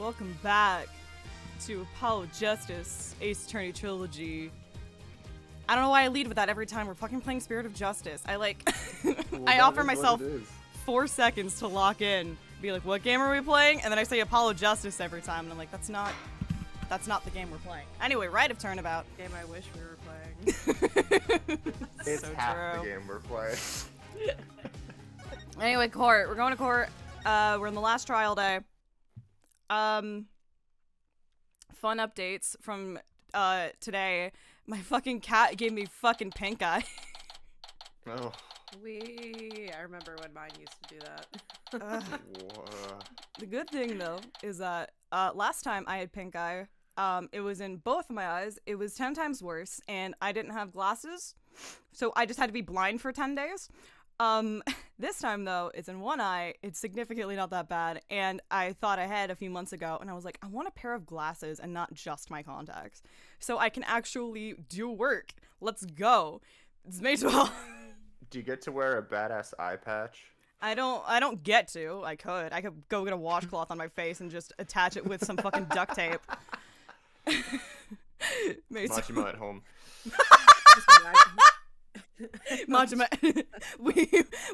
Welcome back to Apollo Justice, Ace Attorney Trilogy. I don't know why I lead with that every time. We're fucking playing Spirit of Justice. I like, Well, I offer myself 4 4 seconds to lock in. Be like, what game are we playing? And then I say Apollo Justice every time, and I'm like, that's not the game we're playing. Anyway, Rite of Turnabout. Game I wish we were playing. It's So half true. the game we're playing. Anyway, court. We're going to court. We're in the last trial day. Fun updates from today. My fucking cat gave me fucking pink eye. Oh. I remember when mine used to do that. The good thing though is that last time I had pink eye, it was in both of my eyes. It was 10 times worse, and I didn't have glasses, so I just had to be blind for 10 days. This time though, it's in one eye. It's significantly not that bad, and I thought ahead a few months ago, and I was like, I want a pair of glasses and not just my contacts, so I can actually do work. Let's go. It's May 12th. Do you get to wear a badass eye patch? I don't get to. I could go get a washcloth on my face and just attach it with some fucking duct tape. Machima at home. Majima.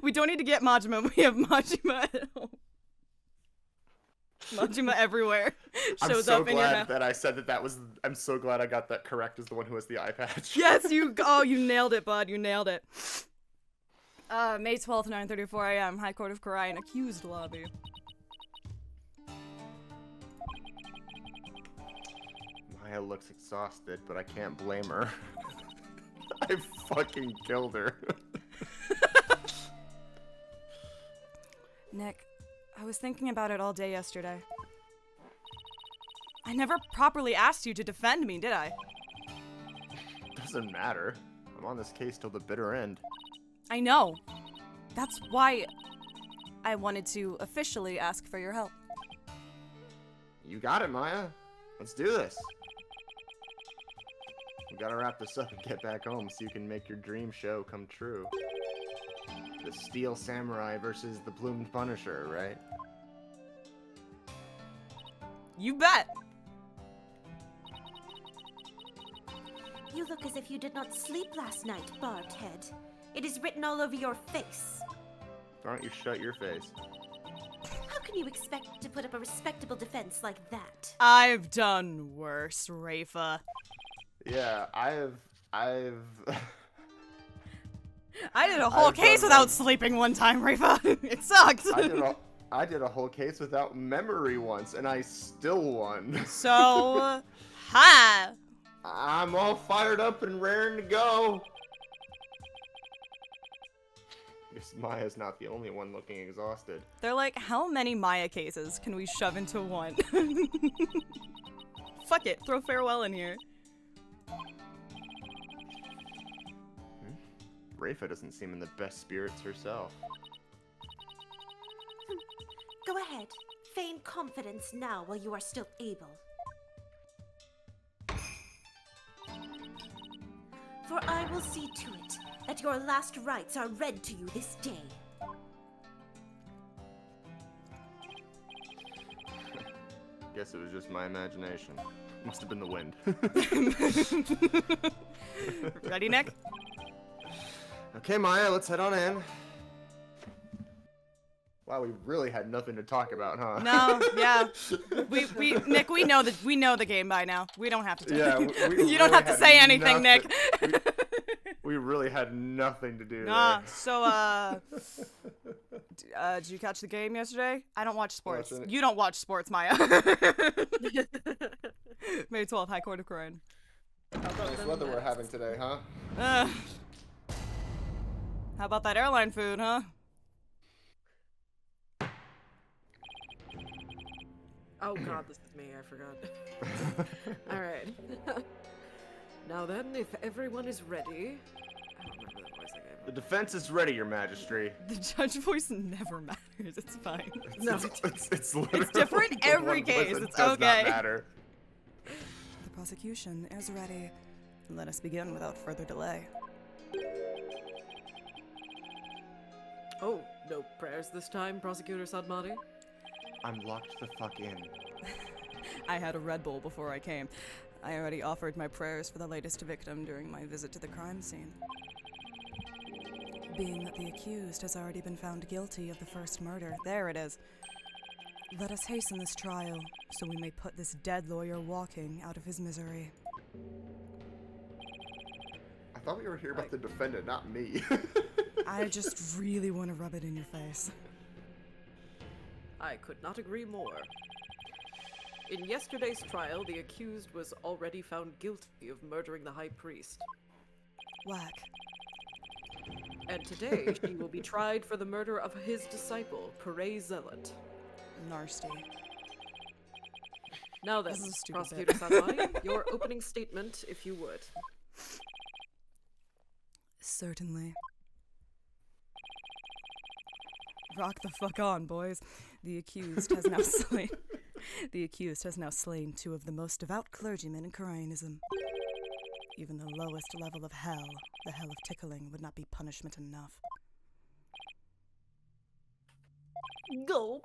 we don't need to get Majima. We have Majima at home. Majima everywhere. I'm Shows so up in your glad mouth. that I said that was. I'm so glad I got that correct as the one who has the eye patch. Yes, you nailed it, bud. You nailed it. May 12th, 9:34 a.m. High Court of Korai, accused lobby. Maya looks exhausted, but I can't blame her. I fucking killed her. Nick, I was thinking about it all day yesterday. I never properly asked you to defend me, did I? Doesn't matter. I'm on this case till the bitter end. I know. That's why I wanted to officially ask for your help. You got it, Maya. Let's do this. We gotta wrap this up and get back home so you can make your dream show come true. The Steel Samurai versus the Plumed Punisher, right? You bet! You look as if you did not sleep last night, barbed head. It is written all over your face. Why don't you shut your face? How can you expect to put up a respectable defense like that? I've done worse, Rafa. Yeah, I've I did a whole I've case done without one. sleeping one time, Rafa. It sucked. I did a whole case without memory once, and I still won. So, ha! I'm all fired up and raring to go. Guess Maya's not the only one looking exhausted. They're like, how many Maya cases can we shove into one? Fuck it, throw Farewell in here. Rafa doesn't seem in the best spirits herself. Go ahead. Feign confidence now while you are still able. For I will see to it that your last rites are read to you this day. Guess it was just my imagination. Must have been the wind. Ready, Nick? Okay, Maya, let's head on in. Wow, we really had nothing to talk about, huh? No, yeah. Nick, we know the game by now. We don't have to tell Yeah, you. we You don't really have to had say anything, nothing- Nick. We really had nothing to do Nah, there. so, did you catch the game yesterday? I don't watch sports. Watching it. You don't watch sports, Maya. May 12th, High Court of Korean. Nice weather we're having today, huh? How about that airline food, huh? Oh god, this is me, I forgot. Alright. Now then, if everyone is ready... I don't remember the voice I gave. The defense is ready, Your Majesty. The judge voice never matters. It's fine. No, It's literally different the every one voice case. that It's does okay. Not matter. The prosecution is ready. Let us begin without further delay. Oh, no prayers this time, Prosecutor Sadmati? I'm locked the fuck in. I had a Red Bull before I came. I already offered my prayers for the latest victim during my visit to the crime scene. Being that the accused has already been found guilty of the first murder, there it is. Let us hasten this trial, so we may put this dead lawyer walking out of his misery. I thought we were here about the defendant, not me. I just really want to rub it in your face. I could not agree more. In yesterday's trial, the accused was already found guilty of murdering the high priest. Whack. And today, she will be tried for the murder of his disciple, Pere Zealot. Nasty. Now then, This is a stupid Prosecutor Sanmai, your opening statement, if you would. Certainly. Rock the fuck on, boys. The accused has now slain. The accused has now slain two of the most devout clergymen in Koreanism. Even the lowest level of hell, the hell of tickling, would not be punishment enough. Gulp.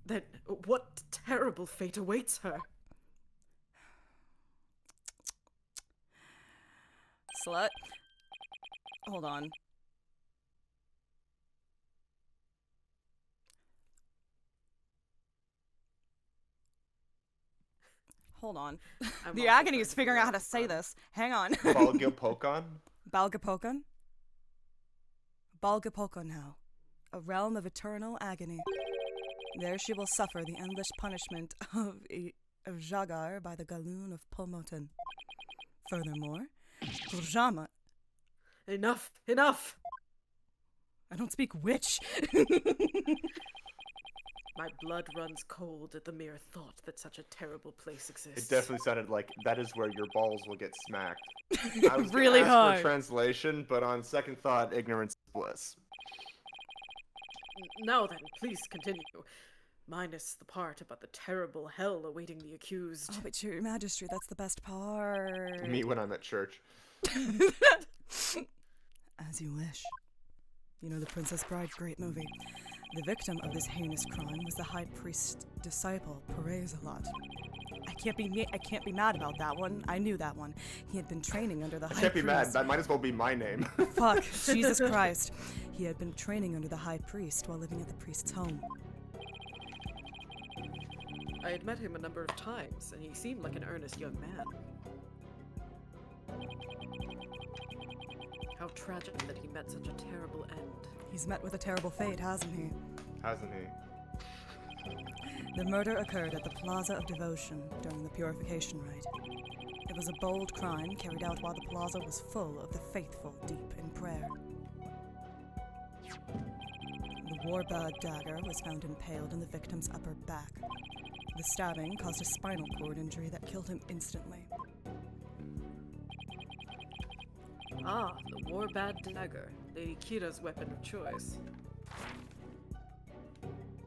Then what terrible fate awaits her? Slut. Hold on. Hold on. I'm The also agony trying is to figuring figure out how out to the say fun. this. Hang on. Balgapokon? Balgapokon? Balgapokon now. A realm of eternal agony. There she will suffer the endless punishment of Jagar by the Galoon of Pomoten. Furthermore, Kurjama. Enough! Enough! I don't speak witch. My blood runs cold at the mere thought that such a terrible place exists. It definitely sounded like that is where your balls will get smacked. I was Really gonna ask hard. for a translation, but on second thought, ignorance is bliss. Now then, please continue. Minus the part about the terrible hell awaiting the accused. Oh, but your majesty, that's the best part. Me when I'm at church. As you wish. You know The Princess Bride, great movie. The victim of this heinous crime was the high priest's disciple, Pere Zealot. I can't be mad about that one. I knew that one. He had been training under the I high can't be mad. priest. That might as well be my name. Fuck, Jesus Christ. He had been training under the high priest while living at the priest's home. I had met him a number of times, and he seemed like an earnest young man. How tragic that he met such a terrible end. He's met with a terrible fate, hasn't he? Hasn't he? The murder occurred at the Plaza of Devotion during the purification rite. It was a bold crime carried out while the plaza was full of the faithful deep in prayer. The warbag dagger was found impaled in the victim's upper back. The stabbing caused a spinal cord injury that killed him instantly. Ah, the warbad dagger, Lady Kira's weapon of choice.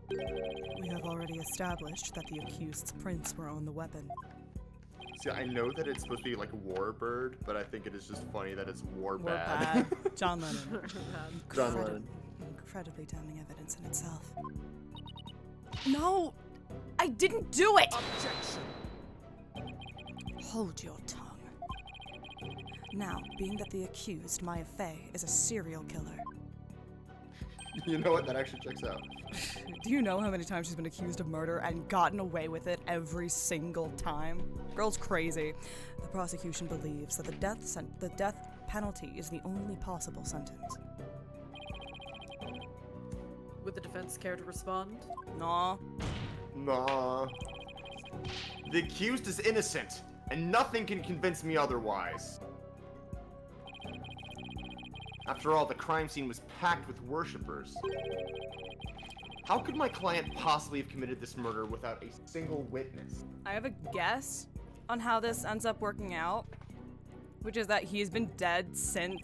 We have already established that the accused's prints were on the weapon. See, I know that it's supposed to be like Warbird, but I think it is just funny that it's Warbad. Warbad. John Lennon. John Incredi- Lennon. Incredibly damning evidence in itself. No! I didn't do it! Hold your tongue. Now, being that the accused, Maya Fey, is a serial killer, You know what? That actually checks out. do you know how many times she's been accused of murder and gotten away with it every single time? Girl's crazy. The prosecution believes that the death penalty is the only possible sentence. Would the defense care to respond? Nah. Nah. The accused is innocent, and nothing can convince me otherwise. After all, the crime scene was packed with worshippers. How could my client possibly have committed this murder without a single witness? I have a guess on how this ends up working out, which is that he's been dead since,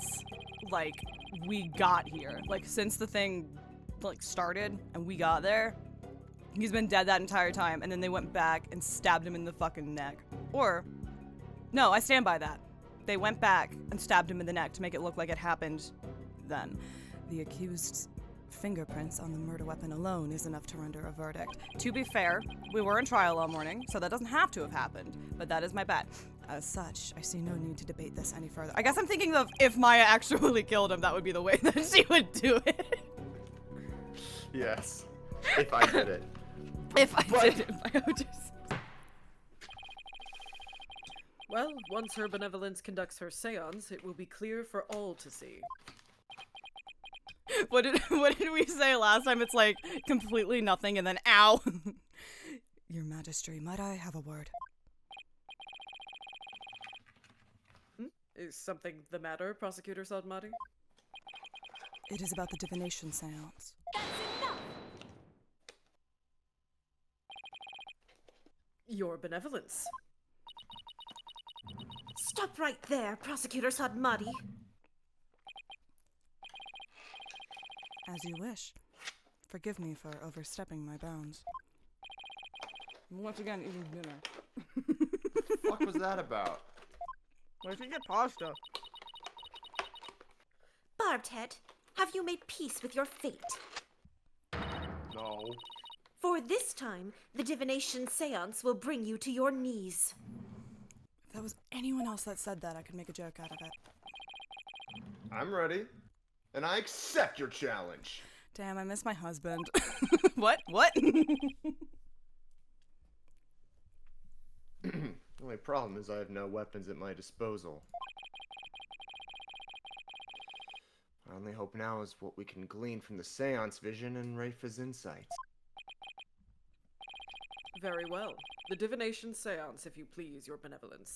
like, we got here. Like, since the thing, like, started and we got there, he's been dead that entire time, and then they went back and stabbed him in the fucking neck. Or, no, I stand by that. They went back and stabbed him in the neck to make it look like it happened then. The accused's Fingerprints on the murder weapon alone is enough to render a verdict. To be fair, we were in trial all morning, so that doesn't have to have happened, but that is my bet. As such, I see no need to debate this any further. I guess I'm thinking of if Maya actually killed him, that would be the way that she would do it. Yes. If I did it. If I did it, I would just... Well, once her benevolence conducts her seance, it will be clear for all to see. What did we say last time? It's like completely nothing and then ow. Your Majesty, might I have a word? Is something the matter, Prosecutor Sadmati? It is about the divination seance. Your benevolence. Stop right there, Prosecutor Sadmati. As you wish. Forgive me for overstepping my bounds. Once again, eating dinner. What was that about? Why should you get pasta? Barbed Head, have you made peace with your fate? No. For this time, the divination seance will bring you to your knees. If that was anyone else that said that, I could make a joke out of it. I'm ready. And I accept your challenge. Damn, I miss my husband. What? What? The only problem is I have no weapons at my disposal. My only hope now is what we can glean from the seance vision and Rafa's insights. Very well. The divination seance, if you please, your benevolence.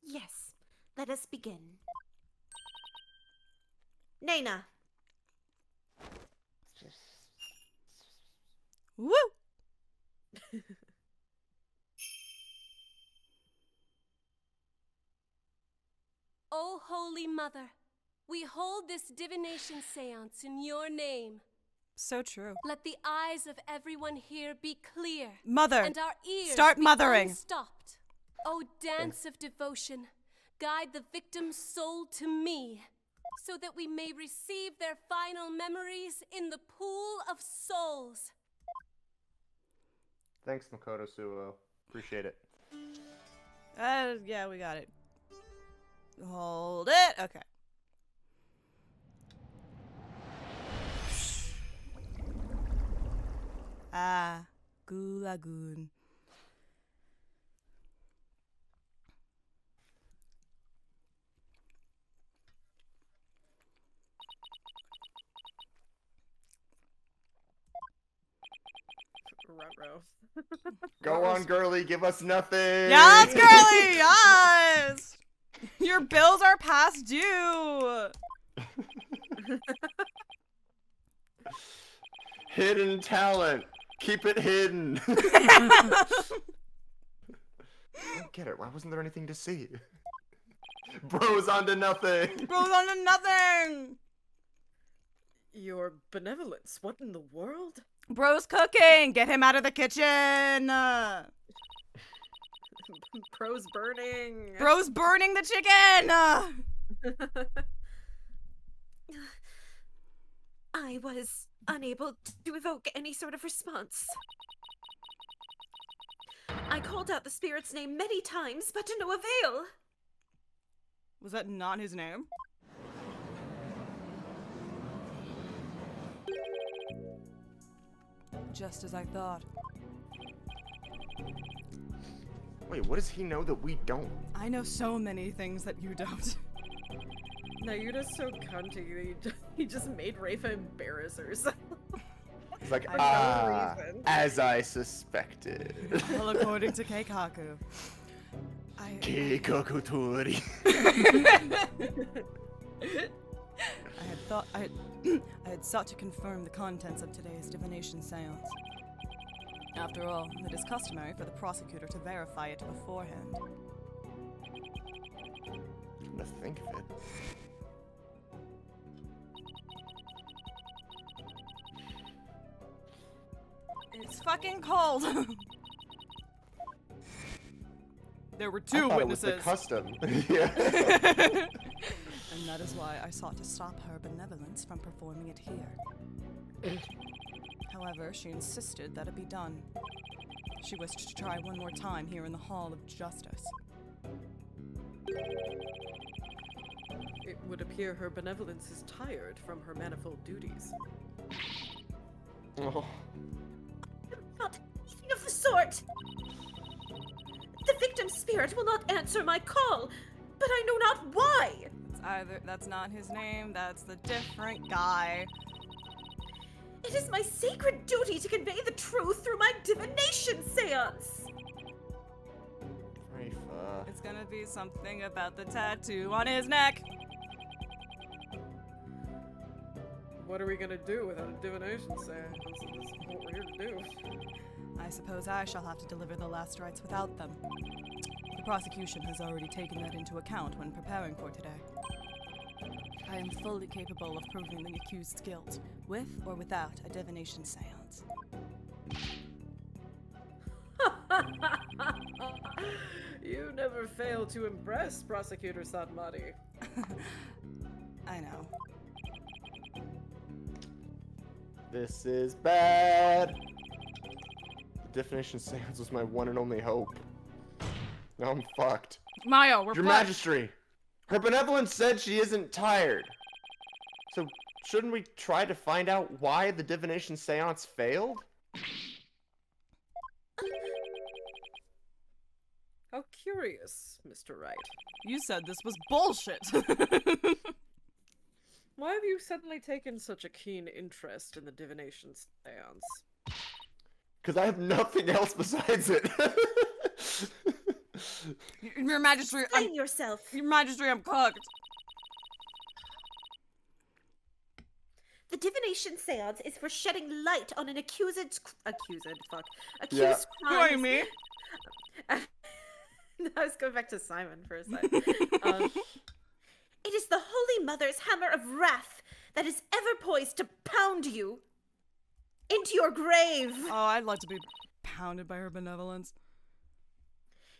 Yes, let us begin. Nana. Woo! O Holy Mother, we hold this divination seance in your name. So true. Let the eyes of everyone here be clear. Mother, and our ears start be mothering. Unstopped. O dance of devotion, guide the victim's soul to me, so that we may receive their final memories in the pool of souls. Thanks, Makoto Suo. Appreciate it. Yeah, we got it. Hold it. Okay. Ah, Gulagoon. Ruh-roh. Go on, girly. Give us nothing. Yes, girly. Yes. Your bills are past due. Hidden talent. Keep it hidden. I don't get it. Why wasn't there anything to see? Bros onto nothing. Bros on to nothing. Your benevolence? What in the world? Bro's cooking. Get him out of the kitchen. Pro's burning. Bro's burning the chicken. I was unable to evoke any sort of response. I called out the spirit's name many times, but to no avail. Was that not his name? Just as I thought. Wait, what does he know that we don't? I know so many things that you don't. Nayuta's so cunty that he just made Rafa embarrass herself. It's like, For no reason. as I suspected. Well, according to Keikaku. Keikaku Tori. I had sought to confirm the contents of today's divination seance. After all, it is customary for the prosecutor to verify it beforehand. Come to think of it. It's fucking cold. There were two I thought witnesses. It was the custom. Yeah. And that is why I sought to stop her benevolence from performing it here. However, she insisted that it be done. She wished to try one more time here in the Hall of Justice. It would appear her benevolence is tired from her manifold duties. Oh. Not anything of the sort! The victim's spirit will not answer my call, but I know not why! That's not his name, that's the different guy. It is my sacred duty to convey the truth through my divination seance! Rafa. It's gonna be something about the tattoo on his neck. What are we gonna do without a divination seance? This is what we're here to do. I suppose I shall have to deliver the last rites without them. The prosecution has already taken that into account when preparing for today. I am fully capable of proving the accused's guilt, with or without a divination seance. You never fail to impress, Prosecutor Satmati. I know. This is bad. The divination seance was my one and only hope. Now I'm fucked. Mayo, we're Your fucked. Majesty, her benevolence said she isn't tired. So shouldn't we try to find out why the divination seance failed? How curious, Mr. Wright. You said this was bullshit. Why have you suddenly taken such a keen interest in the divination seance? Because I have nothing else besides it. Your Majesty, Explain yourself! Your Majesty, I'm cooked. The divination seance is for shedding light on an accused's Yeah. Who are you, crimes. me? I was going back to Simon for a second. It is the Holy Mother's hammer of wrath that is ever poised to pound you into your grave. Oh, I'd like to be pounded by her benevolence.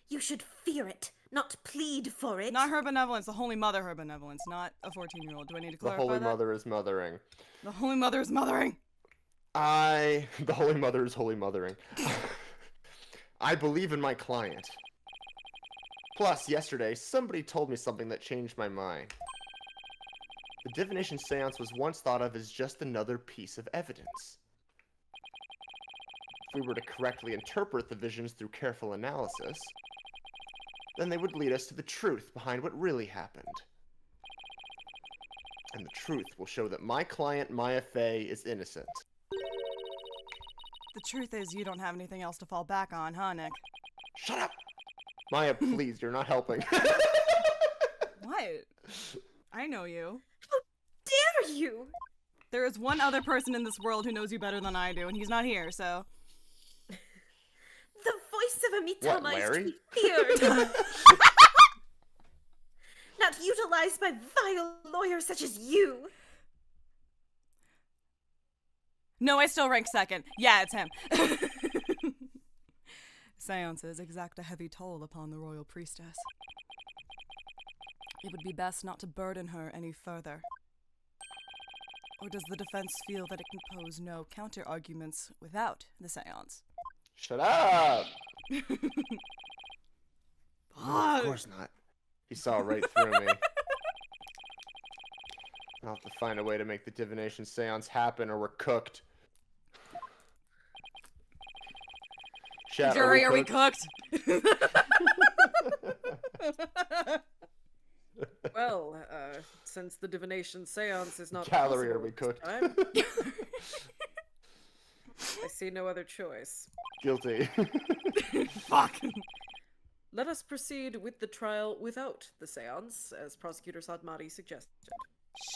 You should fear it, not plead for it. Not her benevolence, the Holy Mother her benevolence, not a 14-year-old. Do I need to The clarify Holy that? Mother is mothering. The Holy Mother is mothering. The Holy Mother is holy mothering. I believe in my client. Plus, yesterday, somebody told me something that changed my mind. The divination seance was once thought of as just another piece of evidence. If we were to correctly interpret the visions through careful analysis, then they would lead us to the truth behind what really happened. And the truth will show that my client, Maya Fey, is innocent. The truth is, you don't have anything else to fall back on, huh, Nick? Shut up! Maya, please, you're not helping. What? I know you. Dare you? There is one other person in this world who knows you better than I do, and he's not here, so... The voice of a What, Mitama is to Larry? be feared. Not utilized by vile lawyers such as you. No, I still rank second. Yeah, it's him. Seances exact a heavy toll upon the royal priestess. It would be best not to burden her any further. Or does the defense feel that it can pose no counter-arguments without the seance? Shut up! Ah, Of course not. He saw right through me. I'll have to find a way to make the divination seance happen or we're cooked. Chat, Jury, are we cooked? Well, since the divination seance is not Calorie, are possible we this cooked? time, I see no other choice. Guilty. Fuck. Let us proceed with the trial without the seance, as Prosecutor Satmati suggested.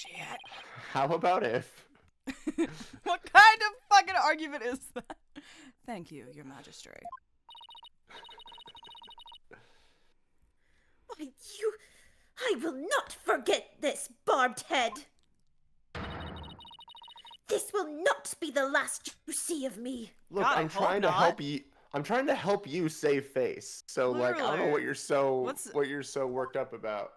Shit. How about if? What kind of fucking argument is that? Thank you, Your Majesty. Why, I will not forget this, barbed head. This will not be the last you see of me. Look, God, I I'm hope trying to not. help you. I'm trying to help you save face. So like, I don't know Literally. what you're so worked up about.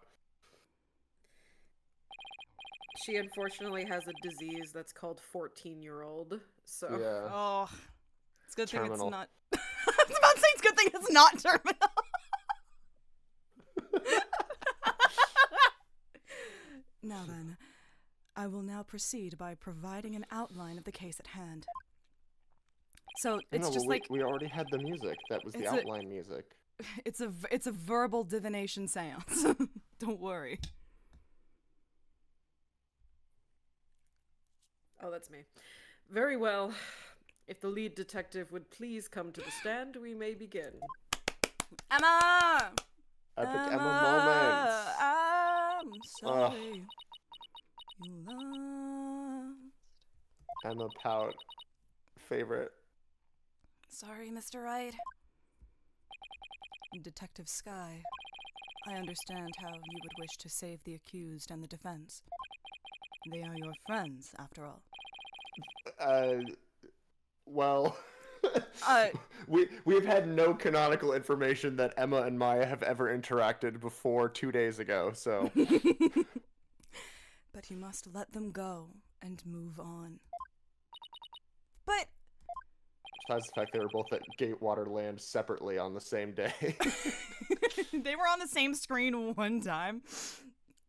She unfortunately has a disease that's called 14-year-old. So Yeah. Oh, it's a good thing Terminal. it's not. I was about to say it's a good thing it's not terminal. Now then, I will now proceed by providing an outline of the case at hand. So it's No, just well, like we already had the music. That was the It's a- outline music. it's a verbal divination seance. Don't worry. Oh, that's me. Very well. If the lead detective would please come to the stand, we may begin. Emma! Epic Emma moments. I'm sorry. You lost. Emma Pout. Favorite. Sorry, Mr. Wright. Detective Sky, I understand how you would wish to save the accused and the defense. They are your friends, after all. Well, we've had no canonical information that Emma and Maya have ever interacted before 2 days ago, so. But you must let them go and move on. But Besides the fact they were both at Gatewater Land separately on the same day. they were on the same screen one time.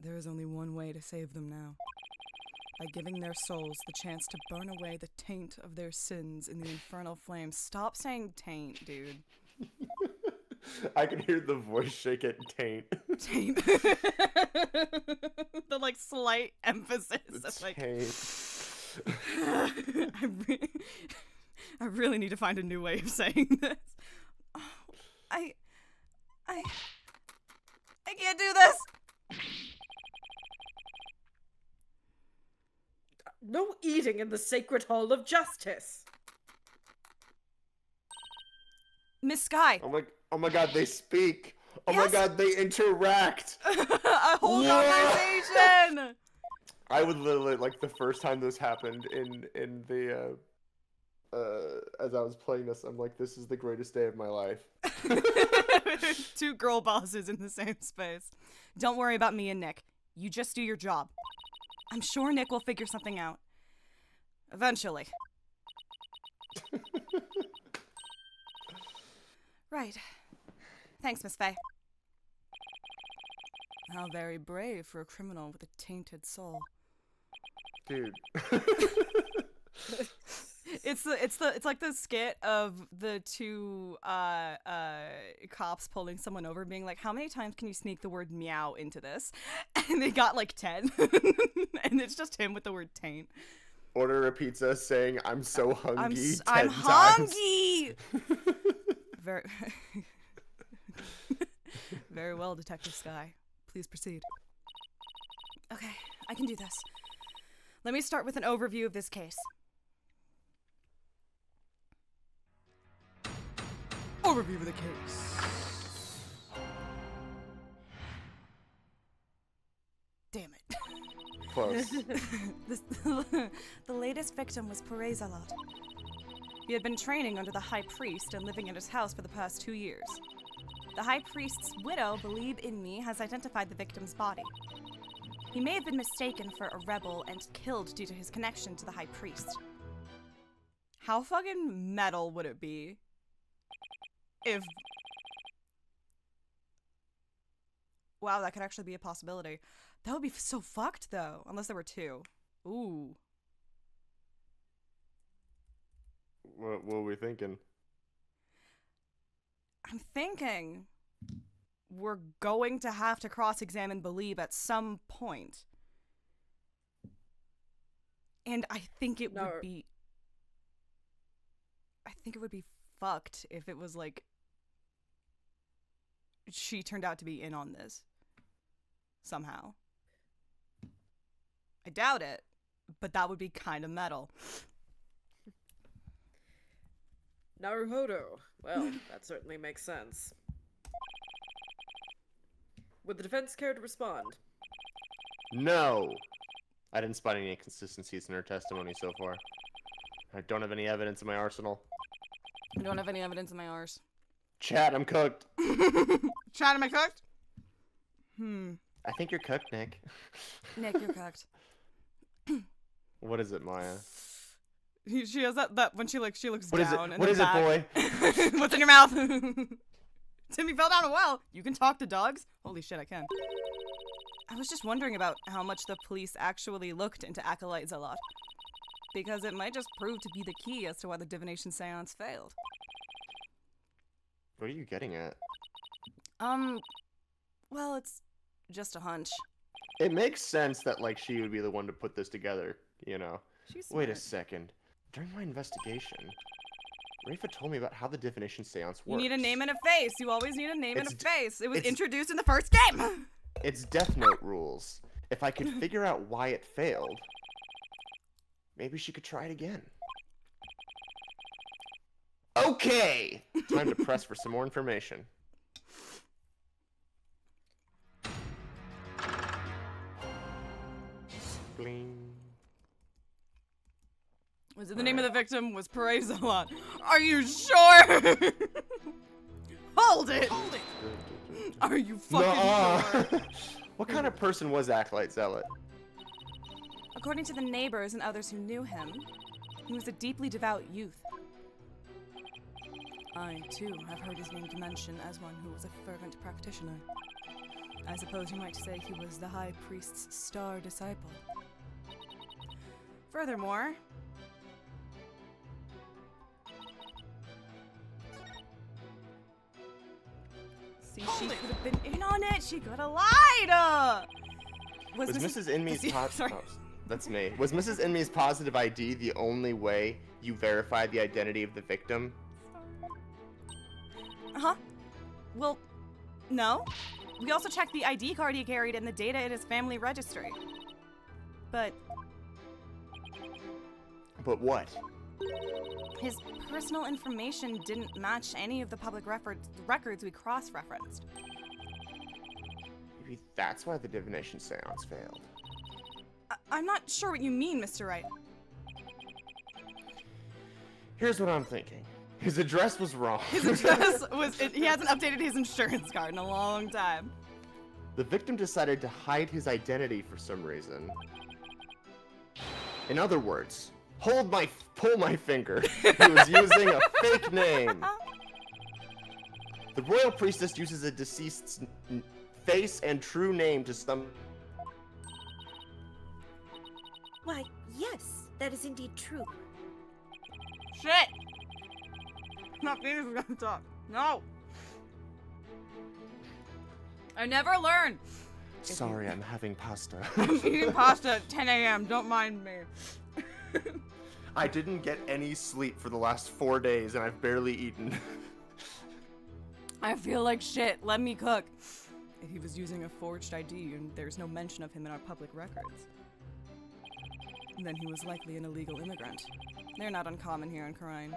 There is only one way to save them now. By giving their souls the chance to burn away the taint of their sins in the infernal flames. Stop saying taint, dude. I can hear the voice shake at taint. Taint. The like slight emphasis. Of, like, Taint. I really need to find a new way of saying this. Oh, I can't do this. No eating in the Sacred Hall of Justice! Miss Sky. Oh my god, they speak. Oh my Yes. god, they interact. A whole Whoa. conversation. I would literally, like, the first time this happened in the, as I was playing this, I'm like, this is the greatest day of my life. Two girl bosses in the same space. Don't worry about me and Nick. You just do your job. I'm sure Nick will figure something out. Eventually. Right. Thanks, Miss Faye. How very brave for a criminal with a tainted soul. Dude. It's like the skit of the two cops pulling someone over, being like, "How many times can you sneak the word meow into this?" And they got like 10, and it's just him with the word taint. Order a pizza saying, I'm so hungry. I'm 10 times. hungry. Very, very well, Detective Sky. Please proceed. Okay, I can do this. Let me start with an overview of this case. Overview of the case. Damn it. Close. The latest victim was Perezalot. He had been training under the High Priest and living at his house for the past 2 years. The High Priest's widow, Abbott Inmee, has identified the victim's body. He may have been mistaken for a rebel and killed due to his connection to the High Priest. How fucking metal would it be if... Wow, that could actually be a possibility. That would be so fucked, though, unless there were two. Ooh. What were we thinking? I'm thinking we're going to have to cross-examine Believe at some point. And I think it would be... I think it would be fucked if it was like... She turned out to be in on this. Somehow. I doubt it, but that would be kind of metal. Naruhodo. Well, that certainly makes sense. Would the defense care to respond? No. I didn't spot any inconsistencies in her testimony so far. I don't have any evidence in my arsenal. I don't have any evidence in my arse. Chat, I'm cooked. Chad, am I cooked? I think you're cooked, Nick. Nick, you're cooked. What is it, Maya? She has that when she looks What is it? down. What is it, boy? What's in your mouth? Timmy fell down a well. You can talk to dogs? Holy shit, I can. I was just wondering about how much the police actually looked into Acolyte Zealot. Because it might just prove to be the key as to why the divination seance failed. What are you getting at? Well, it's just a hunch. It makes sense that, like, she would be the one to put this together, you know? She's Wait a smart. second. During my investigation, Rafa told me about how the divination seance You works. need a name and a face. You always need a name and a It's face. It was it's- introduced in the first game. It's Death Note rules. If I could figure out why it failed, maybe she could try it again. Okay! Time to press for some more information. Bling. Was it the name of the victim? Was Perez Zealot? Are you sure? Hold it! Are you fucking Nuh-uh. sure? What kind of person was Acolyte Zealot? According to the neighbors and others who knew him, he was a deeply devout youth. I, too, have heard his name mentioned as one who was a fervent practitioner. I suppose you might say he was the High Priest's star disciple. Furthermore, see, she could have been in on it. She could have lied. Was Mrs. Inmee's Sorry. that's me. Was Mrs. Inmee's positive ID the only way you verified the identity of the victim? Huh? Well, no. We also checked the ID card he carried and the data in his family registry. But What? his personal information didn't match any of the public records we cross-referenced. Maybe that's why the divination seance failed. I'm not sure what you mean, Mr. Wright. Here's what I'm thinking. His address was wrong. His address he hasn't updated his insurance card in a long time. The victim decided to hide his identity for some reason. In other words, pull my finger. He was using a fake name. The royal priestess uses a deceased's face and true name to some. Why, yes, that is indeed true. Shit! My penis is gonna talk. No! I never learn! Sorry, I'm having pasta. I'm eating pasta at 10 a.m. Don't mind me. I didn't get any sleep for the last 4 days, and I've barely eaten. I feel like shit. Let me cook. He was using a forged ID, and there's no mention of him in our public records. Then he was likely an illegal immigrant. They're not uncommon here in Karine.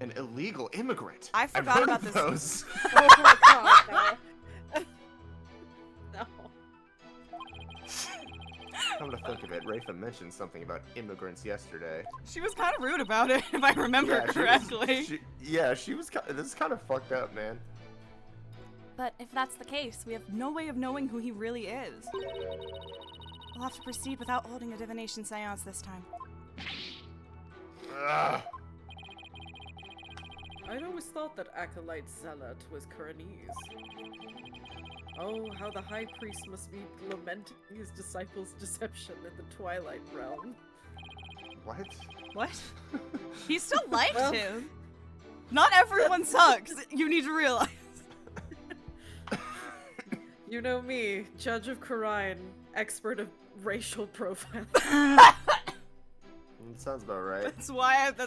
An illegal immigrant. I I've forgot heard about of this. those. Oh my god, no. No. Come to think of it, Rafa mentioned something about immigrants yesterday. She was kind of rude about it, if I remember correctly. She was. This is kind of fucked up, man. But if that's the case, we have no way of knowing who he really is. We'll have to proceed without holding a divination seance this time. Ugh. I'd always thought that Acolyte Zealot was Kuranese. Oh, how the High Priest must be lamenting his disciples' deception in the Twilight Realm. What? What? He still liked Well- him. Not everyone sucks. You need to realize. You know me, Judge of Karine, expert of racial profiling. Sounds about right. That's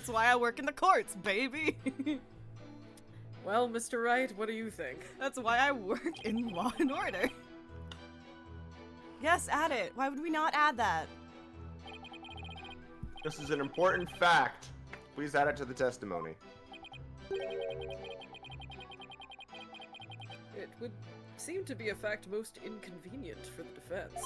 why I work in the courts, baby. Well, Mr. Wright, what do you think? That's why I work in law and order. Yes, add it. Why would we not add that? This is an important fact. Please add it to the testimony. It would seem to be a fact most inconvenient for the defense.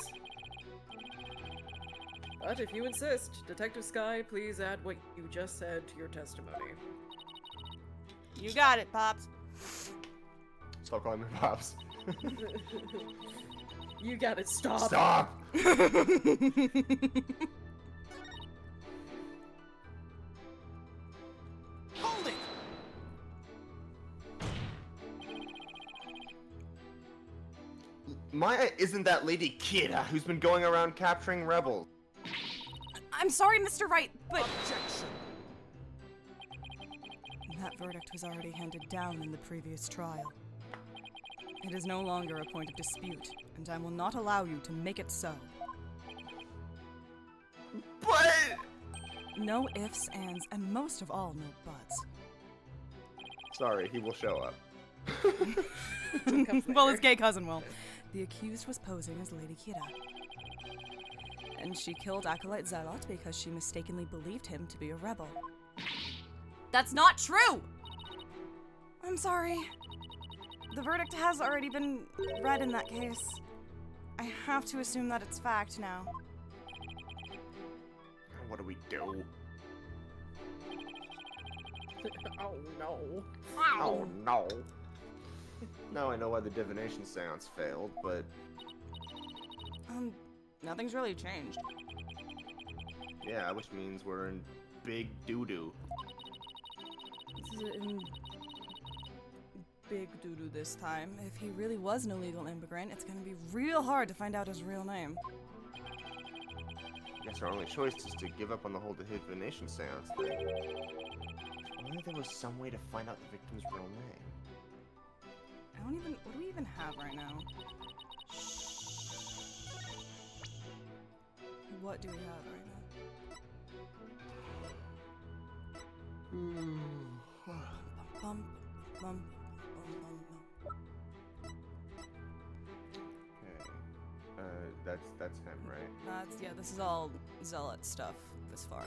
But if you insist, Detective Sky, please add what you just said to your testimony. You got it, Pops. Stop calling me Pops. You gotta stop. Stop! Hold it! Maya isn't that lady Kira who's been going around capturing rebels. I'm sorry, Mr. Wright, but Objection! that verdict was already handed down in the previous trial. It is no longer a point of dispute, and I will not allow you to make it so. But... No ifs, ands, and most of all, no buts. Sorry, he will show up. Well, his gay cousin will. The accused was posing as Lady Kira. And she killed Acolyte Zealot because she mistakenly believed him to be a rebel. That's not true! I'm sorry. The verdict has already been read in that case. I have to assume that it's fact now. What do we do? Oh no. Oh no. Now I know why the divination seance failed, but Nothing's really changed. yeah, which means we're in big doo-doo. This is in big doo-doo this time. If he really was an illegal immigrant, it's gonna be real hard to find out his real name. I guess our only choice is to give up on the whole divination seance thing. If only there was some way to find out the victim's real name. What do we even have right now? What do we have right now? Bum, bum, bum, Okay. That's him, right? Yeah, this is all Zealot stuff this far.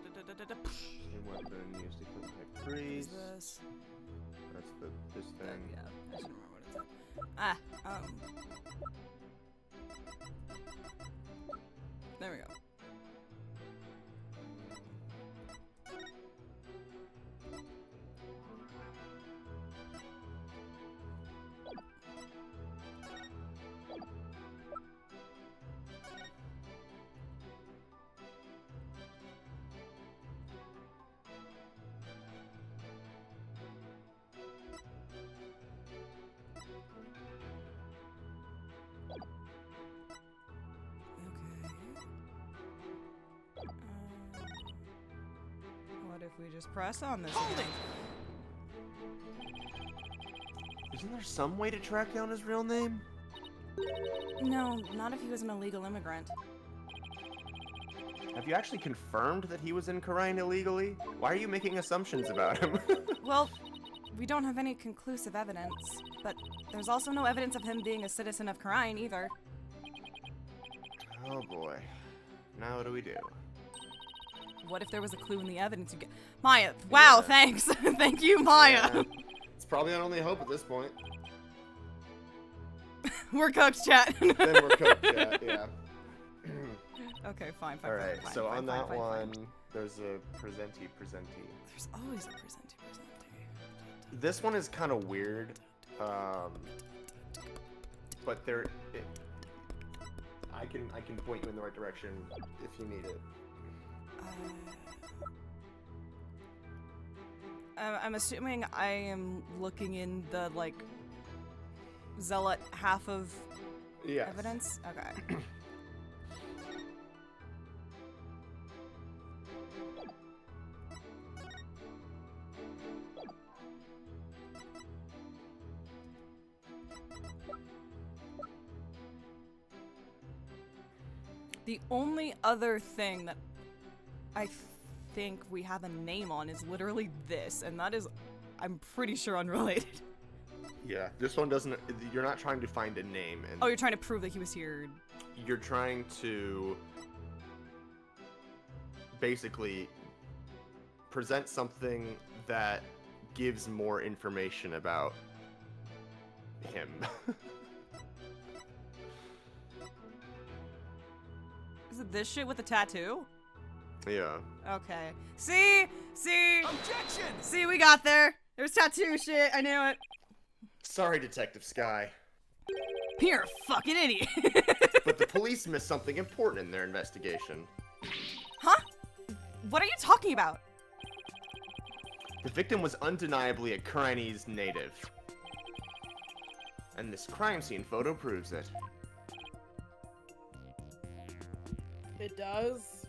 Same weapon used to kill the high What is priest. this? That's this thing. Yeah, I should remember what it's at. There we go. What if we just press on this again? Isn't there some way to track down his real name? No, not if he was an illegal immigrant. Have you actually confirmed that he was in Khura'in illegally? Why are you making assumptions about him? Well, we don't have any conclusive evidence, but there's also no evidence of him being a citizen of Khura'in either. Oh boy. Now what do we do? What if there was a clue in the evidence you get? Maya, wow, Yeah. thanks. Thank you, Maya. Yeah. It's probably our only hope at this point. We're cooked, chat. Then we're cooked, yeah. Okay, fine. Alright, fine, so fine, on fine, that fine, one, fine. there's a presentee. There's always a presentee. This one is kind of weird, but I can point you in the right direction if you need it. I'm assuming I am looking in the, like, Zealot half of Yes. evidence? Okay. The only other thing that I think we have a name on is literally this, and that is, I'm pretty sure, unrelated. Yeah, this one doesn't. You're not trying to find a name, and Oh, you're trying to prove that he was here. you're trying to basically present something that gives more information about him. Is it this shit with the tattoo? Yeah. Okay. See? Objection! See, we got there. There's tattoo shit. I knew it. Sorry, Detective Sky. You're a fucking idiot. But the police missed something important in their investigation. Huh? What are you talking about? The victim was undeniably a Chinese native. And this crime scene photo proves it. It does.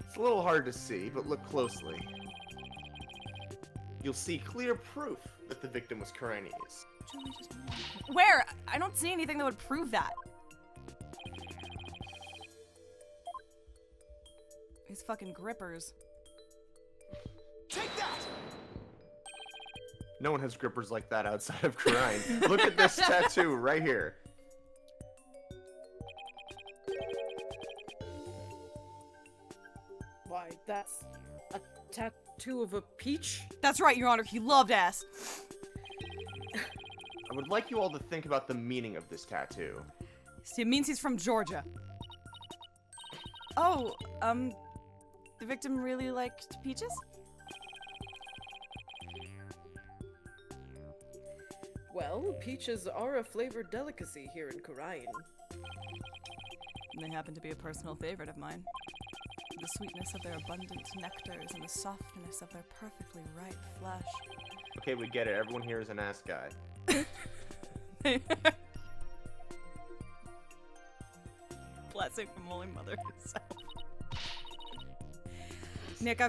It's a little hard to see, but look closely. You'll see clear proof that the victim was Chinese. Where? I don't see anything that would prove that. These fucking grippers. Take that! No one has grippers like that outside of Korean. Look at this tattoo right here. Why, that's a tattoo of a peach? That's right, Your Honor. He loved ass. I would like you all to think about the meaning of this tattoo. See, it means he's from Georgia. Oh, the victim really liked peaches? Well, peaches are a flavored delicacy here in Korean. And they happen to be a personal favorite of mine. The sweetness of their abundant nectars and the softness of their perfectly ripe flesh. Okay, we get it. Everyone here is an ass guy. Blessing from Holy Mother herself. Nick,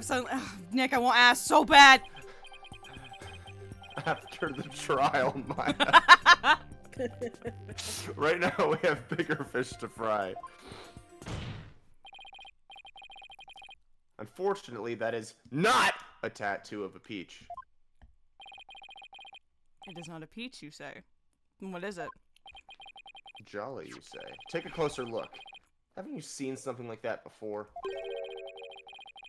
Nick, I want ass so bad. After the trial, Maya. Right now, we have bigger fish to fry. Unfortunately, that is not a tattoo of a peach. It is not a peach, you say. What is it? Jolly, you say. Take a closer look. Haven't you seen something like that before?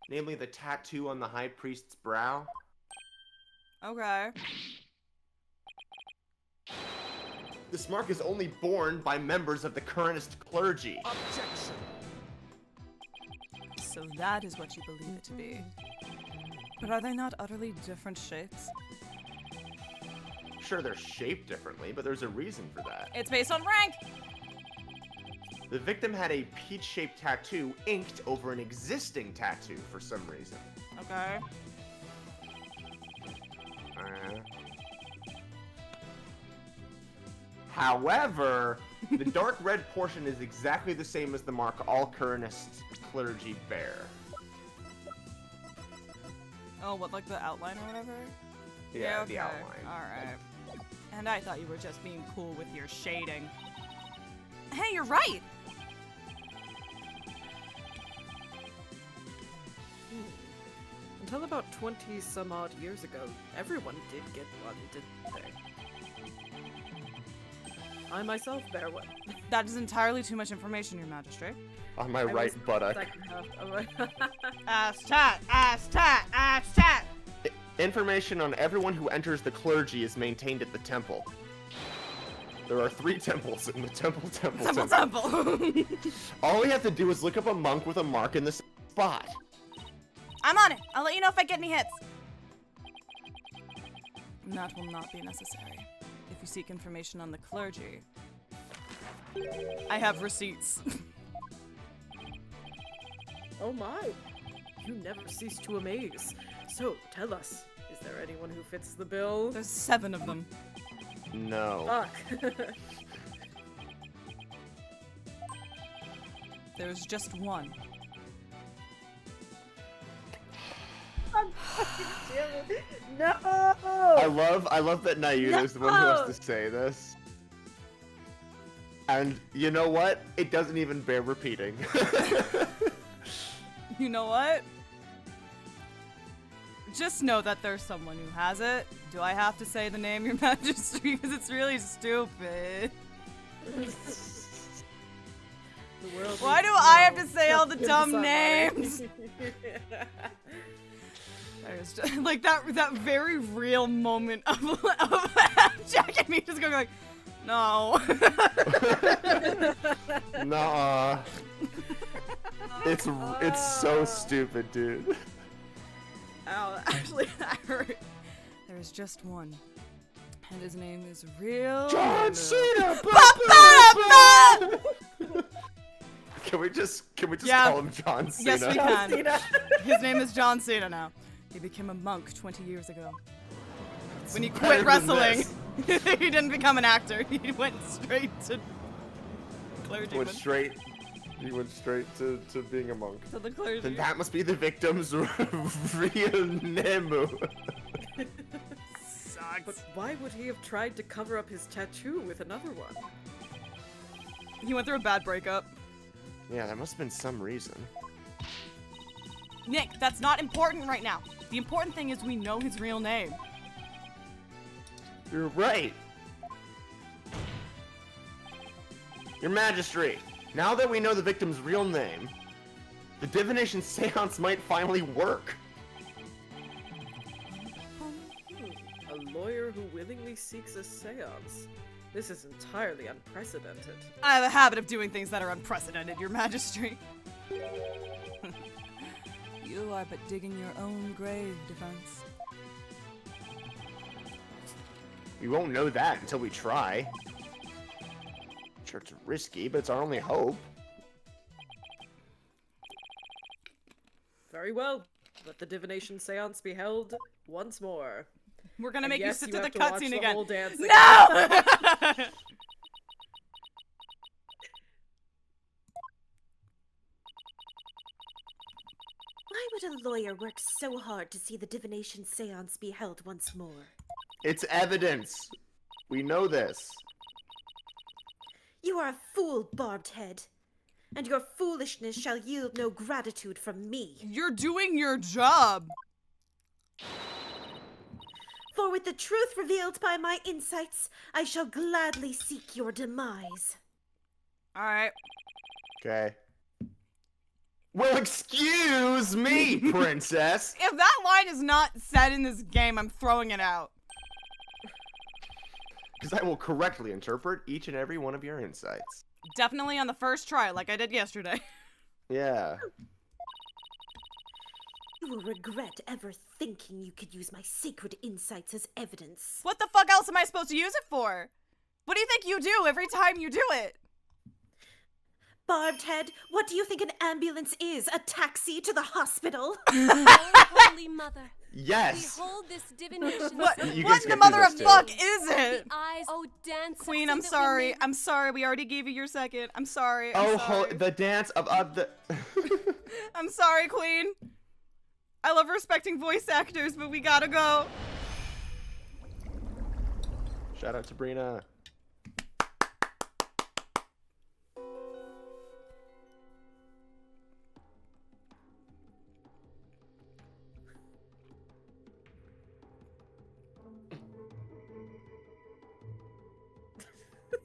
Namely, the tattoo on the High Priest's brow? Okay. This mark is only borne by members of the currentist clergy. Objection! So that is what you believe it to be. But are they not utterly different shapes? Sure, they're shaped differently, but there's a reason for that. It's based on rank! The victim had a peach-shaped tattoo inked over an existing tattoo for some reason. Okay. However, the dark red portion is exactly the same as the mark all currentist clergy bear. Oh, what, like the outline or whatever? Yeah, the outline. Alright. And I thought you were just being cool with your shading. Hey, you're right! Until about 20 some odd years ago, everyone did get one, didn't they? I myself bear one. That is entirely too much information, Your Majesty. On my I right was buttock. second half of my- Ass tat! Ass tat! Ass tat! Information on everyone who enters the clergy is maintained at the temple. There are 3 temples in the temple. Temple! All we have to do is look up a monk with a mark in the spot. I'm on it! I'll let you know if I get any hits. That will not be necessary. If you seek information on the clergy, I have receipts. Oh my! You never cease to amaze. So, tell us, is there anyone who fits the bill? There's 7 of them. No. Fuck. There's just one. No! I love that Nayu is the one who has to say this. And you know what? It doesn't even bear repeating. You know what? Just know that there's someone who has it. Do I have to say the name, Your Majesty? Because it's really stupid. Why do I have to say all the dumb names? There's just, like that very real moment of Jack and me just going like, no. Nuh-uh. It's so stupid, dude. Ow, actually, I heard. There's just one. And his name is Real John Cena. Can we just Yeah. call him John Cena? Yes, we can. Cena. His name is John Cena now. He became a monk 20 years ago. When he better quit than wrestling, this. he didn't become an actor. He went straight to clergyman. He went straight to being a monk. To the clergy. Then that must be the victim's real name. But why would he have tried to cover up his tattoo with another one? He went through a bad breakup. Yeah, there must have been some reason. Nick, that's not important right now. The important thing is we know his real name. You're right. Your Majesty, now that we know the victim's real name, the divination seance might finally work. A lawyer who willingly seeks a seance. This is entirely unprecedented. I have a habit of doing things that are unprecedented, Your Majesty. You are but digging your own grave, Defense. We won't know that until we try. Sure, it's risky, but it's our only hope. Very well. Let the divination seance be held once more. We're gonna And make yes, you sit to have the watch cutscene the again. whole dance again. No! Why would a lawyer work so hard to see the divination seance be held once more? It's evidence. We know this. You are a fool, Barbed Head, and your foolishness shall yield no gratitude from me. You're doing your job. For with the truth revealed by my insights, I shall gladly seek your demise. Alright. Okay. Well, excuse me, princess. If that line is not said in this game, I'm throwing it out. Because I will correctly interpret each and every one of your insights. Definitely on the first try, like I did yesterday. Yeah. You will regret ever thinking you could use my sacred insights as evidence. What the fuck else am I supposed to use it for? What do you think you do every time you do it? Barbed Head, what do you think an ambulance is? A taxi to the hospital? Oh, Holy Mother, Yes. behold this divination. What, You what guys in the get through mother this of too. fuck is it? The eyes, oh dance. Queen, so I'm that we sorry. may- I'm sorry. We already gave you your second. I'm sorry. I'm Oh, sorry. the dance of the. I'm sorry, Queen. I love respecting voice actors, but we gotta go. Shout out to Brina.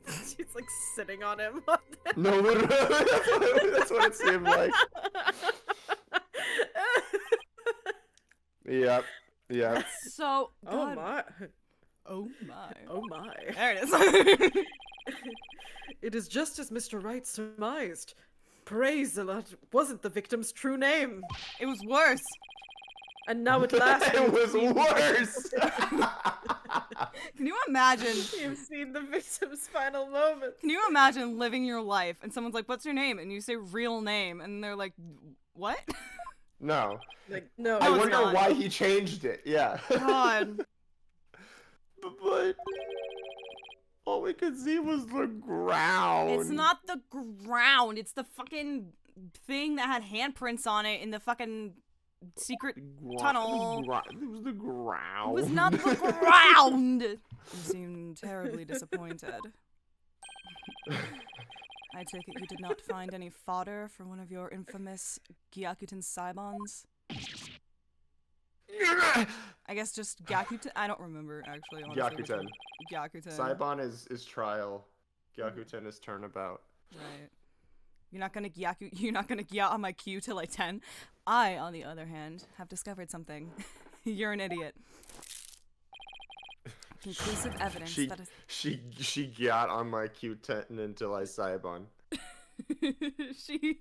She's like sitting on him. No, literally, that's what it seemed like. Yep. Yep. So, Oh God. my. Oh my. Oh my. There it is. It is just as Mr. Wright surmised. Praise the Lord wasn't the victim's true name. It was worse. And now at last It was worse. Can you imagine? you've seen the victim's final moment. Can you imagine living your life and someone's like, "What's your name?" and you say real name, and they're like, "What?" No. Like, no, I it's wonder not. why he changed it. Yeah. God. But all we could see was the ground. It's not the ground. It's the fucking thing that had handprints on it in the fucking secret tunnel. It was the ground. It was not the ground. You seem terribly disappointed. I take it you did not find any fodder for one of your infamous Gyakuten Saibons? I guess just Gyakuten? I don't remember, actually. Honestly, which one. Gyakuten. Gyakuten. Saibon is trial. Gyakuten is turnabout. Right. You're not gonna gya on my queue till like 10. I, on the other hand, have discovered something. You're an idiot. Conclusive evidence that is... She got on my Q10 until I Saibon. she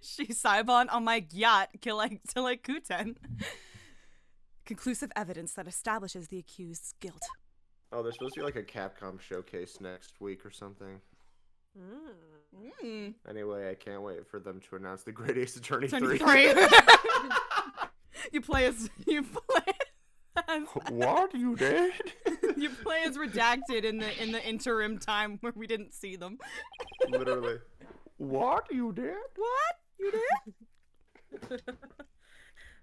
She Saibon on my yacht till like Kuten. Conclusive evidence that establishes the accused's guilt. Oh, there's supposed to be like a Capcom showcase next week or something. Anyway, I can't wait for them to announce the Great Ace Attorney 3. You play as What, you did? you play as redacted in the interim time where we didn't see them. Literally. What, you did? What? You did?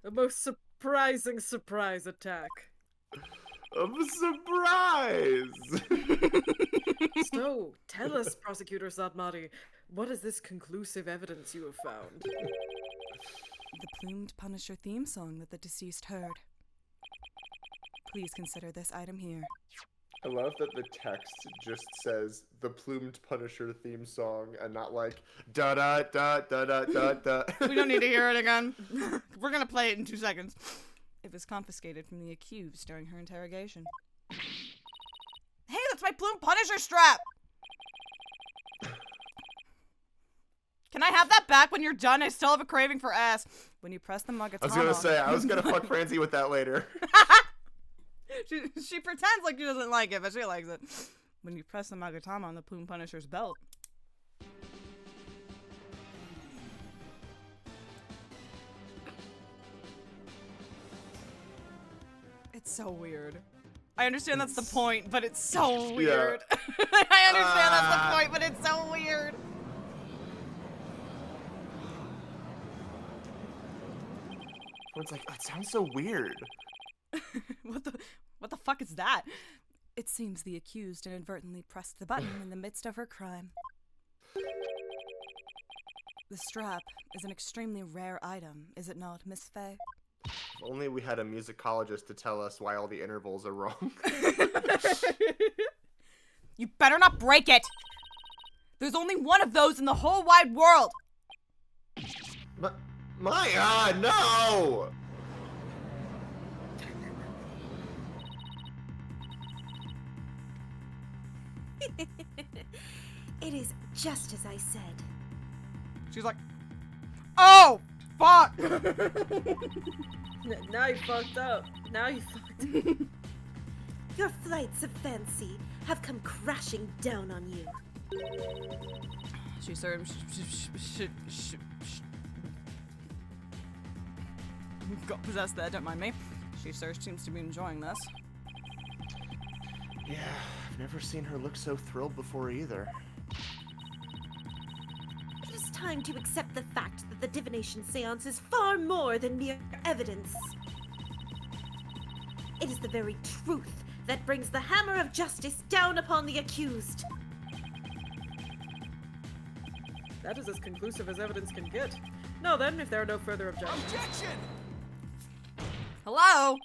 A most surprising surprise attack. Of a surprise! So, tell us, Prosecutor Sadmari, what is this conclusive evidence you have found? The Plumed Punisher theme song that the deceased heard. Please consider this item here. I love that the text just says the Plumed Punisher theme song and not like da da da da da da da. We don't need to hear it again. We're gonna play it in 2 seconds. It was confiscated from the accused during her interrogation. Hey, that's my Plumed Punisher strap! Can I have that back when you're done? I still have a craving for ass. When you press the Magatama. I was gonna say, I was gonna fuck Francie with that later. She pretends like she doesn't like it, but she likes it. When you press the Magatama on the Plume Punisher's belt. It's so weird. I understand that's the point, but it's so weird. I understand that's the point, but it's so weird. It's like, that sounds so weird. What the fuck is that? It seems the accused inadvertently pressed the button in the midst of her crime. The strap is an extremely rare item, is it not, Miss Faye? If only we had a musicologist to tell us why all the intervals are wrong. You better not break it! There's only one of those in the whole wide world! Maya, no! It is just as I said. She's like, oh, fuck! Now you fucked up. Now you fucked up. Your flights of fancy have come crashing down on you. She sort of got possessed there, don't mind me. She seems to be enjoying this. Yeah, I've never seen her look so thrilled before either. It is time to accept the fact that the divination seance is far more than mere evidence. It is the very truth that brings the hammer of justice down upon the accused. That is as conclusive as evidence can get. Now then, if there are no further objections. Objection! Hello?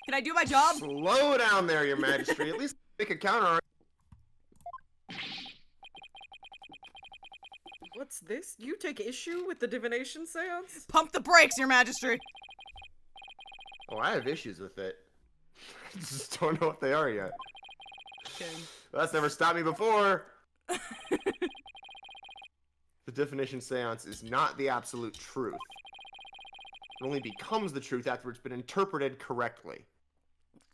Can I do my job? Slow down there, your majesty. At least make a counter. What's this? You take issue with the divination seance? Pump the brakes, your majesty! Oh, I have issues with it. I just don't know what they are yet. Okay. That's never stopped me before. The divination seance is not the absolute truth. It only becomes the truth after it's been interpreted correctly.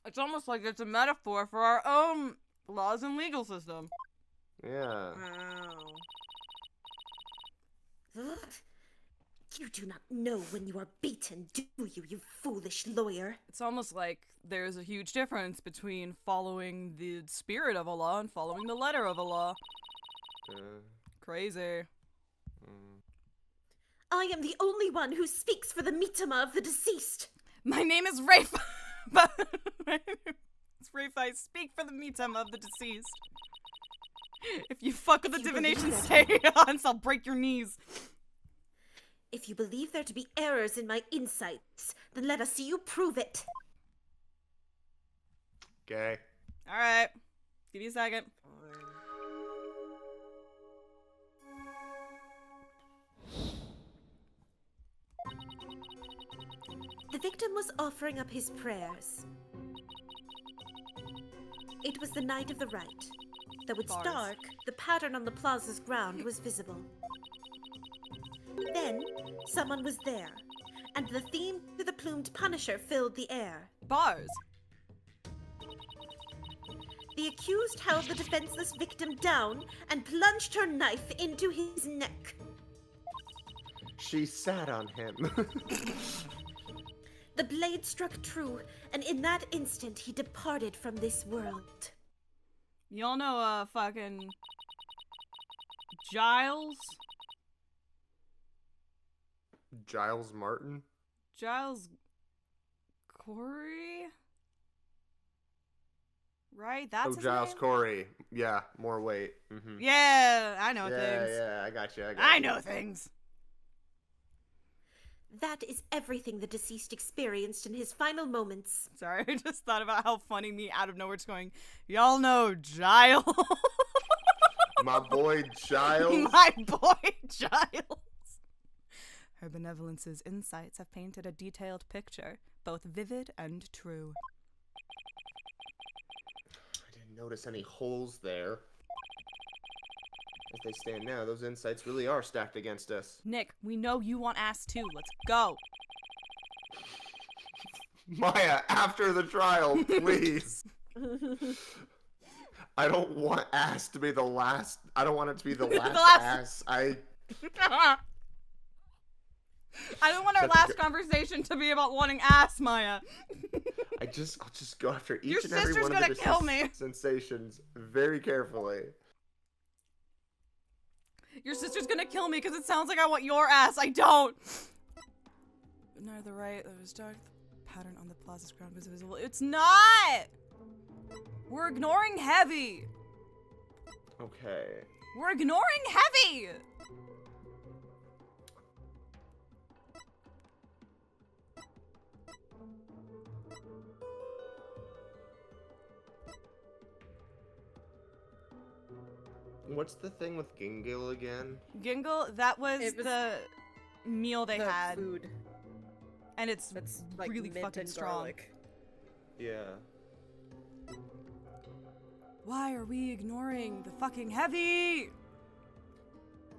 It's almost like it's a metaphor for our own laws and legal system. Yeah. Wow. Ugh. You do not know when you are beaten, do you, you foolish lawyer? It's almost like there's a huge difference between following the spirit of a law and following the letter of a law. Crazy. I am the only one who speaks for the mitama of the deceased. My name is Rafe. It's Rafe. I speak for the mitem of the deceased. If you fuck with the divination seance, I'll break your knees. If you believe there to be errors in my insights, then let us see you prove it. Okay. All right. Give me a second. The victim was offering up his prayers. It was the night of the rite. Though it's Bars. dark, the pattern on the plaza's ground was visible. Then, someone was there, and the theme to the plumed punisher filled the air. Bars. The accused held the defenseless victim down and plunged her knife into his neck. She sat on him. The blade struck true, and in that instant he departed from this world. Y'all know, fucking Giles? Giles Martin? Giles Corey? Right? That's his Giles name? Corey. Yeah, more weight. Mm-hmm. Yeah, I know Yeah, things. yeah, I got you. I know things. That is everything the deceased experienced in his final moments. Sorry, I just thought about how funny me out of nowhere just going, y'all know Giles. My boy Giles. My boy Giles. Her benevolence's insights have painted a detailed picture, both vivid and true. I didn't notice any holes there. As they stand now, those insights really are stacked against us. Nick, we know you want ass too. Let's go. Maya, after the trial, please. I don't want ass to be the last. I don't want it to be the last ass. I don't want our last conversation to be about wanting ass, Maya. I'll just go after each Your and every sister's one of gonna the kill me. sensations very carefully. Your sister's gonna kill me because it sounds like I want your ass. I don't. Near the right, there was dark. The pattern on the plaza's ground was visible. It's not. We're ignoring heavy. Okay. We're ignoring heavy. What's the thing with Gingill again? Gingle, that was, It was the meal they the had. food And it's that's like really mint fucking and strong. garlic. Yeah. Why are we ignoring the fucking heavy?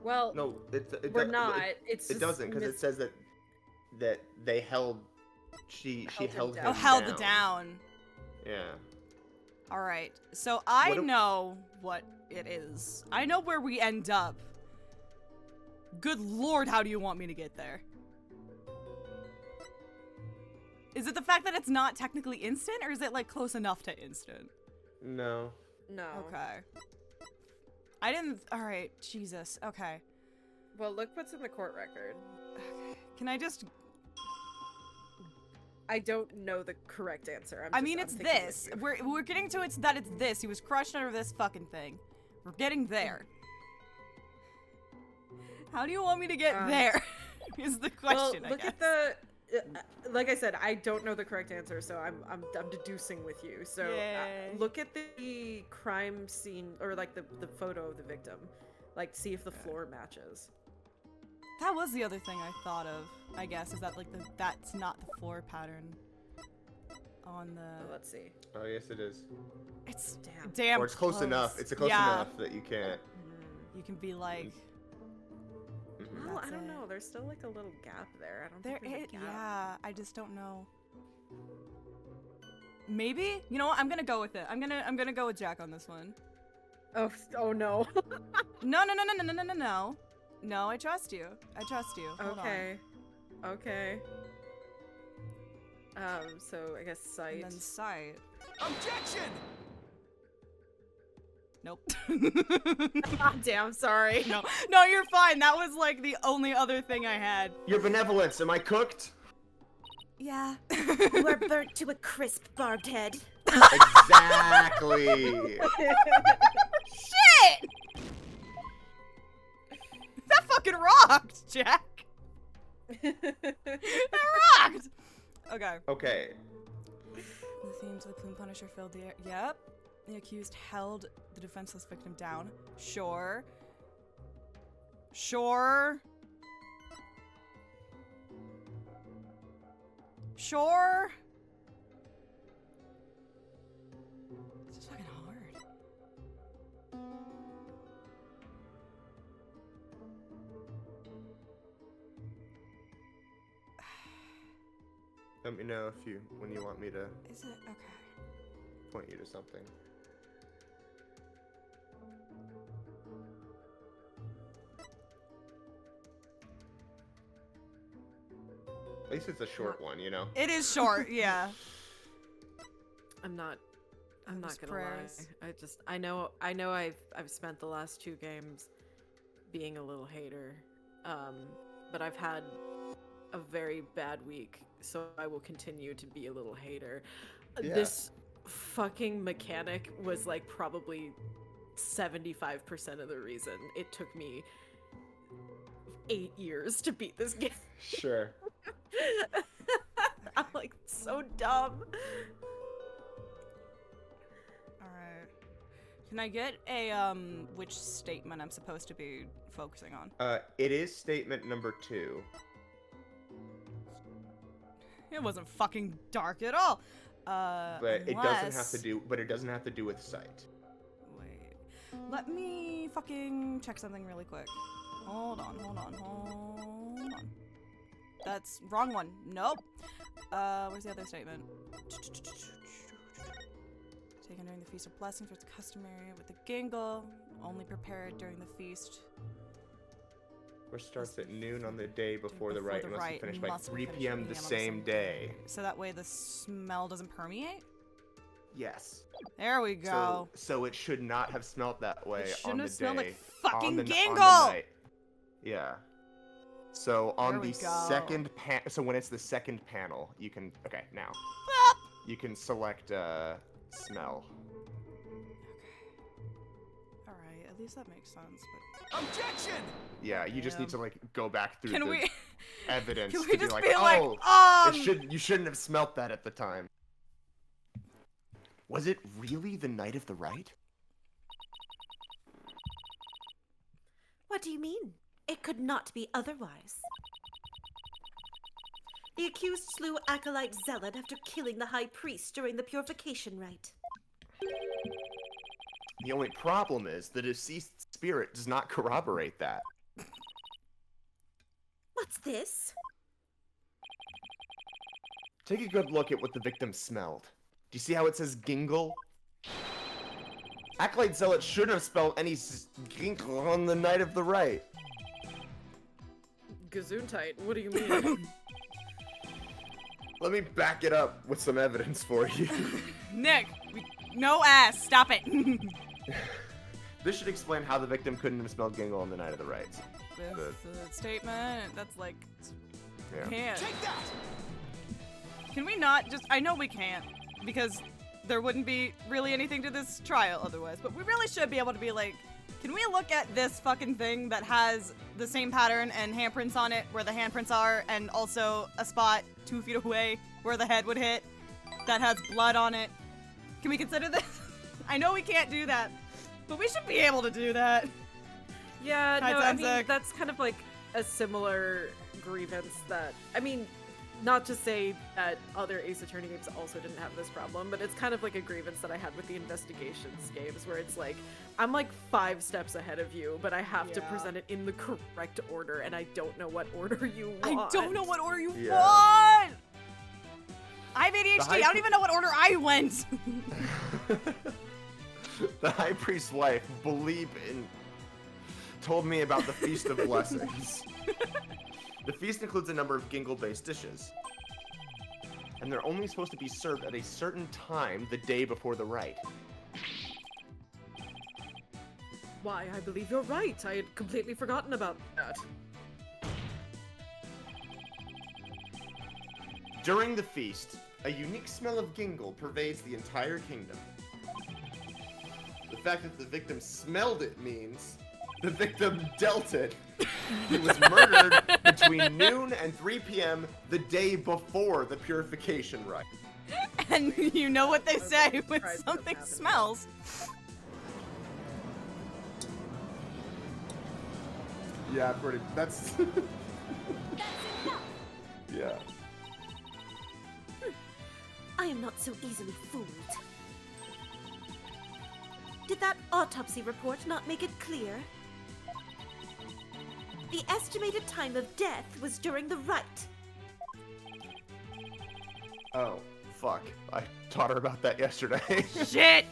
Well, No, we're not. It's It just doesn't, because it says that they held. She held him Oh, held down. it down. Yeah. All right. So I What do- know what it is. I know where we end up. Good lord, how do you want me to get there? Is it the fact that it's not technically instant, or is it like close enough to instant? No. No. Okay. I didn't. All right. Jesus. Okay. Well, look what's in the court record. Can I just? I don't know the correct answer. I mean, I'm it's thinking with this. you. We're getting to it's that it's this. He was crushed under this fucking thing. We're getting there. How do you want me to get there? Is the question. Well, look I guess. at the. Like I said, I don't know the correct answer, so I'm deducing with you. So Yay. look at the crime scene, or like the photo of the victim, like see if the floor matches. That was the other thing I thought of. I guess is that like that's not the floor pattern on the. Well, let's see. Oh yes, it is. It's Damn. damn. Or it's close enough. It's close Yeah. enough that you can't. You can be like. Well, I That's don't it. know. There's still like a little gap there. I don't There, think there's a gap. yeah. I just don't know. Maybe. You know what? I'm gonna go with it. I'm gonna go with Jack on this one. Oh no. No. No, I trust you. I trust you. Hold on. Okay. So I guess sight. And then sight. Objection! Nope. Ah, damn, sorry. No, you're fine. That was like the only other thing I had. Your benevolence. Am I cooked? Yeah. You are burnt to a crisp, barbed head. Exactly. Shit! That fucking rocked, Jack. That rocked. Okay. Okay. The theme to the Plume Punisher filled the air. Yep. The accused held the defenseless victim down. Sure. Sure. Sure. It's just fucking hard. Let me know when you want me to Is it? Okay. point you to something. At least it's a short one, you know? It is short, yeah. I'm not Those gonna prayers. lie. I know I've spent the last 2 games being a little hater. But I've had a very bad week, so I will continue to be a little hater. Yeah. This fucking mechanic was like probably 75% of the reason it took me 8 years to beat this game. Sure. I'm like so dumb. Alright. Can I get a, which statement I'm supposed to be focusing on? It is statement number 2. It wasn't fucking dark at all. But it doesn't have to do with sight. Wait. Let me fucking check something really quick. Hold on. That's wrong one. Nope. Where's the other statement? Taken during the Feast of Blessings, it's customary with the gingle. Only prepared during the feast. Which starts at noon on the day before the rite and must be finished by must be 3 finished p.m. the same day. So that way the smell doesn't permeate? Yes. There we go. So it should not have smelled that way It on shouldn't the have smelled day. like fucking on the gingle! night. Yeah. So There on we the go. second so when it's the second panel, you can now. You can select smell. Alright, at least that makes sense, but... Objection! Yeah, you just need to like go back through Can the we... evidence Can to we be just like, be like, oh, you shouldn't have smelt that at the time. Was it really the night of the rite? What do you mean? It could not be otherwise. The accused slew Acolyte Zealot after killing the High Priest during the purification rite. The only problem is the deceased spirit does not corroborate that. What's this? Take a good look at what the victim smelled. Do you see how it says gingle? Acolyte Zealot shouldn't have spelled any gingle on the night of the rite. Gesundheit, what do you mean? Let me back it up with some evidence for you. Nick! No ass! Stop it! This should explain how the victim couldn't have smelled gingle on the night of the rite. With the statement, that's like... Yeah. Can't. Take that! Can we not just... I know we can't, because there wouldn't be really anything to this trial otherwise, but we really should be able to be like, can we look at this fucking thing that has the same pattern and handprints on it where the handprints are, and also a spot 2 feet away where the head would hit that has blood on it? Can we consider this? I know we can't do that, but we should be able to do that. Yeah, Hi, no, I mean, Tanzak. that's kind of like a similar grievance that, I mean, not to say that other Ace Attorney games also didn't have this problem, but it's kind of like a grievance that I had with the investigations games, where it's like, I'm like 5 steps ahead of you, but I have to Yeah. present it in the correct order, and I don't know what order you I want. don't know what order you Yeah. want! I have ADHD, high I don't even know what order I went! The High Priest's wife told me about the Feast of Blessings. The feast includes a number of gingle-based dishes. And they're only supposed to be served at a certain time the day before the rite. Why, I believe you're right. I had completely forgotten about that. During the feast, a unique smell of gingle pervades the entire kingdom. The fact that the victim smelled it means the victim dealt it. He was murdered between noon and 3 p.m. the day before the purification rite. And you know what they say I'm when surprised something that happened. smells. Yeah, pretty. That's. Yeah. I am not so easily fooled. Did that autopsy report not make it clear? The estimated time of death was during the rite. Oh, fuck. I taught her about that yesterday. Shit!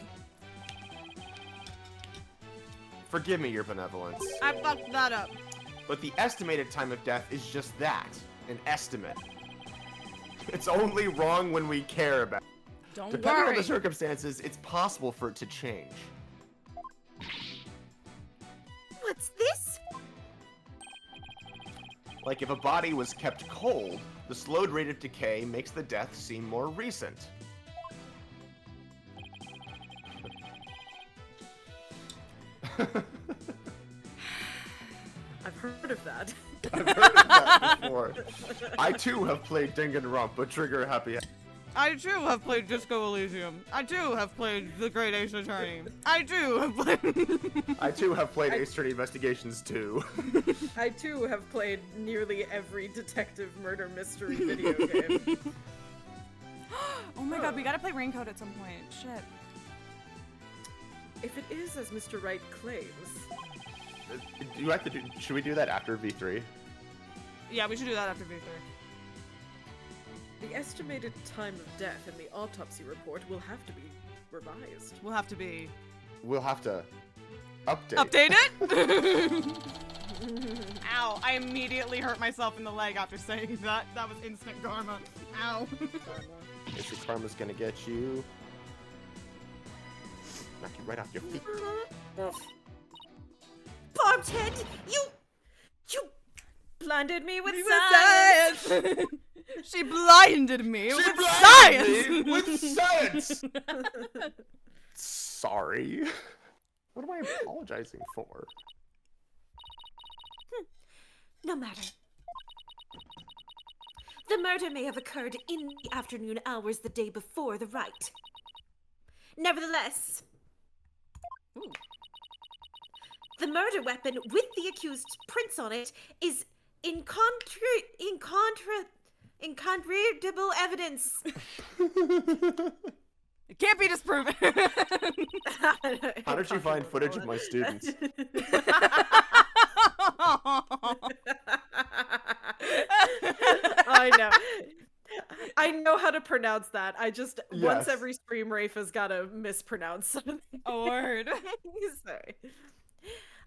Forgive me, your benevolence. I fucked that up. But the estimated time of death is just that, an estimate. It's only wrong when we care about it. Don't Depending on worry. the circumstances, it's possible for it to change. What's this? Like if a body was kept cold, the slowed rate of decay makes the death seem more recent. I've heard of that. I've heard of that before. I too have played Danganronpa, but trigger happy. I too have played Disco Elysium. I too have played The Great Ace Attorney. I too have played. I too have played Ace Attorney Investigations too. I too have played nearly every detective murder mystery video game. Oh my god, we gotta play Raincoat at some point. Shit. If it is as Mr. Wright claims, Do you have to do? Should we do that after V3? Yeah, we should do that after V3. the estimated time of death in the autopsy report will have to be revised. We'll have to be. We'll have to update. Update it? Ow, I immediately hurt myself in the leg after saying that. That was instant karma. Ow. If your karma's gonna get you. Knock you right off your feet. Barbed head, you Blinded me with With science! She blinded me with blinded science! me with science! Sorry. What am I apologizing for? No matter. The murder may have occurred in the afternoon hours the day before the rite. Nevertheless, the murder weapon with the accused's prints on it is incontrovertible evidence. It can't be disproven. How did you find footage of my students? I know. I know how to pronounce that. I just once Yes. every stream Rafe has gotta mispronounce something. A word. Sorry.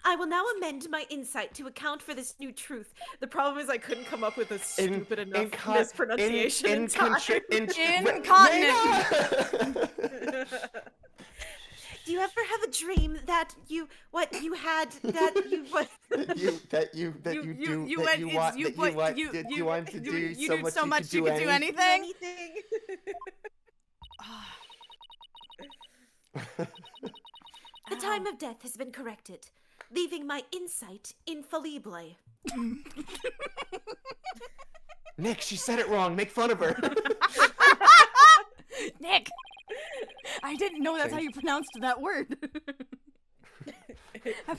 I will now amend my insight to account for this new truth. The problem is I couldn't come up with a stupid enough Incontinent. mispronunciation in time. Incontinent. Do you ever have a dream that you wanted to You do so do much so much you could could do anything? anything. The time of death has been corrected, leaving my insight infallible. Nick, she said it wrong. Make fun of her. Nick, I didn't know that's how you pronounced that word.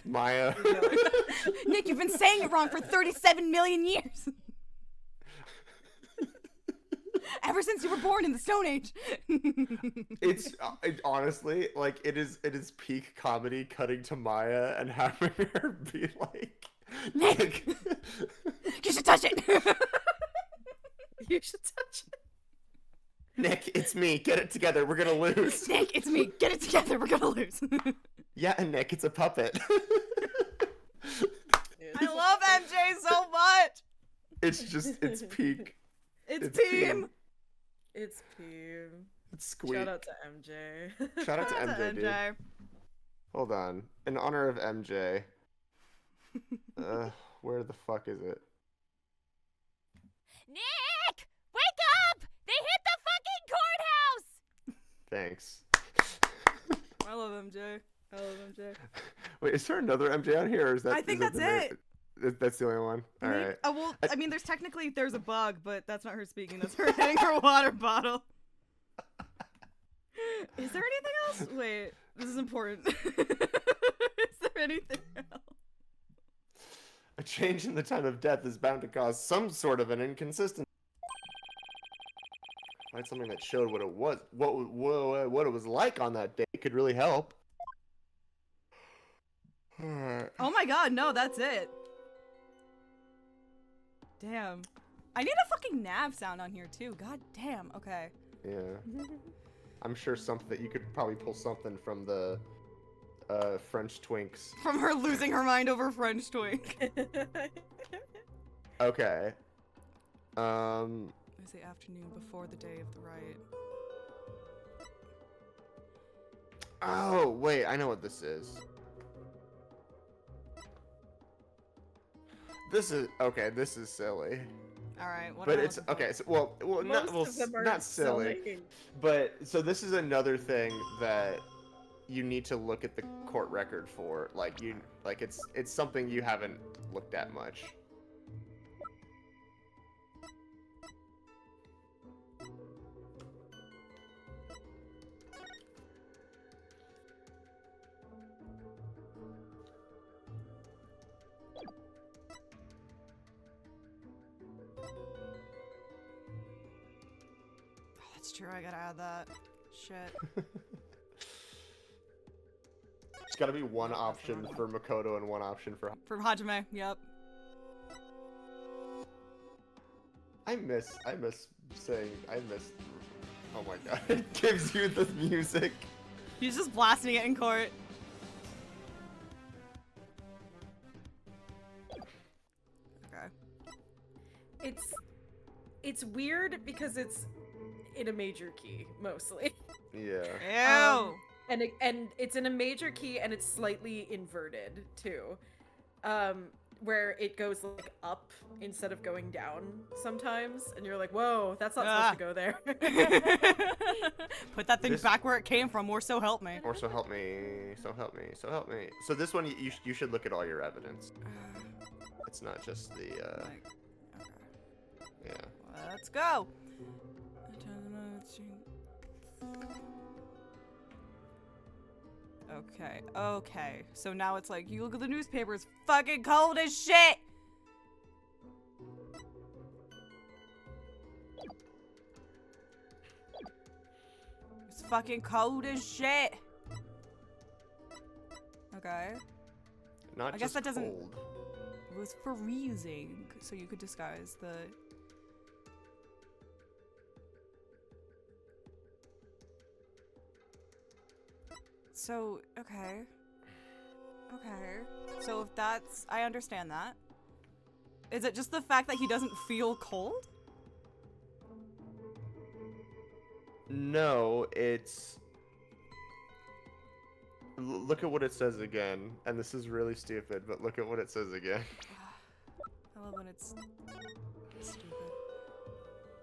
Maya. Nick, you've been saying it wrong for 37 million years. Ever since you were born in the Stone Age. It's honestly like it is peak comedy cutting to Maya and having her be like Nick, you should touch it. You should touch it. Nick, it's me. Get it together. We're gonna lose. Nick, it's me. Get it together. We're gonna lose. Yeah, and Nick, it's a puppet. I love MJ so much. It's peak. It's It's team. It's Peem. It's squeak. Shout out to MJ. Shout out to MJ, dude. Hold on. In honor of MJ. Where the fuck is it? Nick! Wake up! They hit the fucking courthouse! Thanks. I love MJ. I love MJ. Wait, is there another MJ on here, or is that? I think is that that's the main- That's the only one. All right. Oh, well, I mean, there's a bug, but that's not her speaking. That's her hitting her water bottle. Is there anything else? Wait, this is important. Is there anything else? A change in the time of death is bound to cause some sort of an inconsistency. Find something that showed what it was, what it was like on that day could really help. Oh my god, no, that's it. Damn. I need a fucking nav sound on here too. God damn. Okay. Yeah. I'm sure something that you could probably pull something from the French twinks. From her losing her mind over French twink. Okay. It was the afternoon before the day of the riot. Oh, wait, I know what this is. This is silly. Alright, what But am I it's looking for? okay. So, well, Most of them are not silly. But so this is another thing that you need to look at the court record for. Like it's something you haven't looked at much. That's true, I gotta add that. Shit. There's got to be one option for Makoto and one option for. From Hajime, yep. I miss saying Oh my god! It gives you the music. He's just blasting it in court. Okay. It's weird because it's in a major key mostly. Yeah. Ew. And it's in a major key and it's slightly inverted too. Where it goes like up instead of going down sometimes, and you're like, whoa, that's not supposed to go there. Put that thing back where it came from, or so help me. Or so help me, so help me, so help me. So this one, you should look at all your evidence. It's not just the, Like, okay. yeah. Let's go. Okay. So now it's like, you look at the newspaper, it's fucking cold as shit! It's fucking cold as shit! Okay. Not I guess just that doesn't- cold. It was freezing, so you could disguise the... So, okay. So if that's... I understand that. Is it just the fact that he doesn't feel cold? No, it's... Look at what it says again, and this is really stupid, but look at what it says again. I love when it's stupid.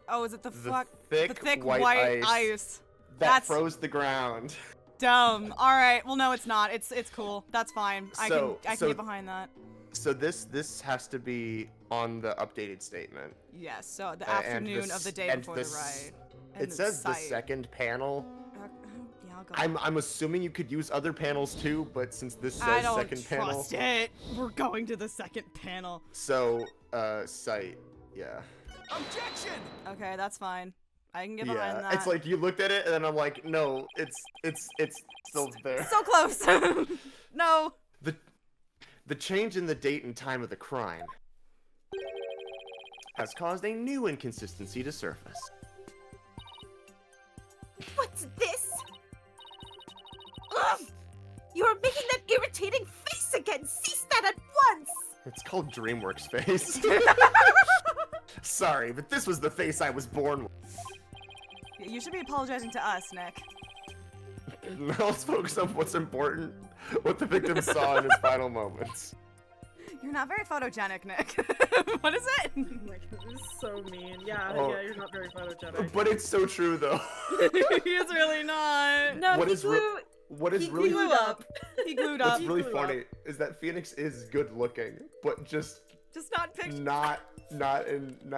Oh, is it the The fuck? thick, The thick white ice That That's froze the ground. dumb. All right. Well, no, it's not. It's cool. That's fine. I can So- get behind that. So this has to be on the updated statement. Yes. So the and afternoon the of the s- day and before the the s- riot. And It says the site. second panel. Yeah, I'll go. I'm assuming you could use other panels too, but since this I says don't second panel, trust it. We're going to the second panel. so site, yeah. Objection! Okay, that's fine. I can get behind Yeah, that. it's like you looked at it and then I'm like, no, it's still there. so close. No. The change in the date and time of the crime has caused a new inconsistency to surface. What's this? Ugh! You're making that irritating face again! Cease that at once! It's called DreamWorks face. Sorry, but this was the face I was born with. You should be apologizing to us, Nick. Now let's focus on what's important, what the victim saw in his final moments. You're not very photogenic, Nick. What is it? Oh my God, this is so mean. Yeah, Oh. yeah, you're not very photogenic. But it's so true though. He is really not. No, What he is glue, What is he really glued up. He glued up. what's really He grew funny is that Phoenix is good looking, but just Just not picture. not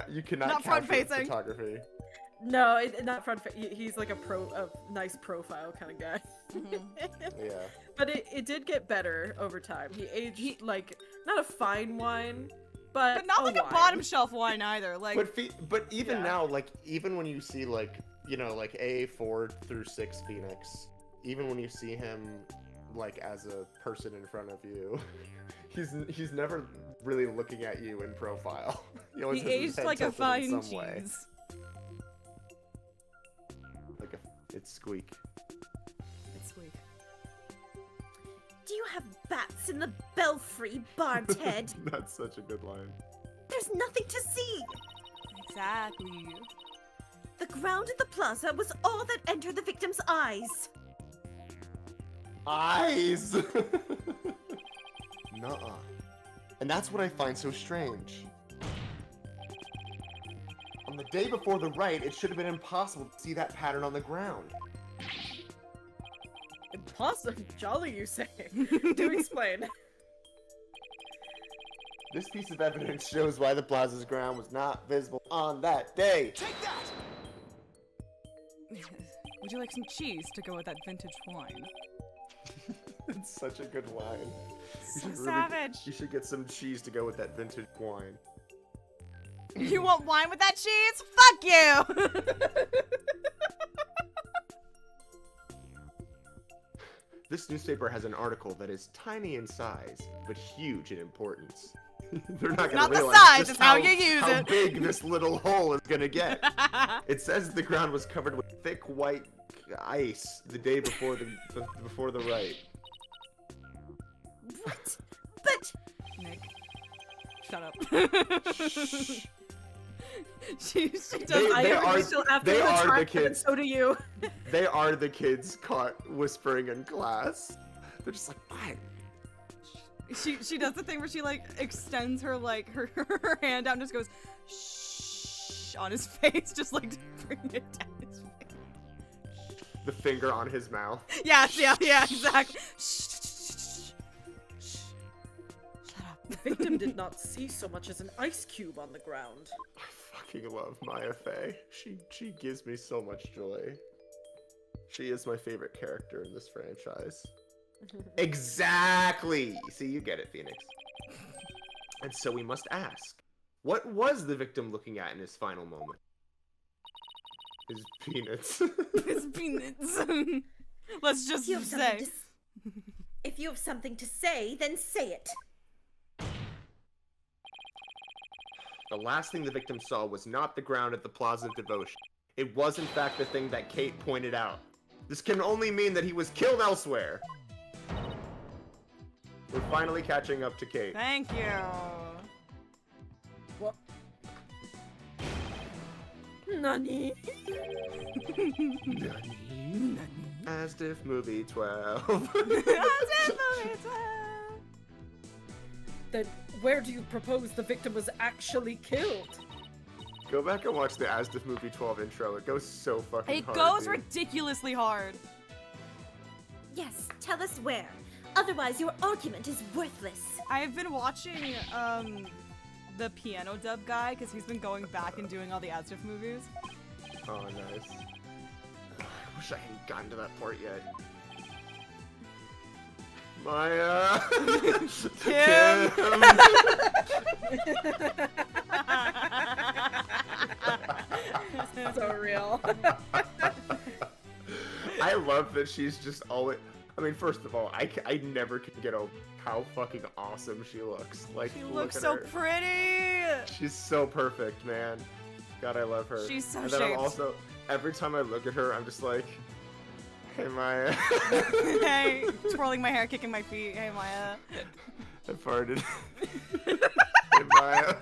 you cannot Not capture it with front-facing. photography. No, not front. He's like a nice profile kind of guy. Yeah. But it did get better over time. He aged like not a fine wine, but But not like a wine. bottom shelf wine either. Like, But even Yeah. now, like even when you see like like A4 through 6 Phoenix, even when you see him like as a person in front of you, he's never really looking at you in profile. He always he has his aged head like a tilted in fine some way. cheese. It's Squeak. It's sweet. Do you have bats in the belfry, Barbed Head? That's such a good line. There's nothing to see. Exactly. The ground in the plaza was all that entered the victim's eyes. Eyes! Nuh-uh. And that's what I find so strange. On the day before the rite, it should have been impossible to see that pattern on the ground. Impossible. Jolly, you say. Do explain. This piece of evidence shows why the plaza's ground was not visible on that day. Take that! Would you like some cheese to go with that vintage wine? It's such a good line. So savage. You should get some cheese to go with that vintage wine. You want wine with that cheese? Fuck you! This newspaper has an article that is tiny in size, but huge in importance. They're not Not gonna the realize size, just it's how you use how it. big this little hole is gonna get. It says the ground was covered with thick white ice the day before before the rite. What? But Nick, shut up. she does. They are- still have they to are the track, and kids. so do you. They are the kids caught whispering in class. They're just like, what? She does the thing where she like extends her like her hand out and just goes shh on his face, just like to bring it down his face. The finger on his mouth. Yeah, exactly. Shh. Shut up. The victim did not see so much as an ice cube on the ground. I fucking love Maya Fey. She gives me so much joy. She is my favorite character in this franchise. Exactly! See, you get it, Phoenix. And so we must ask, what was the victim looking at in his final moment? His peanuts. His peanuts. Let's just you have something say. if you have something to say, then say it. The last thing the victim saw was not the ground at the Plaza of Devotion. It was, in fact, the thing that Kate pointed out. This can only mean that he was killed elsewhere. We're finally catching up to Kate. Thank you. What? Nani? As if movie 12. Then where do you propose the victim was actually killed? Go back and watch the Asdif movie 12 intro. It goes so fucking It hard. goes dude. ridiculously hard. Yes, tell us where. Otherwise, your argument is worthless. I've been watching the piano dub guy because he's been going back and doing all the Asdif movies. Oh, nice. I wish I hadn't gotten to that part yet. Maya! Kim! So real. I love that she's just always... I mean, first of all, I never can get over how fucking awesome she looks. Like, She look looks at so her. pretty. She's so perfect, man. God, I love her. She's so And then I'm shaped. also, every time I look at her, I'm just like, hey, Maya. Hey, twirling my hair, kicking my feet. Hey, Maya. I farted. Hey, Maya.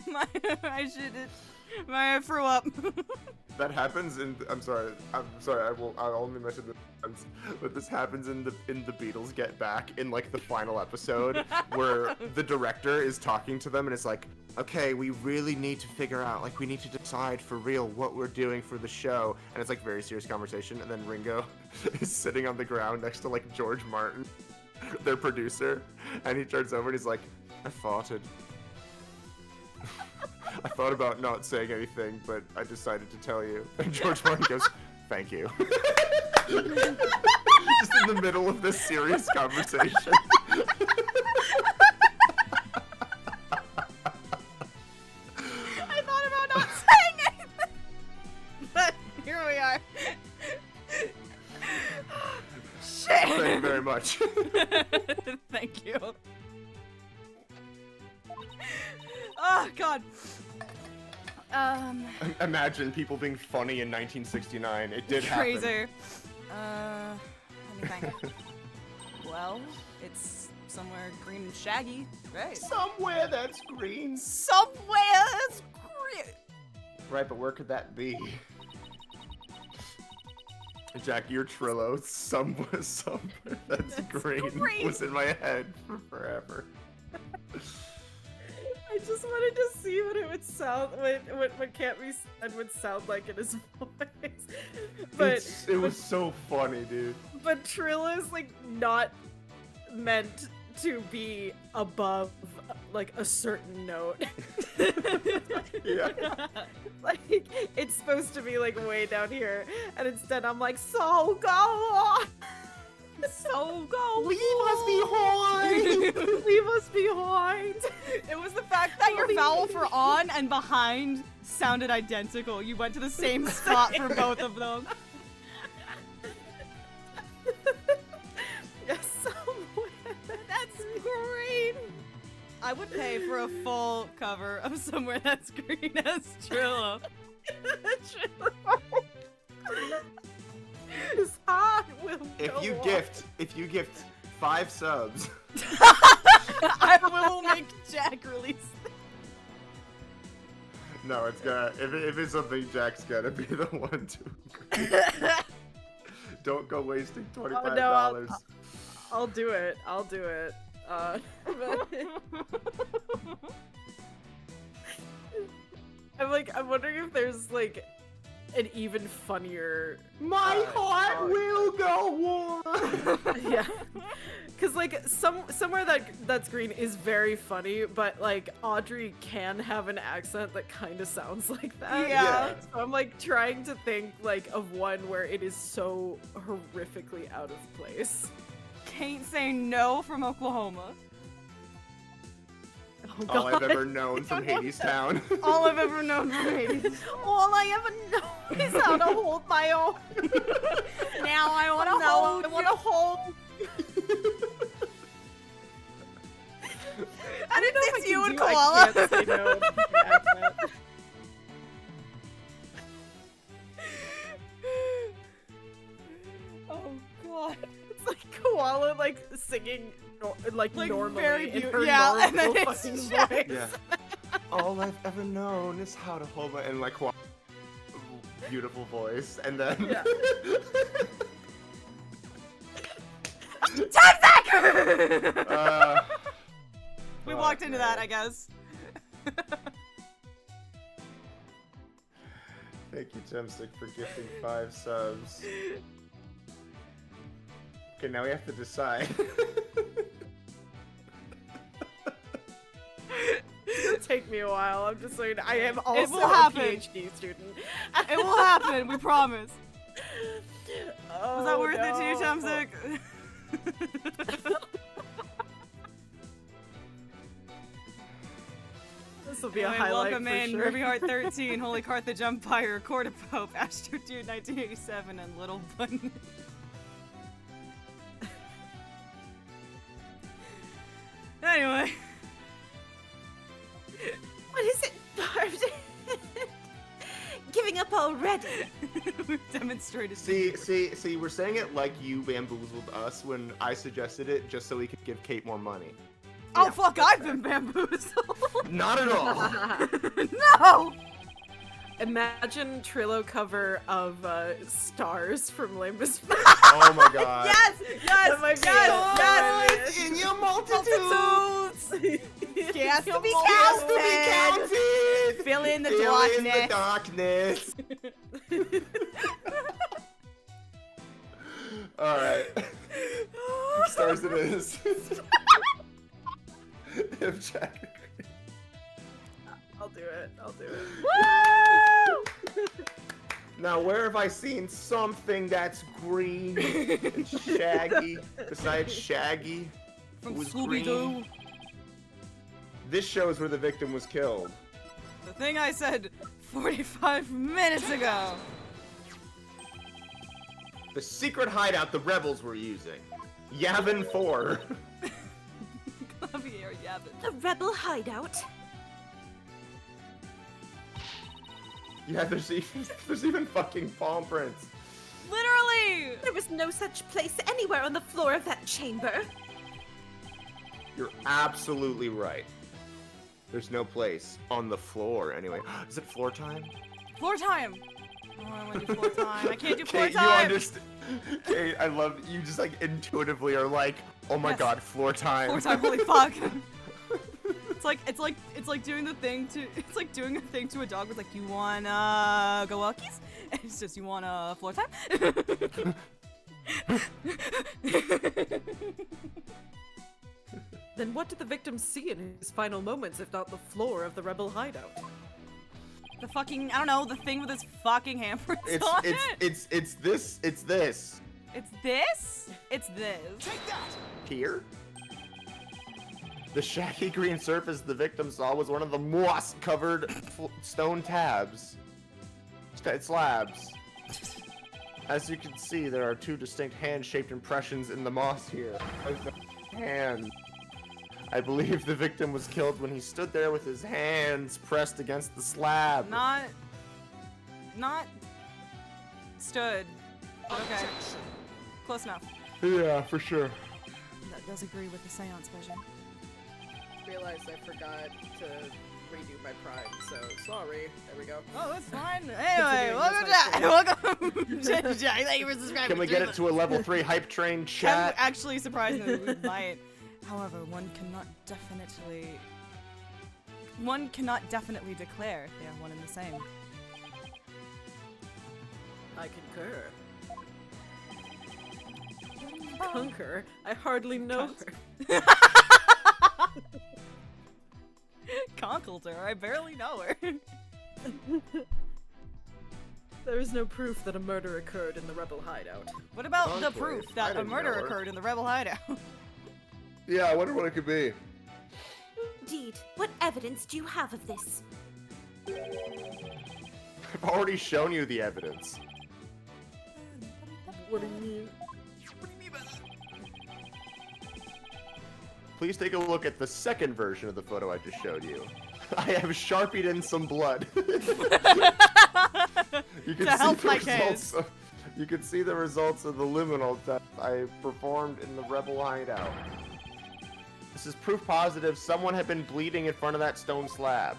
Maya, I shouldn't. Maya threw up. That happens in. I'm sorry. I'll only mention this once, but this happens in the Beatles Get Back in like the final episode where the director is talking to them and it's like, okay, we really need to figure out, like, we need to decide for real what we're doing for the show, and it's like very serious conversation, and then Ringo is sitting on the ground next to like George Martin, their producer, and he turns over and he's like, I farted. I thought about not saying anything, but I decided to tell you. And George Martin goes, thank you. Just in the middle of this serious conversation. I thought about not saying anything. But here we are. Shit. Thank you very much. Thank you. Oh, God. Imagine people being funny in 1969. It did happen. Crazy. Let me think. Well, it's somewhere green and shaggy, right? Somewhere that's green. Somewhere that's green. Right, but where could that be? Jack, your Trillo, somewhere that's green, was in my head for forever. I just wanted to see what it would sound, what Can't Be Said would sound like in his voice. But It was so funny, dude. But Trill is like not meant to be above like a certain note. Yeah. Like it's supposed to be like way down here, and instead I'm like, so go on. So go. Leave us behind. Leave us behind. It was the fact that your vowel for on and behind sounded identical. You went to the same spot for both of them. Yes, somewhere. That's green. I would pay for a full cover of Somewhere That's Green as Trillo. His heart will If go you on. gift 5 subs. I will make Jack release. No, it's gonna. If it's something, Jack's gonna be the one to. Don't go wasting $25. I'll do it. I'll do it. I'm wondering if there's like an even funnier. My heart will go on. Yeah. Cause like somewhere that's green is very funny, but like Audrey can have an accent that kind of sounds like that. Yeah. So I'm like trying to think like of one where it is so horrifically out of place. Can't Say No from Oklahoma. Oh, All I've God. ever known from Hadestown. All I've ever known from Hades. All I ever know is how to hold my own. Now I want to hold. I want to hold. I didn't know if it's you can and do I Koala. Can't Say No with the accent. Oh god. It's like Koala like singing like normally very in beau- her yeah, and then normal it's fucking Jack. voice. Yeah. All I've ever known is how to hold my and like beautiful voice, and then. Yeah. We fuck, walked into that, man. I guess. Thank you, Temstick, for gifting 5 subs. Okay, now we have to decide. It'll take me a while. I'm just saying I am also will a happen. PhD student. It will happen, we promise. Oh, Was that worth it to you, no. Chumsick? This will be a Anyway, highlight welcome for in, sure. Ruby Heart 13, Holy Carthage Empire, Court of Pope, Astro Dude 1987, and Little Bunny. Anyway. What is it, Barb? Giving up already? We've demonstrated. See, we're saying it like you bamboozled us when I suggested it just so we could give Kate more money. Oh fuck, I've been bamboozled. Not at all. No! Imagine Trillo cover of Stars from Limbus. Oh my god. Yes! Yes! That might be Yes! In your multitudes. Multitudes! Gas to be Yes, to be counted! counted. Fill in the Fill in the darkness. darkness. Alright. Stars it is. If Jack agrees. I'll do it. I'll do it. Now, where have I seen something that's green and shaggy besides Shaggy? From who was Scooby-Doo. green? This shows where the victim was killed. The thing I said 45 minutes ago. The secret hideout the rebels were using. Yavin 4. Javier Yavin. A rebel hideout? Yeah, there's even fucking palm prints. Literally! There was no such place anywhere on the floor of that chamber. You're absolutely right. There's no place on the floor anyway. Is it floor time? Floor time! Oh, I want to do floor time. I can't do floor Kate, you time! understand? Kate, I love you. Just like intuitively are like, oh my Yes. god, floor time. Floor time, holy fuck. It's like doing a thing to a dog with like, you wanna go walkies? And it's just, you wanna floor time? Then what did the victim see in his final moments if not the floor of the rebel hideout? The fucking, I don't know, the thing with his fucking handprints on it? It's this. It's this? It's this. Take that! Here? The shaggy green surface the victim saw was one of the moss-covered stone slabs. As you can see, there are two distinct hand-shaped impressions in the moss here. Hand. I believe the victim was killed when he stood there with his hands pressed against the slab. Not stood. But okay. Objection. Close enough. Yeah, for sure. That does agree with the seance vision. Realized I forgot to redo my prime, so sorry. There we go. Oh, that's fine. Anyway, welcome to welcome. Jack, thank you for subscribing. Can we get it to a level 3 hype train Can chat? actually surprisingly we might. However, one cannot definitely declare they are one and the same. I concur. Conquer? I hardly know her. Conkled her. I barely know her. There is no proof that a murder occurred in the rebel hideout. What about the Conkled? proof I that a didn't murder know her. occurred in the rebel hideout? Yeah, I wonder what it could be. Indeed. What evidence do you have of this? I've already shown you the evidence. What do you mean? Please take a look at the second version of the photo I just showed you. I have sharpied in some blood. You can To see help the my results. You can see the results of the liminal test I performed in the rebel hideout. This is proof positive someone had been bleeding in front of that stone slab.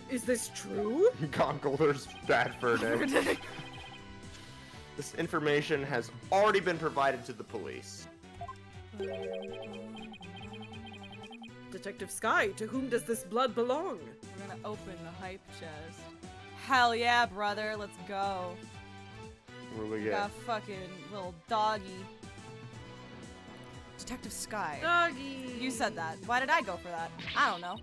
Is this true? Conqueror's bad fur day. This information has already been provided to the police. Detective Sky, to whom does this blood belong? We're gonna open the hype chest. Hell yeah, brother, let's go. What do we We get? got a fucking little doggy. Detective Sky. Doggy! You said that. Why did I go for that? I don't know.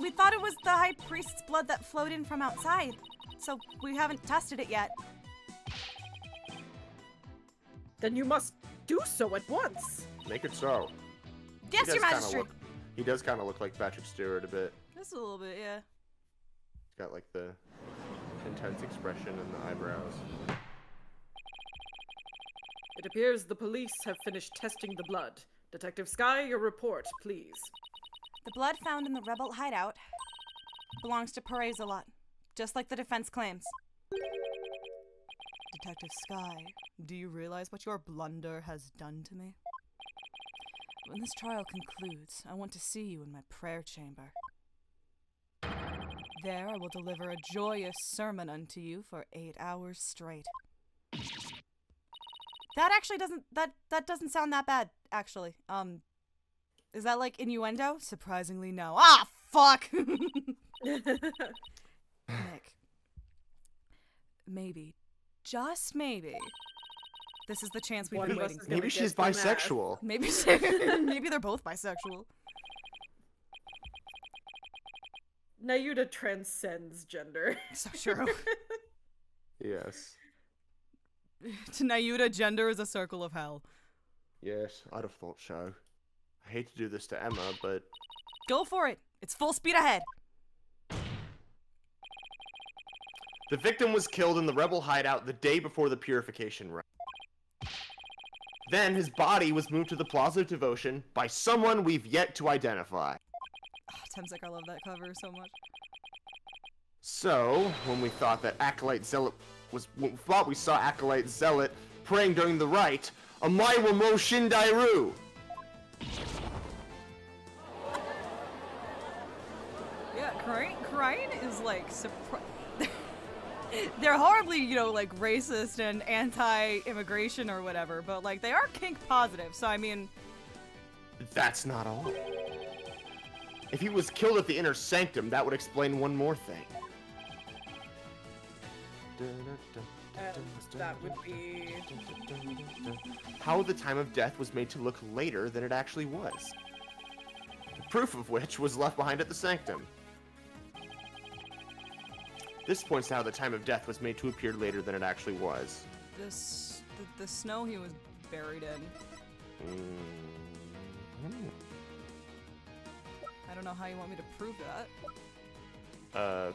We thought it was the high priest's blood that flowed in from outside, so we haven't tested it yet. Then you must do so at once. Make it so. Yes, He Your does kinda Majesty. He does kind of look like Patrick Stewart a bit. Just a little bit, yeah. He's got like the intense expression in the eyebrows. It appears the police have finished testing the blood. Detective Sky, your report, please. The blood found in the rebel hideout belongs to Perez a lot, just like the defense claims. Detective Sky, do you realize what your blunder has done to me? When this trial concludes, I want to see you in my prayer chamber. There I will deliver a joyous sermon unto you for 8 hours straight. That actually that doesn't sound that bad, actually. Is that like innuendo? Surprisingly, no. Ah, fuck! Nick. Maybe, just maybe, this is the chance we've One been of us waiting is for. gonna Maybe get she's the math. bisexual. Maybe maybe they're both bisexual. Nayuda transcends gender. So true. Yes. To Nayuda, gender is a circle of hell. Yes, I'd have thought so. I hate to do this to Emma, but Go for it. It's full speed ahead. the victim was killed in the rebel hideout the day before the purification rite. Then his body was moved to the Plaza of Devotion by someone we've yet to identify. Oh, Temsek, I love that cover so much. So, when we thought that Acolyte Zealot when we thought we saw Acolyte Zealot praying during the rite, Amai wa mo Shindairu! Yeah, crying is like they're horribly, like racist and anti-immigration or whatever, but like they are kink positive. So I mean, That's not all. If he was killed at the inner sanctum, that would explain one more thing. That would be... How the time of death was made to look later than it actually was. The proof of which was left behind at the sanctum. This points to how the time of death was made to appear later than it actually was. the snow he was buried in. I don't know how you want me to prove that.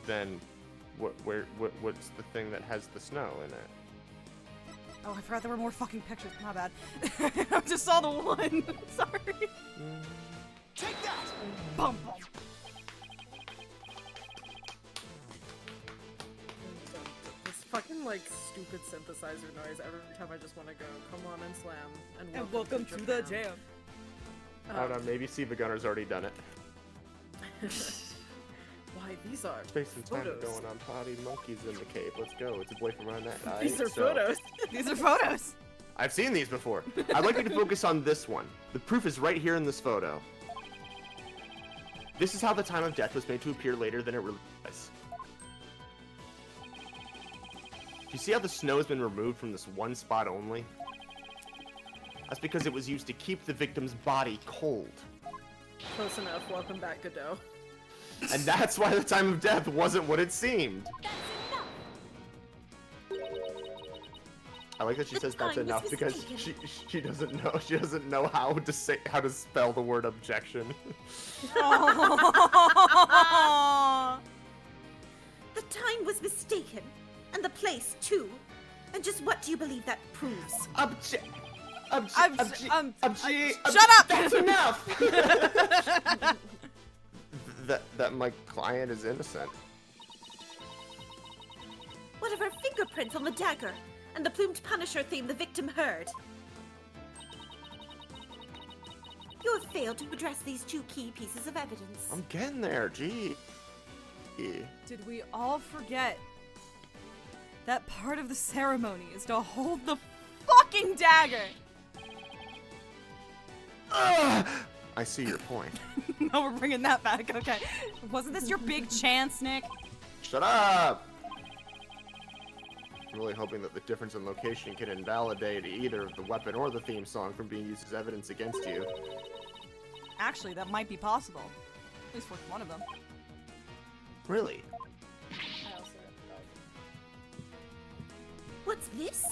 Then, what's the thing that has the snow in it? Oh, I forgot there were more fucking pictures. My bad. I just saw the one. Sorry. Take that! Bum, bum. This fucking, like, stupid synthesizer noise every time I just want to go, come on and slam, and welcome to the Japan. jam. I don't know, maybe Siva Gunner's already done it. Why, these are Space and time photos. are going on potty monkeys in the cave. Let's go. It's a boy from around that eye. These are So, photos. These are photos. I've seen these before. I'd like you to focus on this one. The proof is right here in this photo. This is how the time of death was made to appear later than it really was. Do you see how the snow has been removed from this one spot only? That's because it was used to keep the victim's body cold. Close enough. Welcome back, Godot. And that's why the time of death wasn't what it seemed. I like that she says that's time was enough because mistaken. she doesn't know how to spell the word objection. Aww. The time was mistaken, and the place too. And just what do you believe that proves? Shut up! That's enough. that my client is innocent. What of her fingerprints on the dagger and the plumed Punisher theme the victim heard? You have failed to address these two key pieces of evidence. I'm getting there, gee. Did we all forget that part of the ceremony is to hold the fucking dagger? Ugh! I see your point. No, we're bringing that back. Okay. Wasn't this your big chance, Nick? Shut up! I'm really hoping that the difference in location can invalidate either the weapon or the theme song from being used as evidence against you. Actually, that might be possible. At least for one of them. Really? What's this?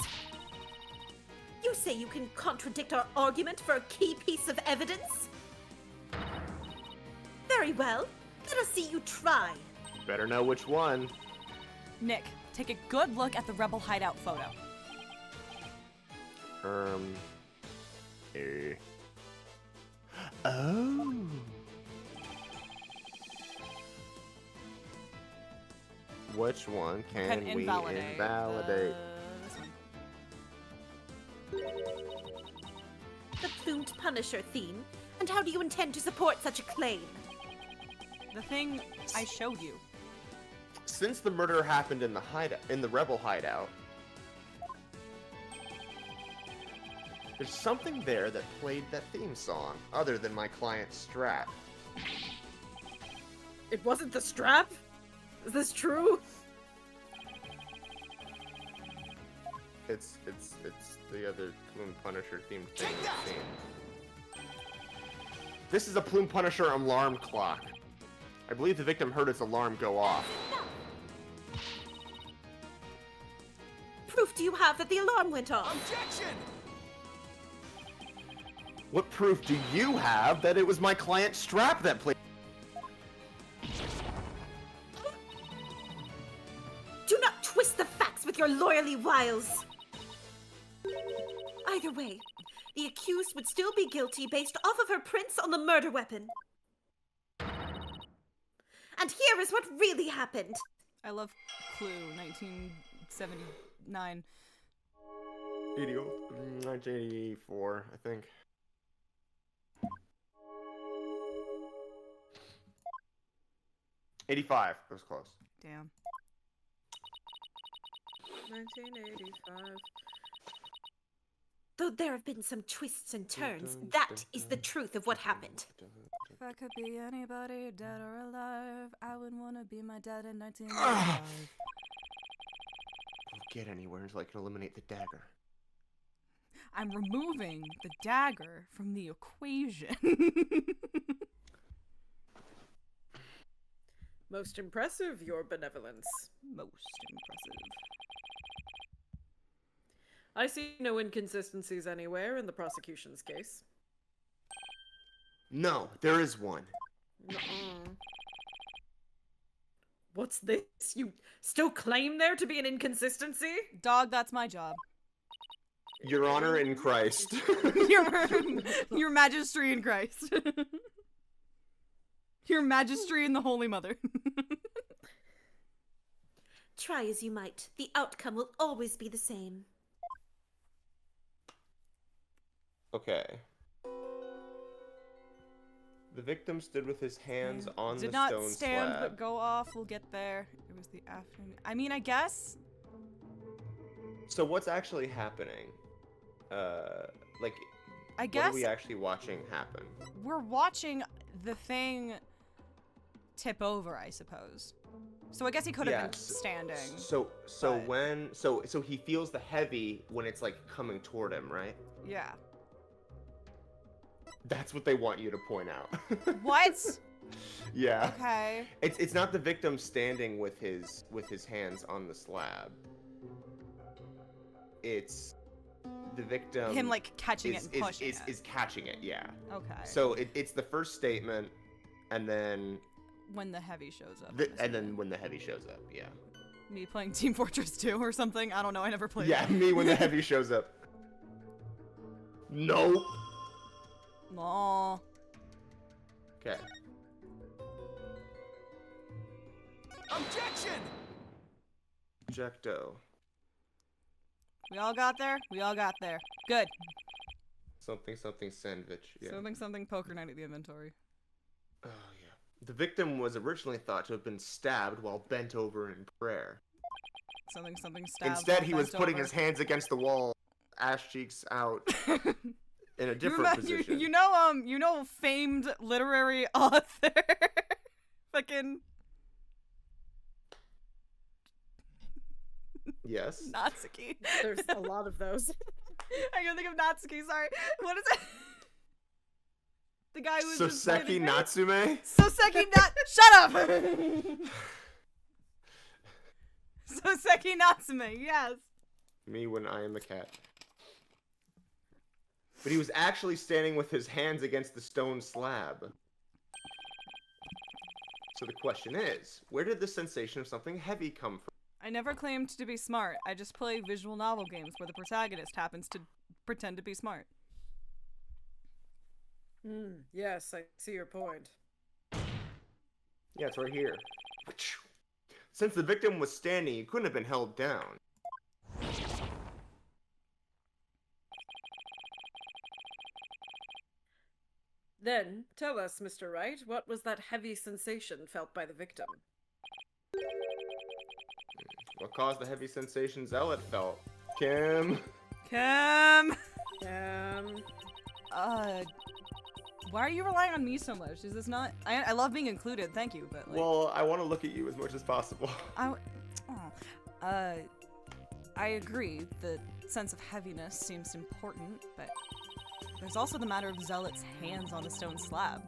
You say you can contradict our argument for a key piece of evidence? Very well. Let us see you try. Better know which one. Nick, take a good look at the rebel hideout photo. Oh. Which one can we invalidate? This one. The plumed Punisher theme. And how do you intend to support such a claim? The thing I showed you. Since the murder happened in the rebel hideout, there's something there that played that theme song, other than my client's strap. It wasn't the strap? Is this true? It's the other Plume Punisher themed thing Take we've that! seen. This is a Plume Punisher alarm clock. I believe the victim heard its alarm go off. Proof do you have that the alarm went off? Objection! What proof do you have that it was my client's strap that played? Do not twist the facts with your lawyerly wiles. Either way, the accused would still be guilty based off of her prints on the murder weapon. And here is what really happened. I love Clue, 1979. 1984, I think. '85. That was close. Damn. 1985. Though there have been some twists and turns, that is the truth of what happened. If I could be anybody, dead or alive, I would want to be my dad in 1985. Won't get anywhere until I can eliminate the dagger. I'm removing the dagger from the equation. Most impressive, your benevolence. Most impressive. I see no inconsistencies anywhere in the prosecution's case. No, there is one. Nuh-uh. What's this? You still claim there to be an inconsistency? Dog, that's my job. Your Honor in Christ. Your Majesty in Christ. Your Majesty in the Holy Mother. Try as you might, the outcome will always be the same. Okay. The victim stood with his hands on Did the not stone stand, slab. but go off. We'll get there. It was the afternoon. I mean, I guess. So what's actually happening? Like, I what guess are we actually watching happen? we're watching the thing tip over, I suppose. So I guess he could have been standing. So but- when he feels the heavy when it's like coming toward him, right? Yeah. That's what they want you to point out. What? Yeah. Okay. It's not the victim standing with his hands on the slab. It's the victim. Him like catching it and pushing it. Is catching it, yeah. Okay. So it's the first statement, and then when the heavy shows up. and then when the heavy shows up, yeah. Me playing Team Fortress 2 or something. I don't know. I never played. Yeah, it. me when the heavy shows up. Nope. Aw. Okay. Objection! Objecto. We all got there? We all got there. Good. Something sandwich. Yeah. Something poker night at the inventory. Oh yeah. The victim was originally thought to have been stabbed while bent over in prayer. Something stabbed. Instead, he was bent putting over. his hands against the wall, ass cheeks out, in a different you, position. you know famed literary author. Fucking Yes. Natsuki. There's a lot of those. I can think of Natsuki, sorry. What is it? The guy who was just Soseki living- Natsume? Soseki Shut up! Soseki Natsume, yes. Me when I am a cat. But he was actually standing with his hands against the stone slab. So the question is, where did the sensation of something heavy come from? I never claimed to be smart. I just play visual novel games where the protagonist happens to pretend to be smart. Yes, I see your point. Yeah, it's right here. Since the victim was standing, he couldn't have been held down. Then, tell us, Mr. Wright, what was that heavy sensation felt by the victim? What caused the heavy sensation Zealot felt? Kim? Kim! Um, Why are you relying on me so much? Is this not... I love being included, thank you, but like... Well, I want to look at you as much as possible. I agree. The sense of heaviness seems important, but there's also the matter of Zealot's hands on the stone slab.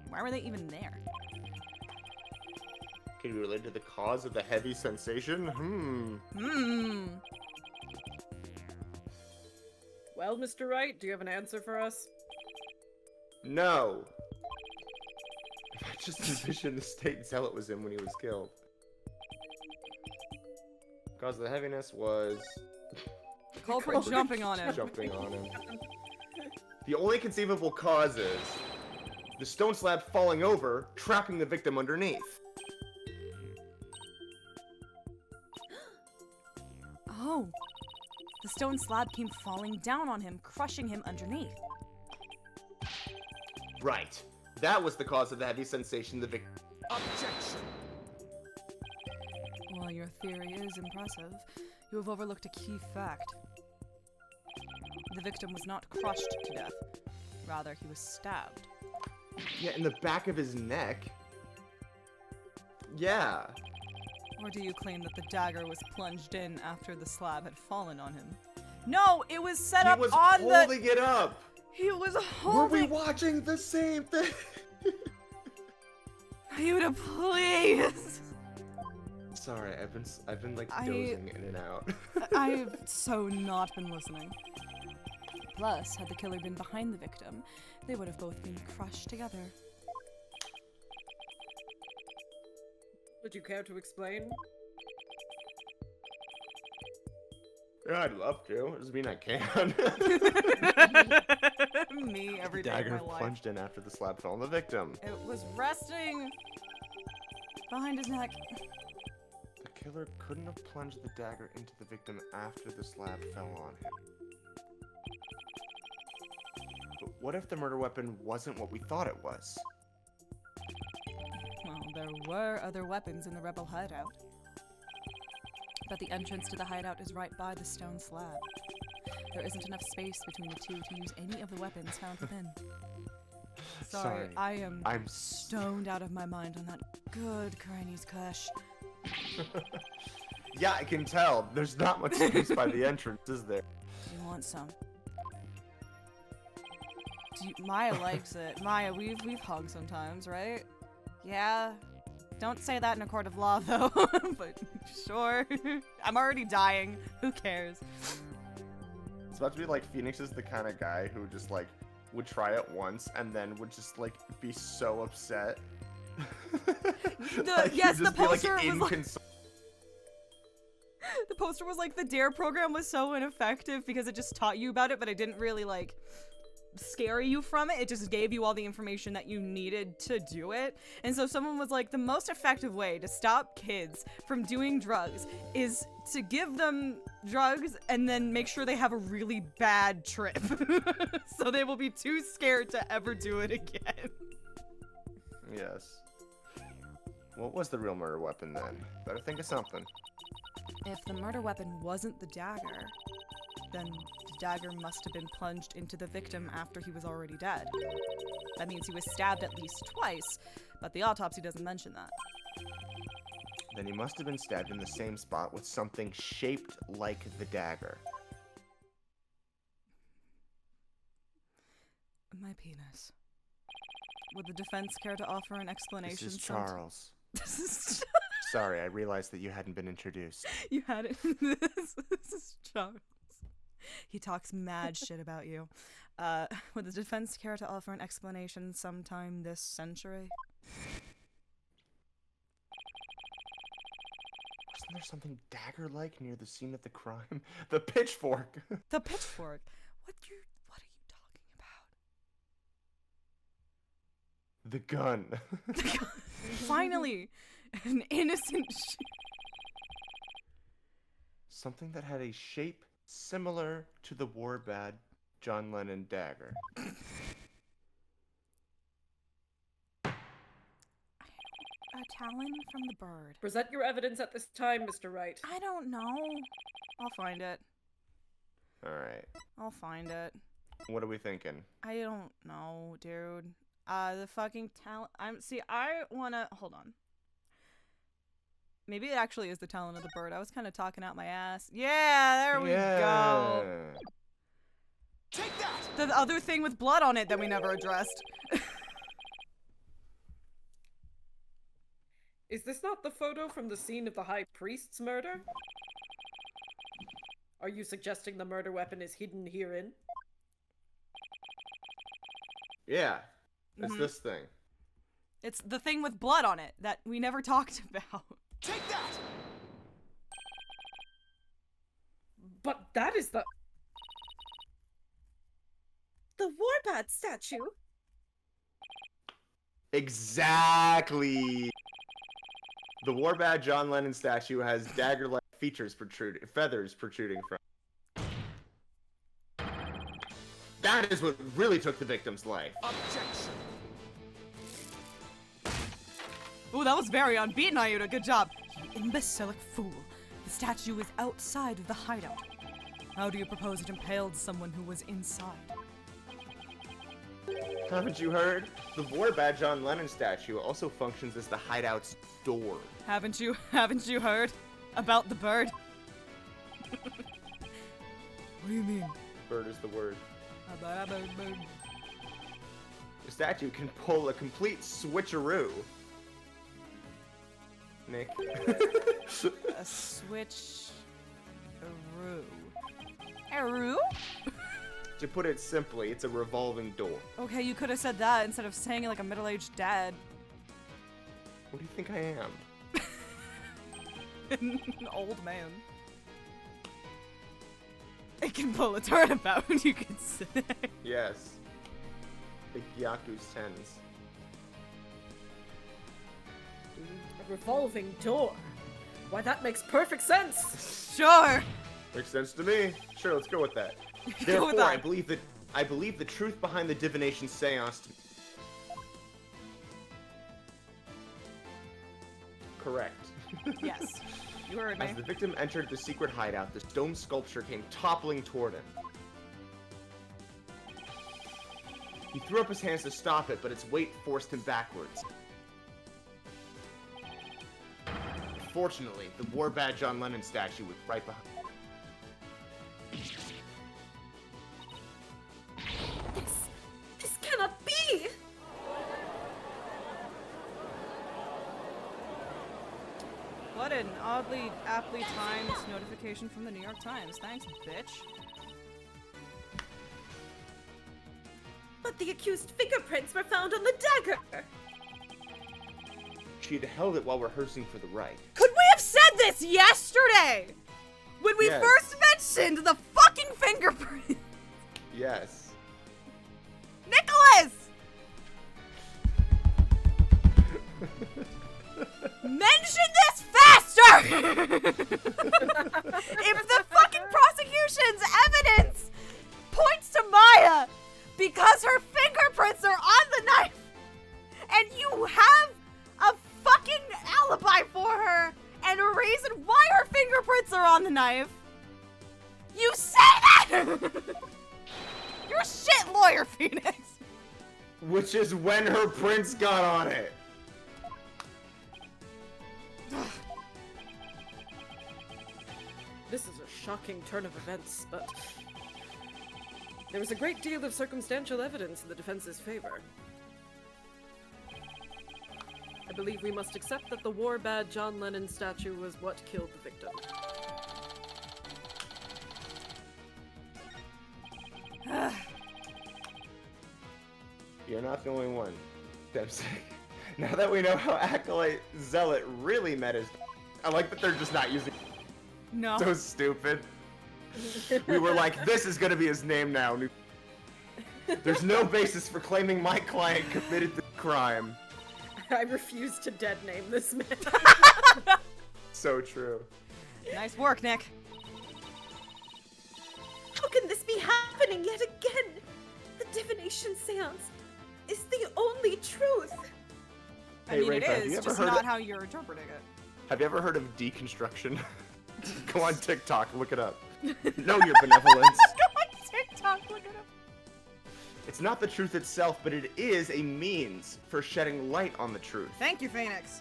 Why were they even there? Could it be related to the cause of the heavy sensation? well, Mr. Wright, do you have an answer for us? No. I just envisioned the state Zealot was in when he was killed. Cause of the heaviness was... Culprit jumping on him. Jumping on him. The only conceivable cause is the stone slab falling over, trapping the victim underneath. No! The stone slab came falling down on him, crushing him underneath. Right. That was the cause of the heavy sensation the victim. Objection. While your theory is impressive, you have overlooked a key fact. The victim was not crushed to death. Rather, he was stabbed. Yeah, in the back of his neck. Yeah. Or do you claim that the dagger was plunged in after the slab had fallen on him? No, it was set He up was on the... holding it up. He was Were we holding... watching the same thing? Yuta, please! Sorry, I've been like dozing in and out. I've so not been listening. Plus, had the killer been behind the victim, they would have both been crushed together. Would you care to explain? Yeah, I'd love to. Doesn't mean I can. Me every day Dagger of my life. plunged in after the slab fell on the victim. It was resting behind his neck. The killer couldn't have plunged the dagger into the victim after the slab fell on him. But what if the murder weapon wasn't what we thought it was? Well, there were other weapons in the rebel hideout. But the entrance to the hideout is right by the stone slab. There isn't enough space between the two to use any of the weapons found within. Sorry, I'm stoned out of my mind on that good Chinese kush. Yeah, I can tell. There's not much space by the entrance, is there? You want some? Maya likes it. Maya, we've hugged sometimes, right? Yeah. Don't say that in a court of law, though. But sure. I'm already dying. Who cares? It's about to be like Phoenix is the kind of guy who just like would try it once and then would just like be so upset. Like, yes, he'd the just be, poster was like, inconsol- the poster was like the DARE program was so ineffective because it just taught you about it, but it didn't really like scare you from it. It just gave you all the information that you needed to do it. And so someone was like, the most effective way to stop kids from doing drugs is to give them drugs and then make sure they have a really bad trip. So they will be too scared to ever do it again. Yes. What was the real murder weapon then? Better think of something. If the murder weapon wasn't the dagger, then the dagger must have been plunged into the victim after he was already dead. That means he was stabbed at least twice, but the autopsy doesn't mention that. Then he must have been stabbed in the same spot with something shaped like the dagger. My penis. Would the defense care to offer an explanation? This is Charles. This is Sorry, I realized that you hadn't been introduced. You had it. This is Charles. He talks mad shit about you. Would the defense care to offer an explanation sometime this century? Wasn't there something dagger-like near the scene of the crime? The pitchfork! The pitchfork. What are you talking about? The gun. Finally, an innocent. Something that had a shape similar to the war-bad John Lennon dagger. A talon from the bird. Present your evidence at this time, Mr. Wright. I don't know. I'll find it. Alright. I'll find it. What are we thinking? I don't know, dude. The fucking talent. I wanna. Hold on. Maybe it actually is the talon of the bird. I was kind of talking out my ass. Yeah, there we go. Take that! The other thing with blood on it that we never addressed. Is this not the photo from the scene of the High Priest's murder? Are you suggesting the murder weapon is hidden herein? Yeah. It's this thing. It's the thing with blood on it that we never talked about. Take that! But that is the... The Warbad statue? Exactly! The war-bad John Lennon statue has dagger-like feathers protruding from. That is what really took the victim's life. Objection. Ooh, that was very unbeaten, Iuta. Good job. You imbecilic fool. The statue is outside of the hideout. How do you propose it impaled someone who was inside? Haven't you heard? The war badge on Lenin statue also functions as the hideout's door. Haven't you heard about the bird? What do you mean? Bird is the word. Bird. The statue can pull a complete switcheroo. Nick. A switch. Aroo? To put it simply, it's a revolving door. Okay, you could have said that instead of saying it like a middle-aged dad. What do you think I am? An old man. It can pull a turnabout, you could say. Yes. Big Yaku's tens. A revolving door. Why, that makes perfect sense. Sure. Makes sense to me. Sure, let's go with that. Go with Therefore, that. I believe the truth behind the divination seance. Correct. Yes. You heard me. As the victim entered the secret hideout, the stone sculpture came toppling toward him. He threw up his hands to stop it, but its weight forced him backwards. Fortunately, the war badge on Lenin statue was right behind. This cannot be! What an oddly, aptly timed notification from the New York Times. Thanks, bitch. But the accused fingerprints were found on the dagger! She had held it while rehearsing for the rite. Could we have said this yesterday? When we Yes. first mentioned the fucking fingerprint! Yes. Nicholas! Mention this faster! If the fucking prosecution's evidence points to Maya because her fingerprints are on the knife, and you have a fucking alibi for her and a reason why her fingerprints are on the knife, you say that! You're a shit lawyer, Phoenix. Which is when her prints got on it. This is a shocking turn of events, but there was a great deal of circumstantial evidence in the defense's favor. I believe we must accept that the war badge John Lennon statue was what killed the victim. You're not the only one, Dempsey. Now that we know how Acolyte Zealot really met his... I like that they're just not using... No. So stupid. We were like, this is gonna be his name now. There's no basis for claiming my client committed the crime. I refuse to dead name this man. So true. Nice work, Nick. How can this be happening yet again? The divination seance is the only truth. I Hey, mean, Rafe, it have you is, ever just heard not of- how you're interpreting it. Have you ever heard of deconstruction? Go on TikTok, look it up. Know your benevolence. Go on TikTok, look it up. It's not the truth itself, but it is a means for shedding light on the truth. Thank you, Phoenix.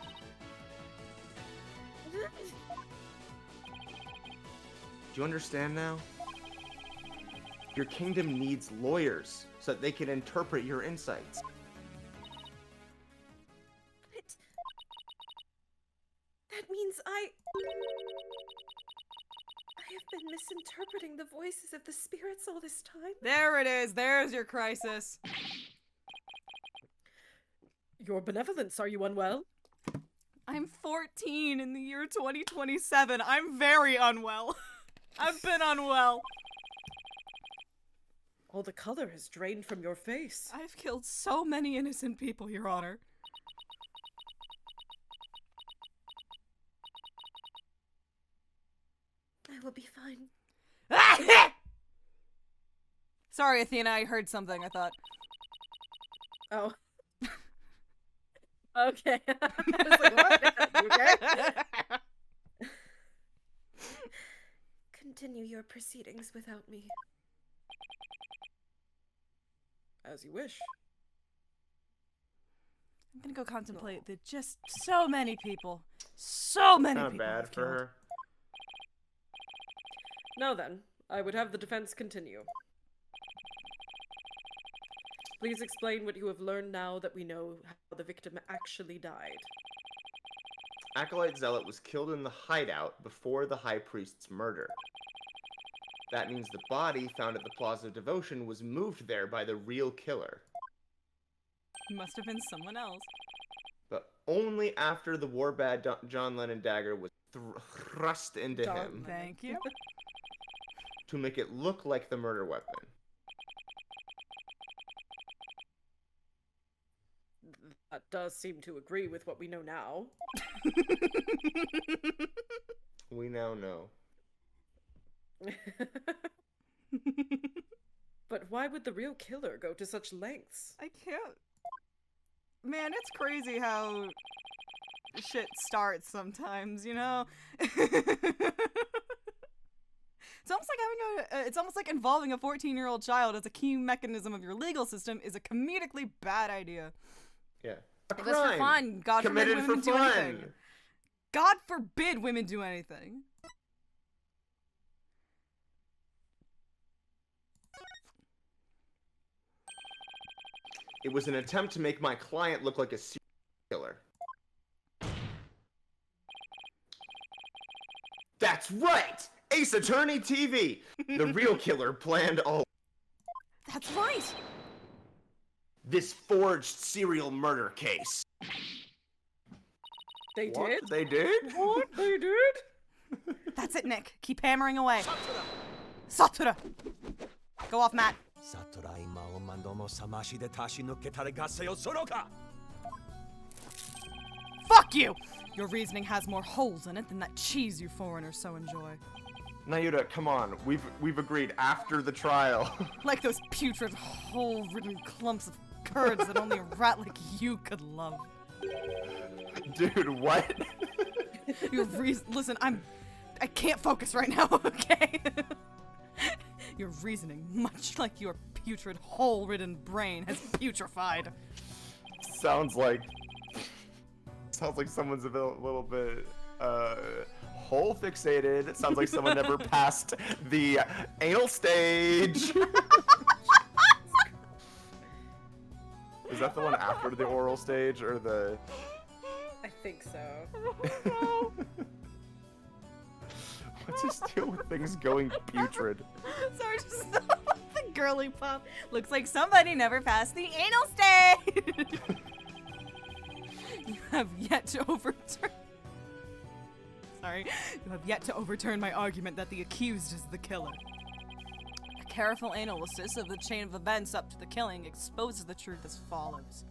Do you understand now? Your kingdom needs lawyers so that they can interpret your insights. That means I have been misinterpreting the voices of the spirits all this time. There it is. There's your crisis. Your benevolence, are you unwell? I'm 14 in the year 2027. I'm very unwell. I've been unwell. All the color has drained from your face. I've killed so many innocent people, Your Honor. I will be fine. Sorry, Athena, I heard something, I thought. Oh. Okay. I was like, what? You okay? Continue your proceedings without me. As you wish. I'm gonna go contemplate that just so many people Kind of people bad have for killed. her. Now then, I would have the defense continue. Please explain what you have learned now that we know how the victim actually died. Acolyte Zealot was killed in the hideout before the High Priest's murder. That means the body found at the Plaza of Devotion was moved there by the real killer. Must have been someone else. But only after the Warbad John Lennon dagger was thrust into John him Thank you. to make it look like the murder weapon. That does seem to agree with what we know now. We now know. But why would the real killer go to such lengths? I can't. Man, it's crazy how shit starts sometimes, you know? It's almost like it's almost like involving a 14-year-old child as a key mechanism of your legal system is a comedically bad idea. Yeah. It was for fun. God forbid Committed women for do fun. anything. God forbid women do anything. It was an attempt to make my client look like a serial killer. That's right! Ace Attorney TV! The real killer planned all That's right. this forged serial murder case. They What? did? They did? What? They did? That's it, Nick. Keep hammering away. Satura. Go off, Matt. サトラ今をマンドのさましで足し抜けたらガセをするか Fuck you! Your reasoning has more holes in it than that cheese you foreigners so enjoy. Nayuda, come on. We've agreed after the trial. Like those putrid, hole-ridden clumps of curds that only a rat like you could love. Dude, what? Listen, I can't focus right now, okay? Your reasoning, much like your putrid, hole-ridden brain, has putrefied. Sounds like someone's a little bit hole fixated. It sounds like someone never passed the anal stage. Is that the one after the oral stage or the I think so. What's his deal with things going putrid? Sorry, just the girly pop. Looks like somebody never passed the anal stage. You have yet to overturn. Sorry, you have yet to overturn my argument that the accused is the killer. A careful analysis of the chain of events up to the killing exposes the truth as follows.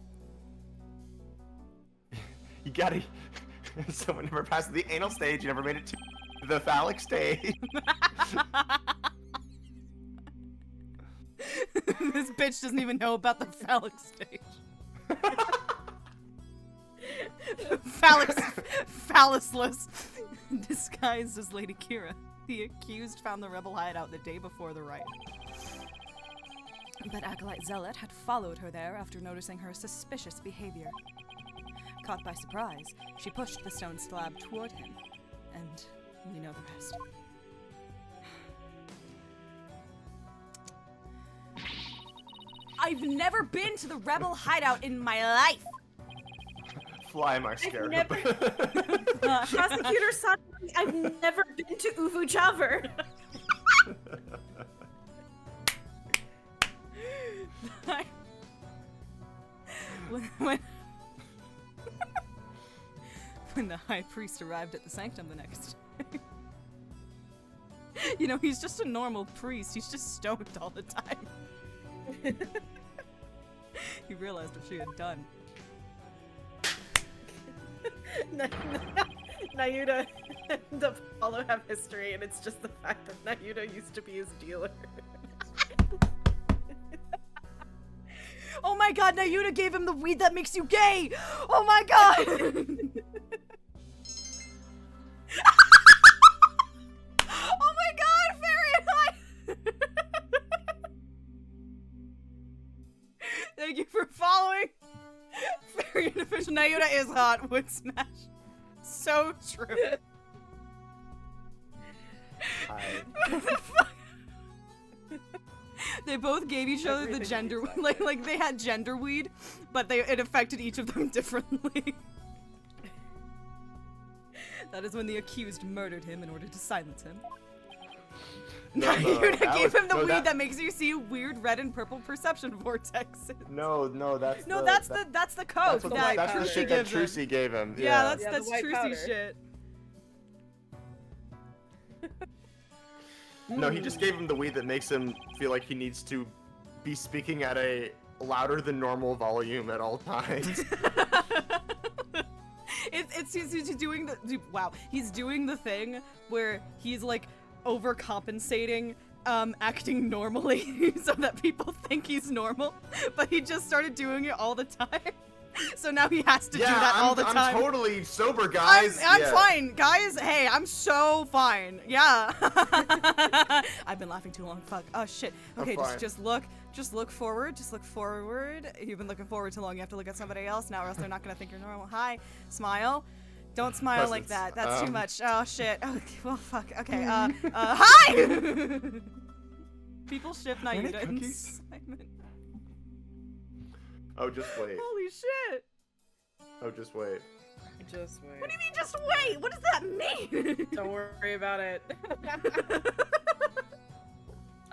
You gotta. Someone never passed the anal stage. You never made it to the phallic stage. This bitch doesn't even know about the phallic stage. Phallusless. Disguised as Lady Kira, the accused found the rebel hideout the day before the riot. But Acolyte Zealot had followed her there after noticing her suspicious behavior. Caught by surprise, she pushed the stone slab toward him, and we know the rest. I've never been to the rebel hideout in my life! Fly my scarab. Prosecutor Satori, I've never been to Uvu Javar. When the high priest arrived at the sanctum the next day. You know, he's just a normal priest. He's just stoned all the time. He realized what she had done. Nayuta and Apollo have history, and it's just the fact that Nayuta used to be his dealer. Oh my god, Nayuta gave him the weed that makes you gay! Oh my god! Oh my god, Fairy and I! Thank you for following. Fairy and official Nayuta is hot. Wood smash. So true. Hi. What the fuck? They both gave each other the gender, like they had gender weed, but it affected each of them differently. That is when the accused murdered him in order to silence him. Nayuta gave him the weed that makes you see weird red and purple perception vortexes. No, that's that's the coke. That's the shit that Trucy gave him. Yeah, Yeah, that's the white Trucy powder. shit. No, he just gave him the weed that makes him feel like he needs to be speaking at a louder than normal volume at all times. He's doing he's doing the thing where he's like overcompensating, acting normally so that people think he's normal, but he just started doing it all the time. So now he has to do that all the time. I'm totally sober, guys. I'm fine, guys. Hey, I'm so fine. Yeah. I've been laughing too long. Fuck. Oh shit. Okay, just look forward. Just look forward. You've been looking forward too long. You have to look at somebody else now, or else they're not gonna think you're normal. Hi. Smile. Don't smile like that. That's too much. Oh shit. Okay, well, fuck. Okay. Hi. People ship Nayuta and Simon. Oh, just wait. Holy shit. Oh, just wait. Just wait. What do you mean, just wait? What does that mean? Don't worry about it.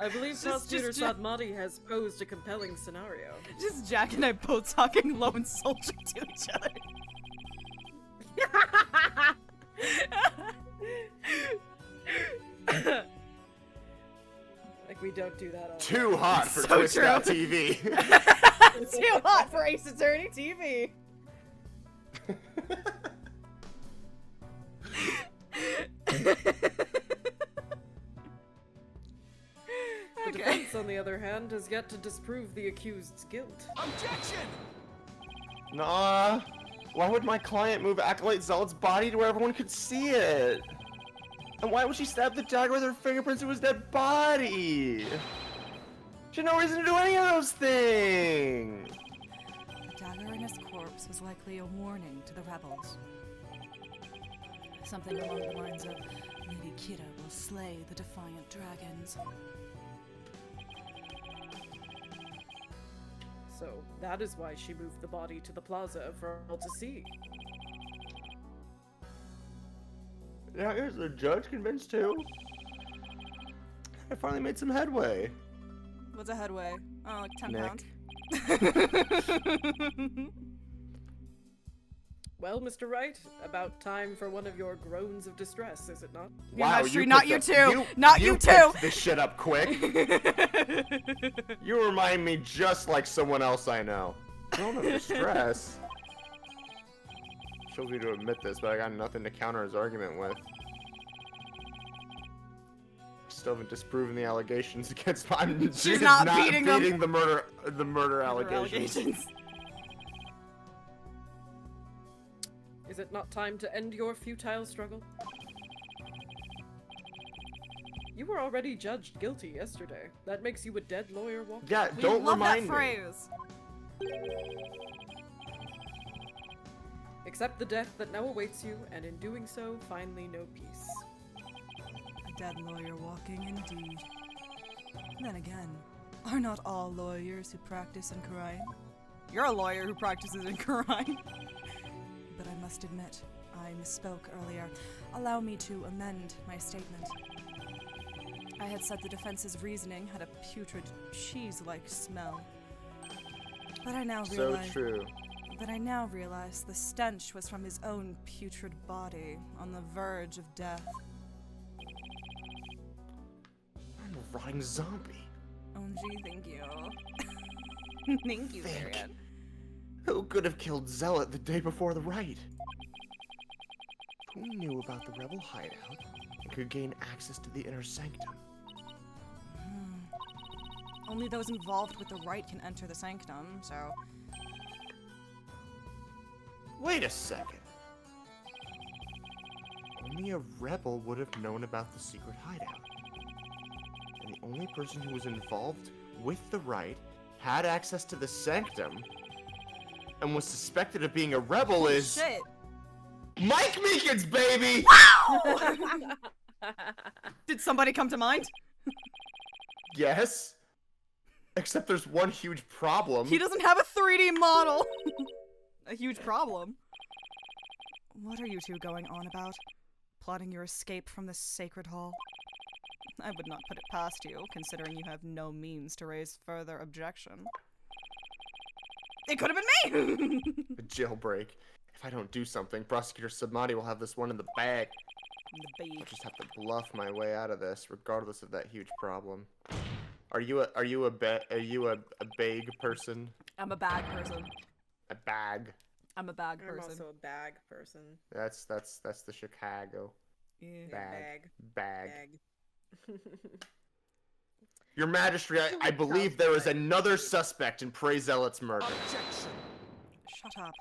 I believe Prosecutor Sadmati has posed a compelling scenario. Just Jack and I both talking Lone Soldier to each other. Like we don't do that all Too hot for So Twitch.tv. Too hot for Ace Attorney TV. The defense, on the other hand, has yet to disprove the accused's guilt. Objection! Nah. Why would my client move Acolyte Zealot's body to where everyone could see it? And why would she stab the dagger with her fingerprints to his dead body? She had no reason to do any of those things! The dagger in his corpse was likely a warning to the rebels. Something along the lines of, maybe Kira will slay the defiant dragons. So that is why she moved the body to the plaza for all to see. Yeah, here's the judge convinced too. I finally made some headway. What's a headway? Oh, like 10 Nick. pounds? Well, Mr. Wright, about time for one of your groans of distress, is it not? Wow, Mastery, not you picked too. up- Not you too. picked this shit up quick. You remind me just like someone else I know. Groan of distress. She'll be to admit this, but I got nothing to counter his argument with. Still haven't disproven the allegations against him. She's not beating them. the murder allegations. Is it not time to end your futile struggle? You were already judged guilty yesterday. That makes you a dead lawyer walking. Yeah, We don't love remind that me. phrase. Accept the death that now awaits you, and in doing so, finally know peace. A dead lawyer walking indeed. Then again, are not all lawyers who practice in Khura'in? You're a lawyer who practices in Khura'in. But I must admit, I misspoke earlier. Allow me to amend my statement. I had said the defense's reasoning had a putrid, cheese-like smell. But I now So realize... true. But I now realize the stench was from his own putrid body, on the verge of death. I'm a rotting zombie. Oh gee, thank you. Thank you, Think. Varian. Who could have killed Zealot the day before the rite? He knew about the rebel hideout and could gain access to the inner sanctum. Only those involved with the rite can enter the sanctum, so... Wait a second. Only a rebel would have known about the secret hideout. And the only person who was involved with the rite, had access to the sanctum, and was suspected of being a rebel is... Shit! Mike Meekins, baby! Did somebody come to mind? Yes. Except there's one huge problem. He doesn't have a 3D model! A huge problem. What are you two going on about? Plotting your escape from this sacred hall? I would not put it past you, considering you have no means to raise further objection. It could have been me! A jailbreak. If I don't do something, Prosecutor Submati will have this one in the bag. I'll just have to bluff my way out of this, regardless of that huge problem. Are you a bag person? I'm a bag person. A bag. I'm a bag I'm person. also a bag person. That's the Chicago. Yeah. Bag. Your Majesty, I believe there is another suspect in Prey Zealot's murder. Objection! Shut up.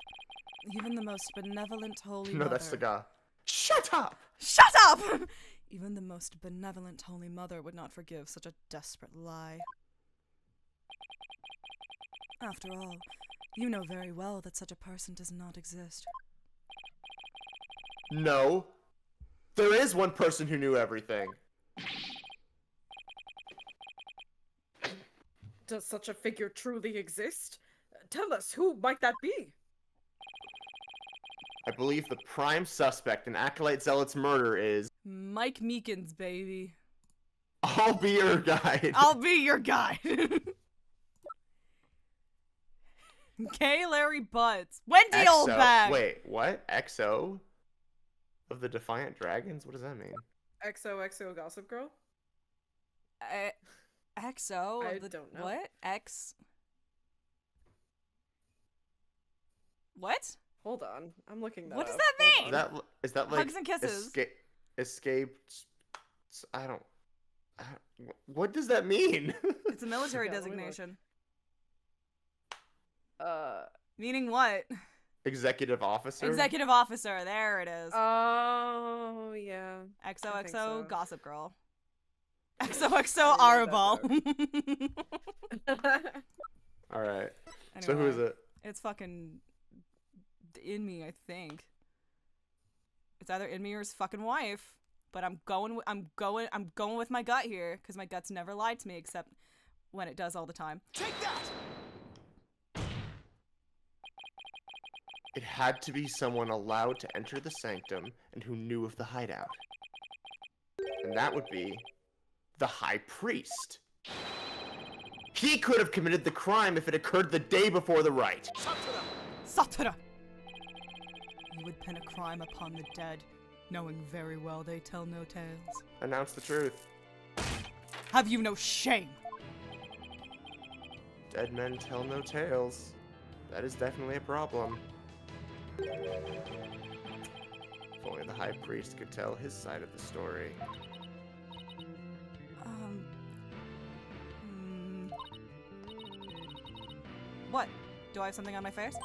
Even the most benevolent holy No, mother... that's the guy. Shut up! Shut up! Even the most benevolent holy mother would not forgive such a desperate lie. After all, you know very well that such a person does not exist. No. There is one person who knew everything. Does such a figure truly exist? Tell us, who might that be? I believe the prime suspect in Acolyte Zealot's murder is... Mike Meekins, baby. I'll be your guide. I'll be your guide. Okay, Larry Butts. Wendy XO. Oldbag. Wait, what? XO? Of the Defiant Dragons? What does that mean? XOXO Gossip Girl? XO? I of the, don't know. What? X? What? Hold on, I'm looking that What does up. that Hold mean? on. Is that like... Hugs and kisses. Escaped... I don't... What does that mean? It's a military Yeah, let me look. designation. Uh, Meaning what? Executive officer? Executive officer. There it is. oh, yeah. I think XOXO so. Gossip Girl. XOXO Arabal. Alright. So who is it? It's fucking Inmee, I think. It's either Inmee or his fucking wife. But I'm going with my gut here, because my gut's never lied to me except when it does all the time. Take that! It had to be someone allowed to enter the sanctum and who knew of the hideout. And that would be the High Priest. He could have committed the crime if it occurred the day before the rite. Satura! You would pin a crime upon the dead, knowing very well they tell no tales. Announce the truth. Have you no shame? Dead men tell no tales. That is definitely a problem. If only the High Priest could tell his side of the story. What? Do I have something on my face?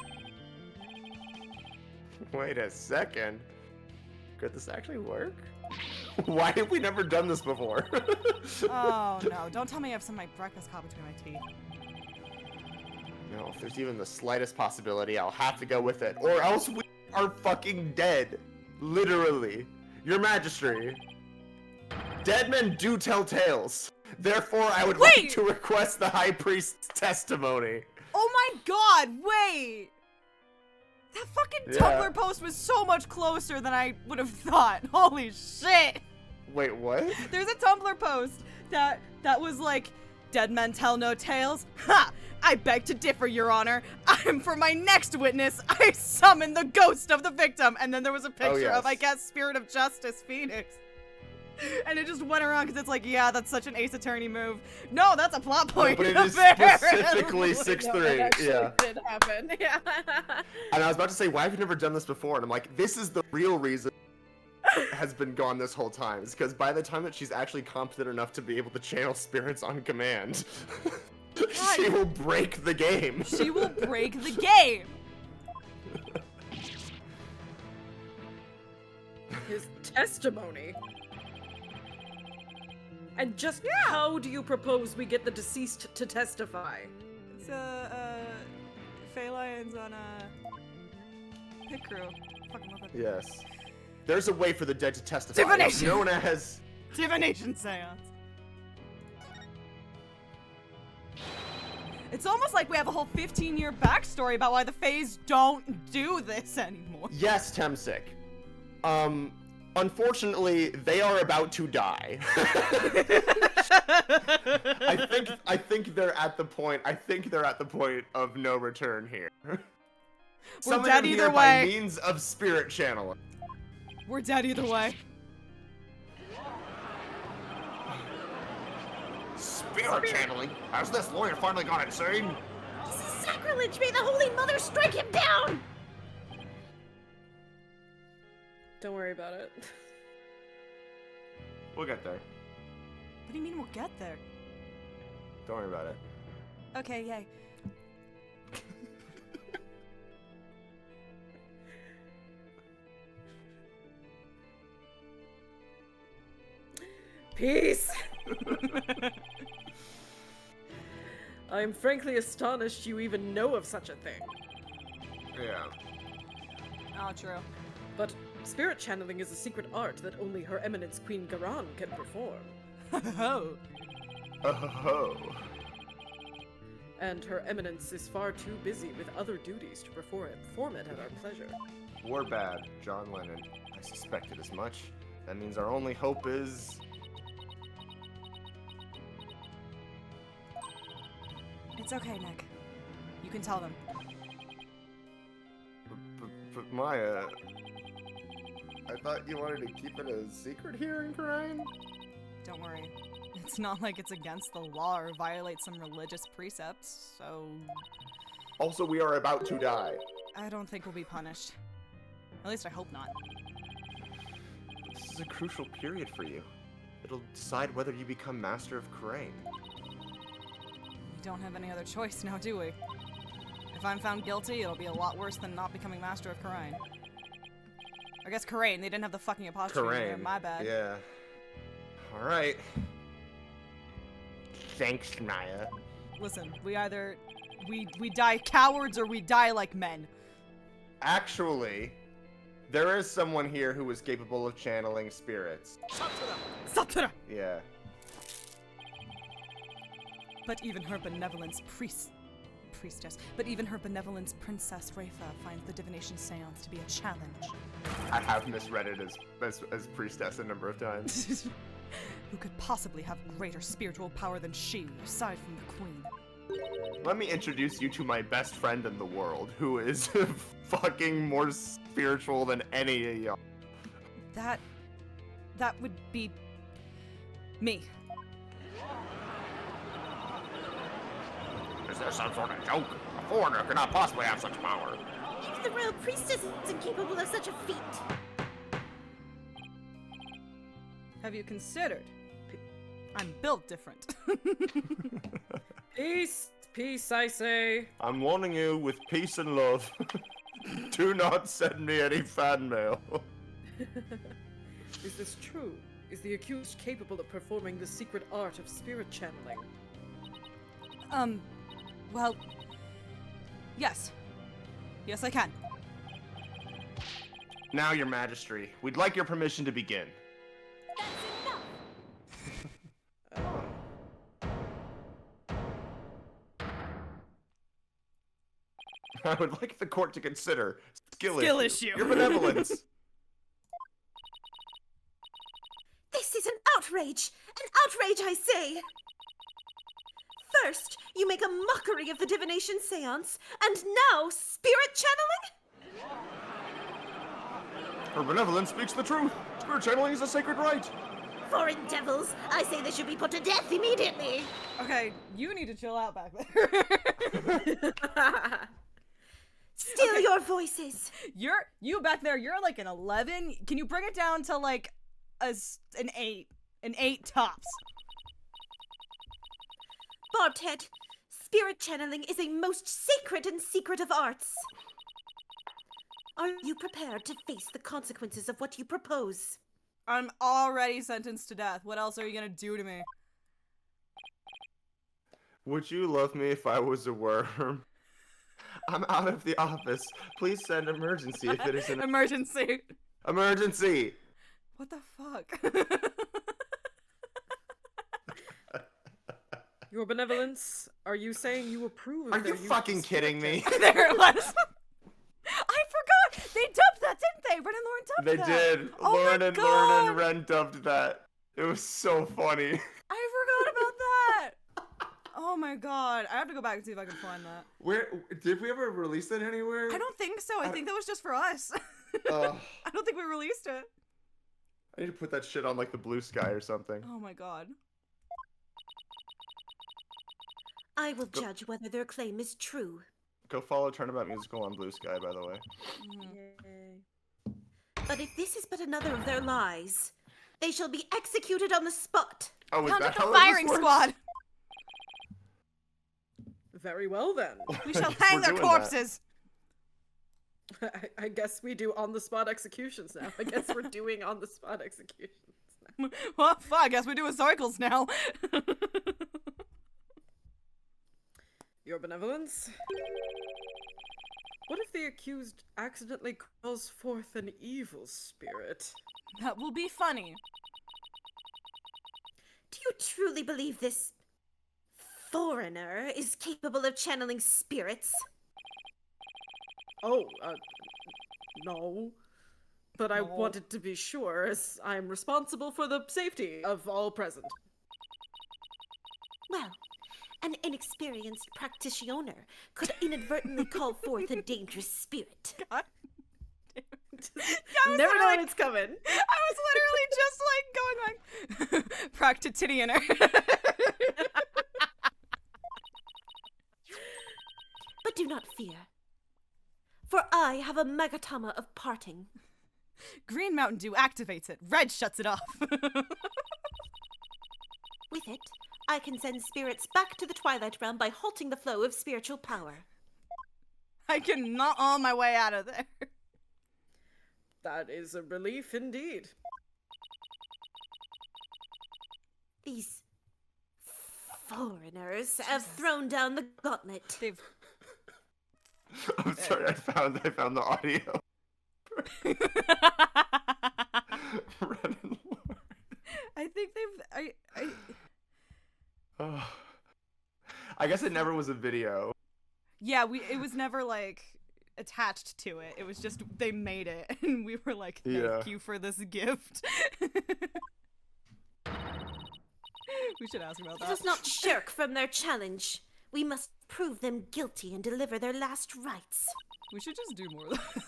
Wait a second. Could this actually work? Why have we never done this before? Oh no, don't tell me I have some of my breakfast caught between my teeth. No, if there's even the slightest possibility, I'll have to go with it. Or else we are fucking dead. Literally. Your Majesty. Dead men do tell tales. Therefore, I would like Wait! to request the High Priest's testimony. Oh my god, wait! That fucking Yeah. Tumblr post was so much closer than I would have thought. Holy shit! Wait, what? There's a Tumblr post that was like, dead men tell no tales. Ha! I beg to differ, Your Honor. For my next witness, I summon the ghost of the victim. And then there was a picture of, I yes. guess, Spirit of Justice Phoenix. And it just went around because it's like, yeah, that's such an Ace Attorney move. No, that's a plot point. But it is apparently. specifically 6'3". No, it actually Yeah. did happen. Yeah. And I was about to say, why have you never done this before? And I'm like, this is the real reason has been gone this whole time. It's because by the time that she's actually competent enough to be able to channel spirits on command, she will break the game. She will break the game. His testimony. And just how do you propose we get the deceased to testify? It's Fey Lions on a pit crew. Fucking love it. Yes. There's a way for the dead to testify. Divination! Known as Divination seance. It's almost like we have a whole 15-year backstory about why the Fays don't do this anymore. Yes, Temsic. Unfortunately, they are about to die. I think they're at the point. I think they're at the point of no return here. We're dead either by way. means of spirit channeling. We're dead either way. Spirit channeling? Has this lawyer finally gone insane? This is sacrilege! May the Holy Mother strike him down! Don't worry about it. We'll get there. What do you mean we'll get there? Don't worry about it. Okay, yay. Peace! I'm frankly astonished you even know of such a thing. Yeah. Oh, true. But spirit channeling is a secret art that only Her Eminence Queen Garan can perform. Oh. Oh. And Her Eminence is far too busy with other duties to perform it at our pleasure. We're bad, John Lennon. I suspected as much. That means our only hope is... It's okay, Nick. You can tell them. But Maya... I thought you wanted to keep it a secret here in Korean? Don't worry. It's not like it's against the law or violates some religious precepts, so... Also, we are about to die. I don't think we'll be punished. At least I hope not. This is a crucial period for you. It'll decide whether you become Master of Korean. We don't have any other choice now, do we? If I'm found guilty, it'll be a lot worse than not becoming Master of Korean. I guess Korean, they didn't have the fucking apostrophe in there, Korean. my bad. Yeah. Alright. Thanks, Maya. Listen, we either... We die cowards or we die like men. Actually, there is someone here who is capable of channeling spirits. Satara! Yeah. But even her benevolence priestess, but even her benevolence Princess Rafa finds the divination seance to be a challenge. I have misread it as priestess a number of times. Who could possibly have greater spiritual power than she, aside from the queen? Let me introduce you to my best friend in the world, who is fucking more spiritual than any of y'all. That would be... me. Is this some sort of joke? A foreigner cannot possibly have such power. Even the royal priestess isn't capable of such a feat. Have you considered? I'm built different. Peace! Peace, I say! I'm warning you with peace and love. Do not send me any fan mail. Is this true? Is the accused capable of performing the secret art of spirit channeling? Well... Yes. Yes, I can. Now, Your Majesty, we'd like your permission to begin. That's enough! I would like the court to consider skill issue. Your benevolence. This is an outrage! An outrage, I say! First, you make a mockery of the divination seance, and now spirit channeling? Her benevolence speaks the truth. Spirit channeling is a sacred right. Foreign devils! I say they should be put to death immediately! Okay, you need to chill out back there. Still your voices. You back there, you're like an 11. Can you bring it down to like an 8? An 8 tops. Barbed head, spirit channeling is a most sacred and secret of arts. Are you prepared to face the consequences of what you propose? I'm already sentenced to death. What else are you gonna do to me? Would you love me if I was a worm? I'm out of the office. Please send emergency if it is an Emergency. emergency. What the fuck? Your benevolence, are you saying you approve of Are their you use fucking of kidding spirit me? There it was. I forgot. They dubbed that, didn't they? Ren and Lauren dubbed They that. did. Oh Lauren my and God. Ren dubbed that. It was so funny. I forgot about that. Oh my god. I have to go back and see if I can find that. Where did we ever release it anywhere? I don't think so. I think that was just for us. Ugh. I don't think we released it. I need to put that shit on like the Blue Sky or something. Oh my god. I will judge whether their claim is true. Go follow Turnabout Musical on Blue Sky, by the way. Yay. But if this is but another of their lies, they shall be executed on the spot. Oh, is Contact that the how firing this works? squad. Very well then. We shall We're hang their doing that. corpses. I guess we do on-the-spot executions now. I guess we're doing on-the-spot executions now. Well, fuck. I guess we're doing cycles now. Your benevolence? What if the accused accidentally calls forth an evil spirit? That will be funny. Do you truly believe this foreigner is capable of channeling spirits? Oh, no. But I No. wanted to be sure, as I am responsible for the safety of all present. Well, an inexperienced practitioner could inadvertently call forth a dangerous spirit. God. Never know when it's coming. I was literally just like going like practitioner. But do not fear, for I have a megatama of parting. Green Mountain Dew activates it. Red shuts it off. With it, I can send spirits back to the Twilight Realm by halting the flow of spiritual power. I can gnaw all my way out of there. That is a relief indeed. These foreigners have thrown down the gauntlet. They've I'm sorry, I found the audio. Ren and Lauren. I think they've Oh. I guess it never was a video. yeah, it was never like attached to it. It was just they made it and we were like, thank Yeah. you for this gift. We should ask about Let that. us not shirk from their challenge. We must prove them guilty and deliver their last rites. We should just do more of that.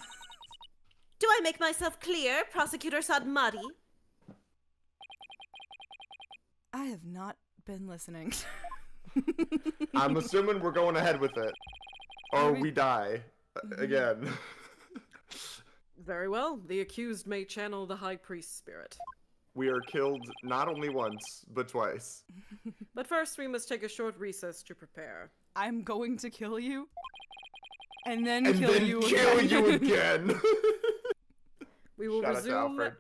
Do I make myself clear, Prosecutor Sadmari? I have not been listening. I'm assuming we're going ahead with it. Or we- we die. Again. Very well. The accused may channel the High Priest spirit. We are killed not only once, but twice. But first, we must take a short recess to prepare. I'm going to kill you. And then And kill then you kill again. you again. We will Shout out to resume Alfred.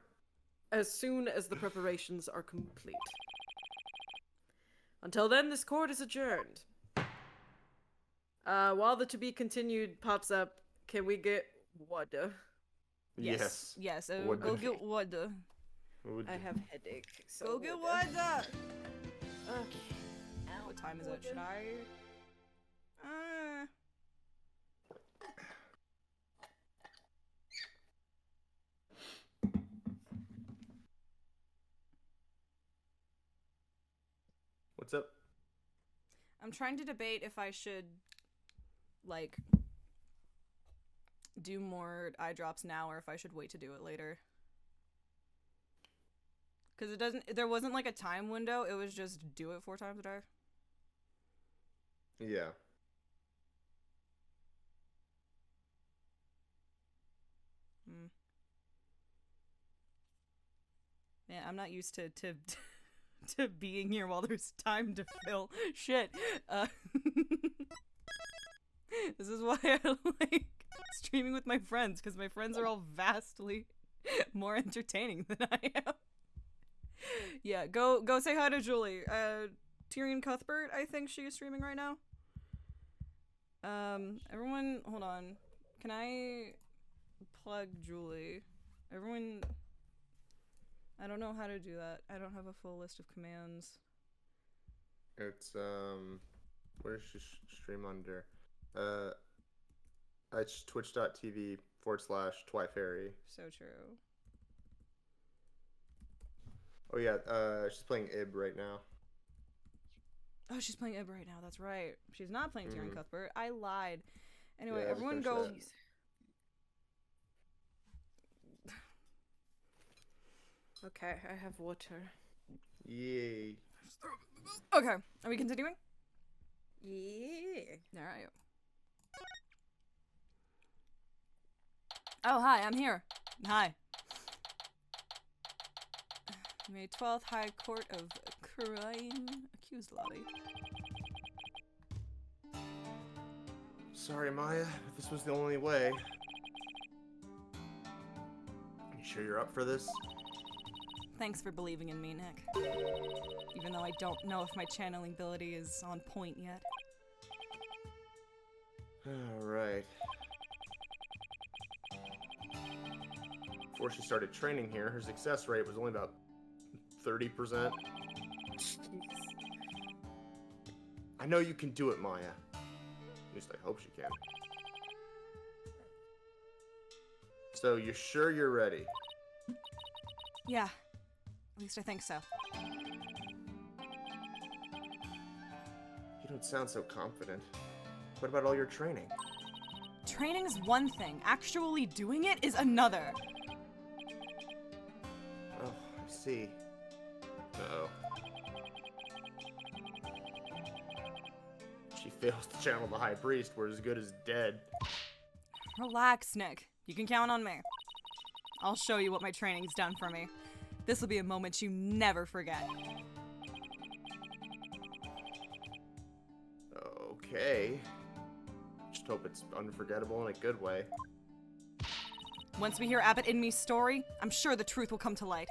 as soon as the preparations are complete. Until then, this court is adjourned. While the to be continued pops up, can we get water? Yes. Yes. Water. Go get water. Would- I have headache. So Go get water. water. Okay. What time is it? Should I? What's up? I'm trying to debate if I should, like, do more eye drops now or if I should wait to do it later. Because there wasn't like a time window, it was just do it 4 times a day. Yeah. Yeah, I'm not used to to being here while there's time to fill. Shit. This is why I like streaming with my friends, because my friends are all vastly more entertaining than I am. Yeah, go say hi to Julie. Tyrion Cuthbert, I think she is streaming right now. Everyone, hold on. Can I plug Julie? Everyone, I don't know how to do that. I don't have a full list of commands. It's where does she stream under? It's twitch.tv/Twyfairy. So true. Oh yeah, she's playing Ib right now. Oh, she's playing Ib right now. That's right. She's not playing Tyrion Cuthbert. I lied. Anyway, Yeah, everyone go. Okay, I have water. Yay. Okay, are we continuing? Yeah. All right. Oh, hi, I'm here. Hi. May 12th High Court of Crime Accused Lobby. Sorry, Maya, if this was the only way. You sure you're up for this? Thanks for believing in me, Nick. Even though I don't know if my channeling ability is on point yet. Alright. Before she started training here, her success rate was only about 30%. I know you can do it, Maya. At least I hope she can. So, you're sure you're ready? Yeah, at least I think so. You don't sound so confident. What about all your training? Training is one thing, actually doing it is another. Oh, I see. Uh-oh. She fails to channel the High Priest, we're as good as dead. Relax, Nick. You can count on me. I'll show you what my training's done for me. This will be a moment you never forget. Okay. Just hope it's unforgettable in a good way. Once we hear Abbott Inmee's story, I'm sure the truth will come to light.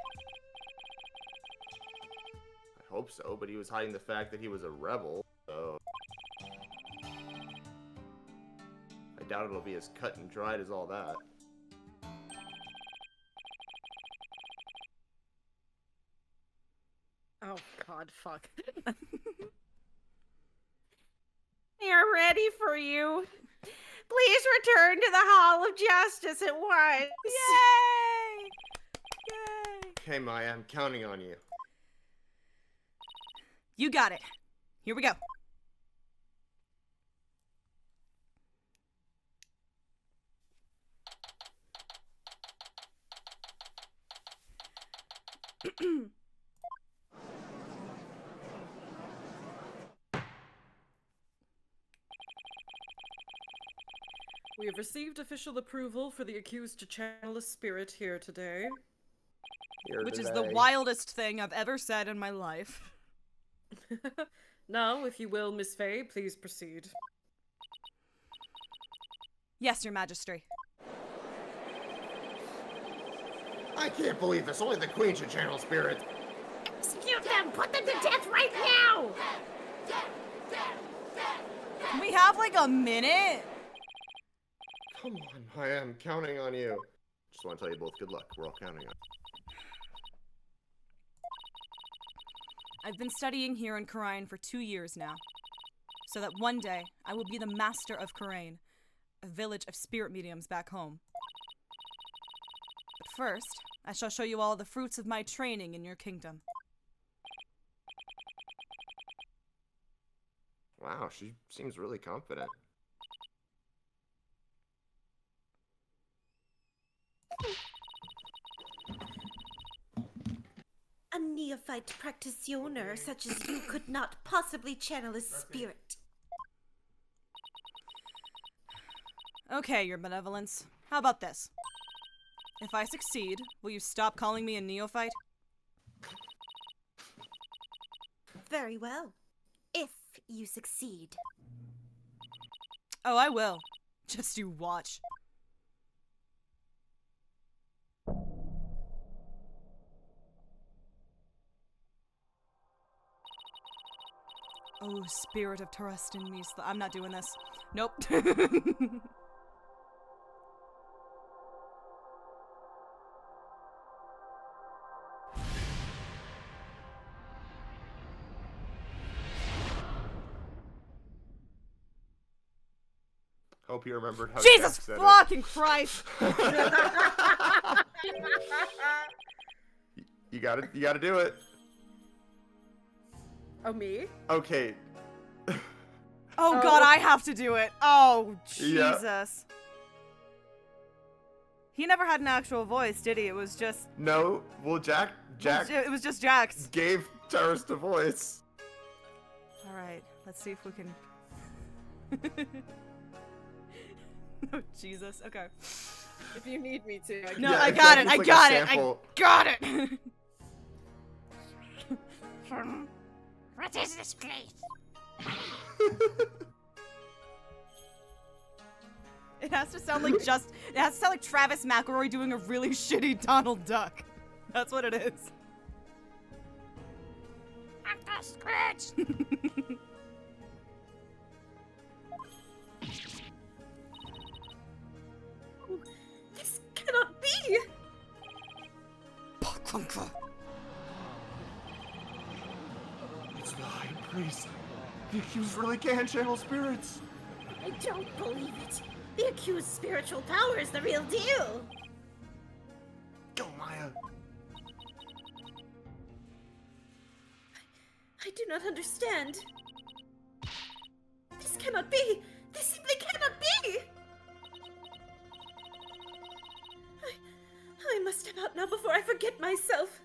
I hope so, but he was hiding the fact that he was a rebel, so... I doubt it'll be as cut and dried as all that. Oh god, fuck. We're ready for you. Please return to the Hall of Justice at once. Yay! Yay! Okay, Maya, I'm counting on you. You got it. Here we go. We have received official approval for the accused to channel a spirit here today. Which is the wildest thing I've ever said in my life. Now, if you will, Miss Faye, please proceed. Yes, Your Majesty. I can't believe this. Only the Queen should channel spirit. Execute them! Put them to death right now! Can we have like a minute? Come on, Maya, I'm counting on you. Just want to tell you both good luck. We're all counting on you. I've been studying here in Kharain for 2 years now, so that one day I will be the master of Kharain, a village of spirit mediums back home. But first, I shall show you all the fruits of my training in your kingdom. Wow, she seems really confident. A neophyte practitioner such as you could not possibly channel a spirit. Okay, Your Benevolence. How about this? If I succeed, will you stop calling me a neophyte? Very well. If you succeed. Oh, I will. Just you watch. Oh, spirit of Trust in me. I'm not doing this. Nope. Hope you remembered how Jesus Jack said fucking Christ! it. You gotta do it. Oh, me? Okay. Oh god, I have to do it. Oh, Yeah. Jesus. He never had an actual voice, did he? It was just... No, well, Jack It was just Jack's. gave Terrorist a voice. Alright, let's see if we can... Oh, Jesus. Okay. If you need me to. I No, Yeah, I got it. it's I like a got it. I sample. got it. What is this place? It has to sound like just... It has to sound like Travis McElroy doing a really shitty Donald Duck. That's what it is. Uncle Scrooge! This cannot be! It's the high priest. The accused really can channel spirits. I don't believe it. The accused's spiritual power is the real deal. Go, Maya. I do not understand. This cannot be! This simply cannot be! I must step out now before I forget myself.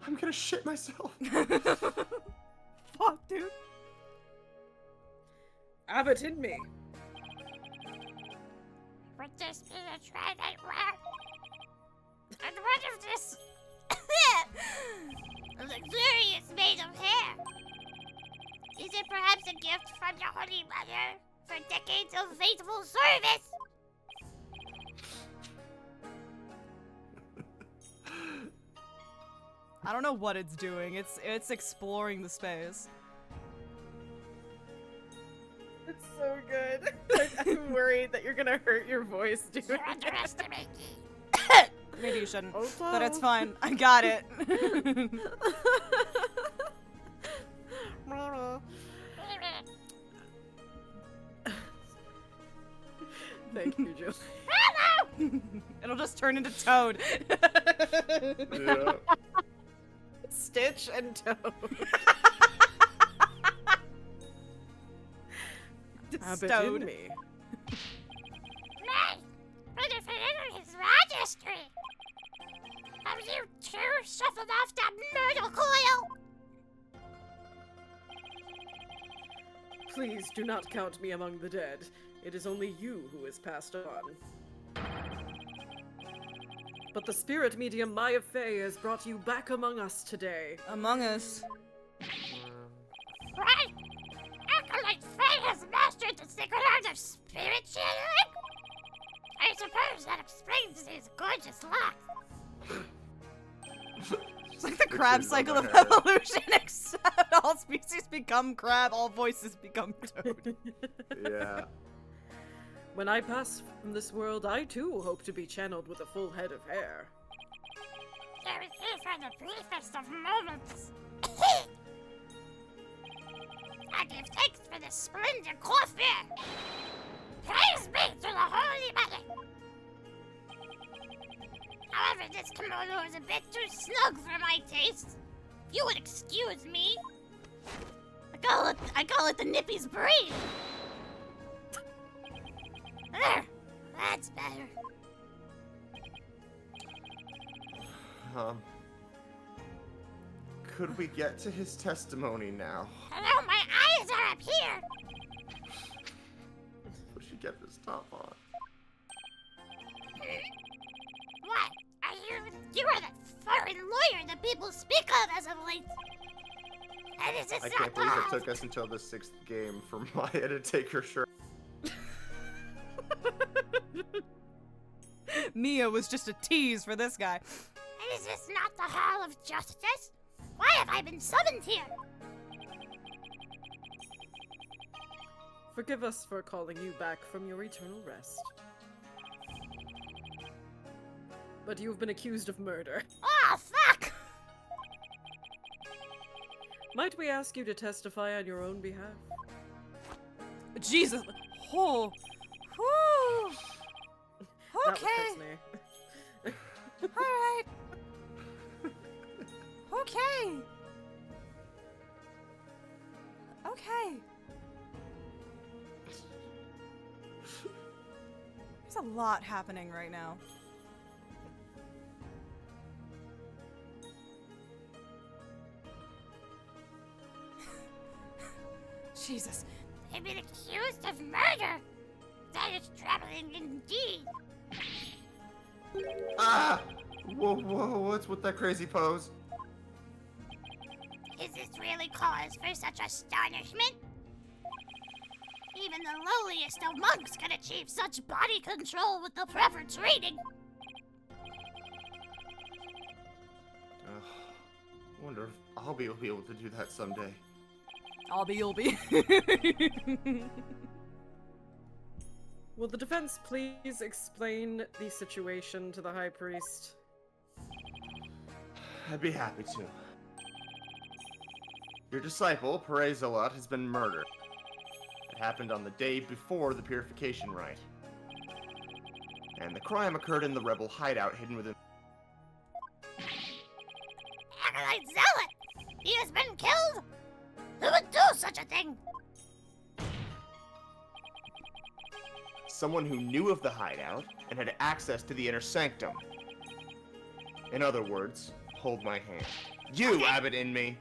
I'm gonna shit myself. Fuck, dude. Abbott Inmee. Would this be a Twilight War? And what if this... a luxurious maid of hair? Is it perhaps a gift from your Holy Mother for decades of faithful service? I don't know what it's doing. It's exploring the space. It's so good. I'm worried that you're gonna hurt your voice doing You it. underestimate me. Maybe you shouldn't. Oh, But it's no. fine. I got it. Thank you, Jill. It'll just turn into Toad. Yeah. Stitch and Toad. Abbott Stowed. Inmee. Nay, but if it enters his registry, have you two shuffled off that murder coil? Please do not count me among the dead. It is only you who is passed on. But the spirit medium Maya Fey has brought you back among us today. Among Us. Right? Acolyte Faye has mastered the sacred art of spirit channeling? I suppose that explains his gorgeous locks. It's like the crab Pictures cycle on of my head. evolution, except all species become crab, all voices become Toad. Yeah. When I pass from this world, I too hope to be channeled with a full head of hair. There is here for the briefest of moments. I give thanks for the splendid coffee. Praise be to the Holy Mother. However, this kimono is a bit too snug for my taste. If you would excuse me. I call it the Nippy's braid. There, that's better. Could we get to his testimony now? Hello, my eyes are up here. We should get this top on. that people speak of as of late. And is this I not can't the believe Hall it took us until the 6th game for Maya to take her shirt. Mia was just a tease for this guy. And is this not the Hall of Justice? Why have I been summoned here? Forgive us for calling you back from your eternal rest. But you've been accused of murder. Oh, fuck! Might we ask you to testify on your own behalf? Jesus. Oh. Whew. That Okay. was Pixney. Alright. Okay. Okay. There's a lot happening right now. Jesus. I've been accused of murder. That is troubling indeed. Ah! Whoa, what's with that crazy pose? Is this really cause for such astonishment? Even the lowliest of monks can achieve such body control with the proper training. Wonder if I'll be able to do that someday. You'll be. Will the defense please explain the situation to the High Priest? I'd be happy to. Your disciple, Perezalot, has been murdered. It happened on the day before the purification rite. And the crime occurred in the rebel hideout hidden within... Acolyte Zealot! He has been killed! Who would do such a thing? Someone who knew of the hideout and had access to the inner sanctum. In other words, hold my hand. You, Abbott Inmee!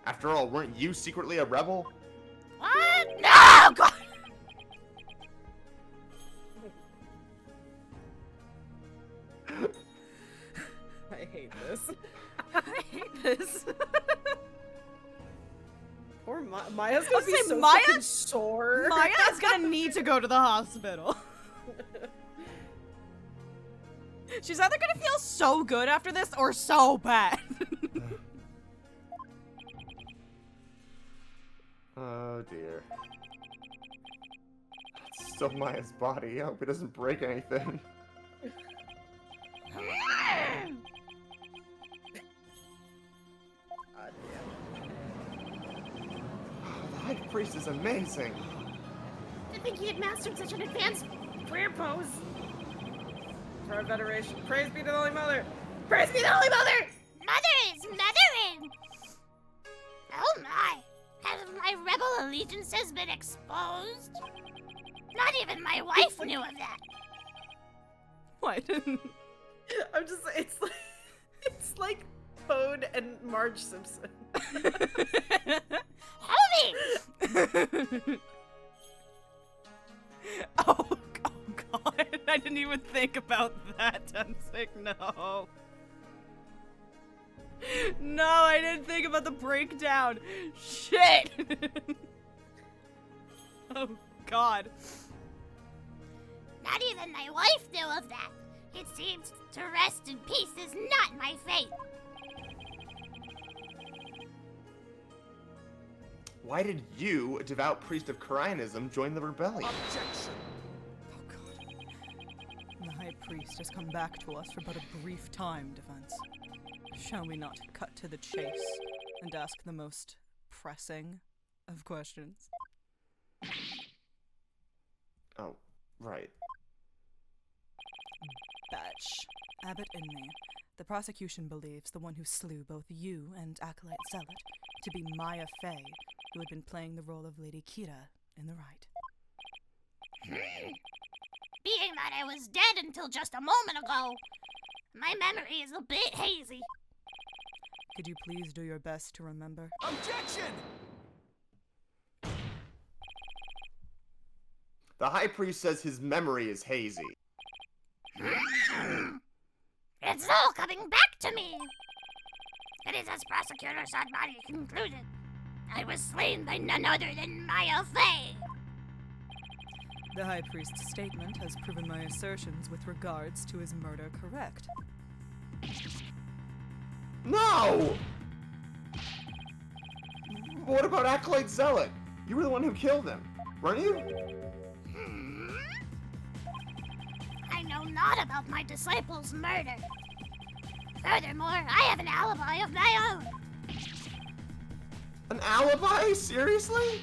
After all, weren't you secretly a rebel? What? No! God! I hate this. I hate this. Poor Maya's gonna be say, so Maya- fucking sore. Maya is gonna need to go to the hospital. She's either gonna feel so good after this or so bad. Oh dear. It's still Maya's body. I hope it doesn't break anything. God damn. The High Priest is amazing. To think he had mastered such an advanced prayer pose. For our veneration, praise be to the Holy Mother! Praise be to the Holy Mother! Mother is mothering! Oh my! Have my rebel allegiances been exposed? Not even my wife knew of that. What? I'm just, it's like Toad and Marge Simpson. Homie! Oh god, I didn't even think about that, Tensik, no. No, I didn't think about the breakdown. Shit! Oh god. Not even my wife knew of that. It seems to rest in peace is not my fate. Why did you, a devout priest of Koreanism, join the rebellion? Objection! Oh god. The High Priest has come back to us for but a brief time, Defense. Shall we not cut to the chase and ask the most pressing of questions? Oh, right. Batch. Abbott Inmee. The prosecution believes the one who slew both you and Acolyte Zealot to be Maya Fey, who had been playing the role of Lady Kira in the rite. Being that I was dead until just a moment ago, my memory is a bit hazy. Could you please do your best to remember? Objection! The High Priest says his memory is hazy. It's all coming back to me. It is as Prosecutor Sadmani concluded. I was slain by none other than Maya Fey. The High Priest's statement has proven my assertions with regards to his murder correct. No! What about Acolyte Zealot? You were the one who killed him, weren't you? I know not about my disciple's murder. Furthermore, I have an alibi of my own. An alibi? Seriously?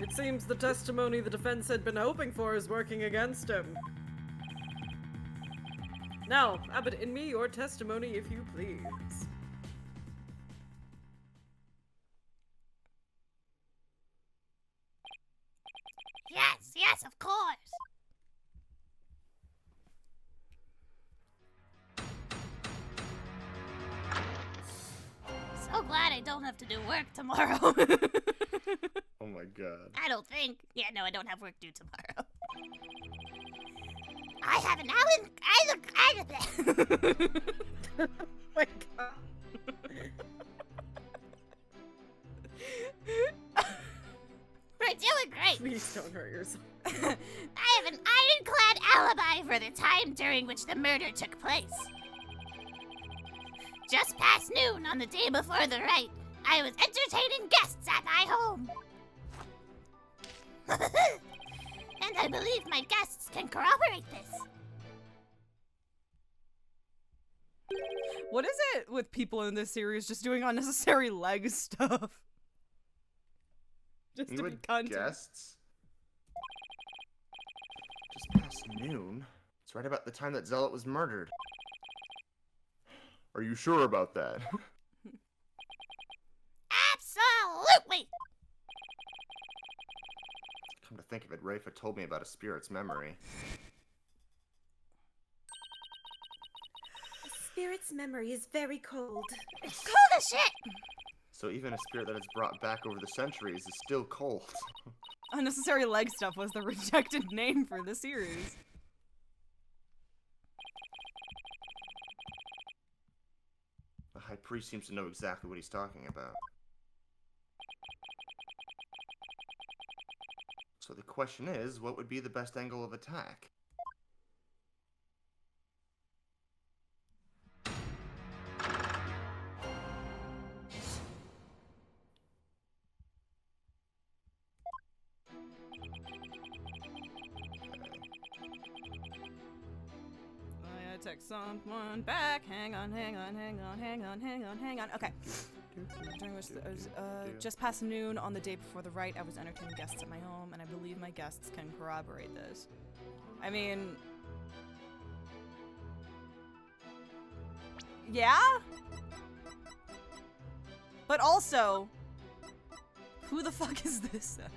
It seems the testimony the defense had been hoping for is working against him. Now, Abbott Inmee, your testimony, if you please. Yes, yes, of course. So glad I don't have to do work tomorrow. Oh my god. I don't think. Yeah, no, I don't have work due tomorrow. I have an Alan. Oh my god. We're doing great. Please don't hurt yourself. I have an ironclad alibi for the time during which the murder took place. Just past noon on the day before the rite, I was entertaining guests at my home. And I believe my guests can corroborate this. What is it with people in this series just doing unnecessary leg stuff? Just You to be had content. guests? Just past noon? It's right about the time that Zealot was murdered. Are you sure about that? Absolutely! Come to think of it, Rafa told me about a spirit's memory. A spirit's memory is very cold. It's cold as shit! So even a spirit that is brought back over the centuries is still cold. Unnecessary leg stuff was the rejected name for the series. The High Priest seems to know exactly what he's talking about. So the question is, what would be the best angle of attack? I gotta take someone back. Hang on. Okay. During which it was just past noon on the day before the rite, I was entertaining guests at my home, and I believe my guests can corroborate this. I mean, yeah? But also, who the fuck is this then?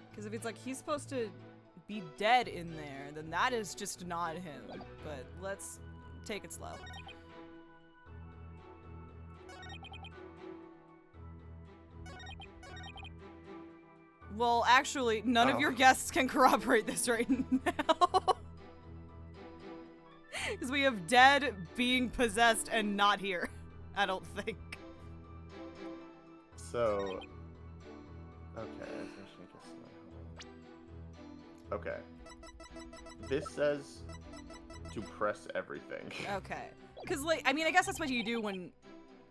Because if it's like he's supposed to be dead in there, then that is just not him. But let's take it slow. Well, actually, none of your guests can corroborate this right now. Because we have dead being possessed and not here. I don't think. So... Okay. This says to press everything. Okay. Because, like, I mean, I guess that's what you do when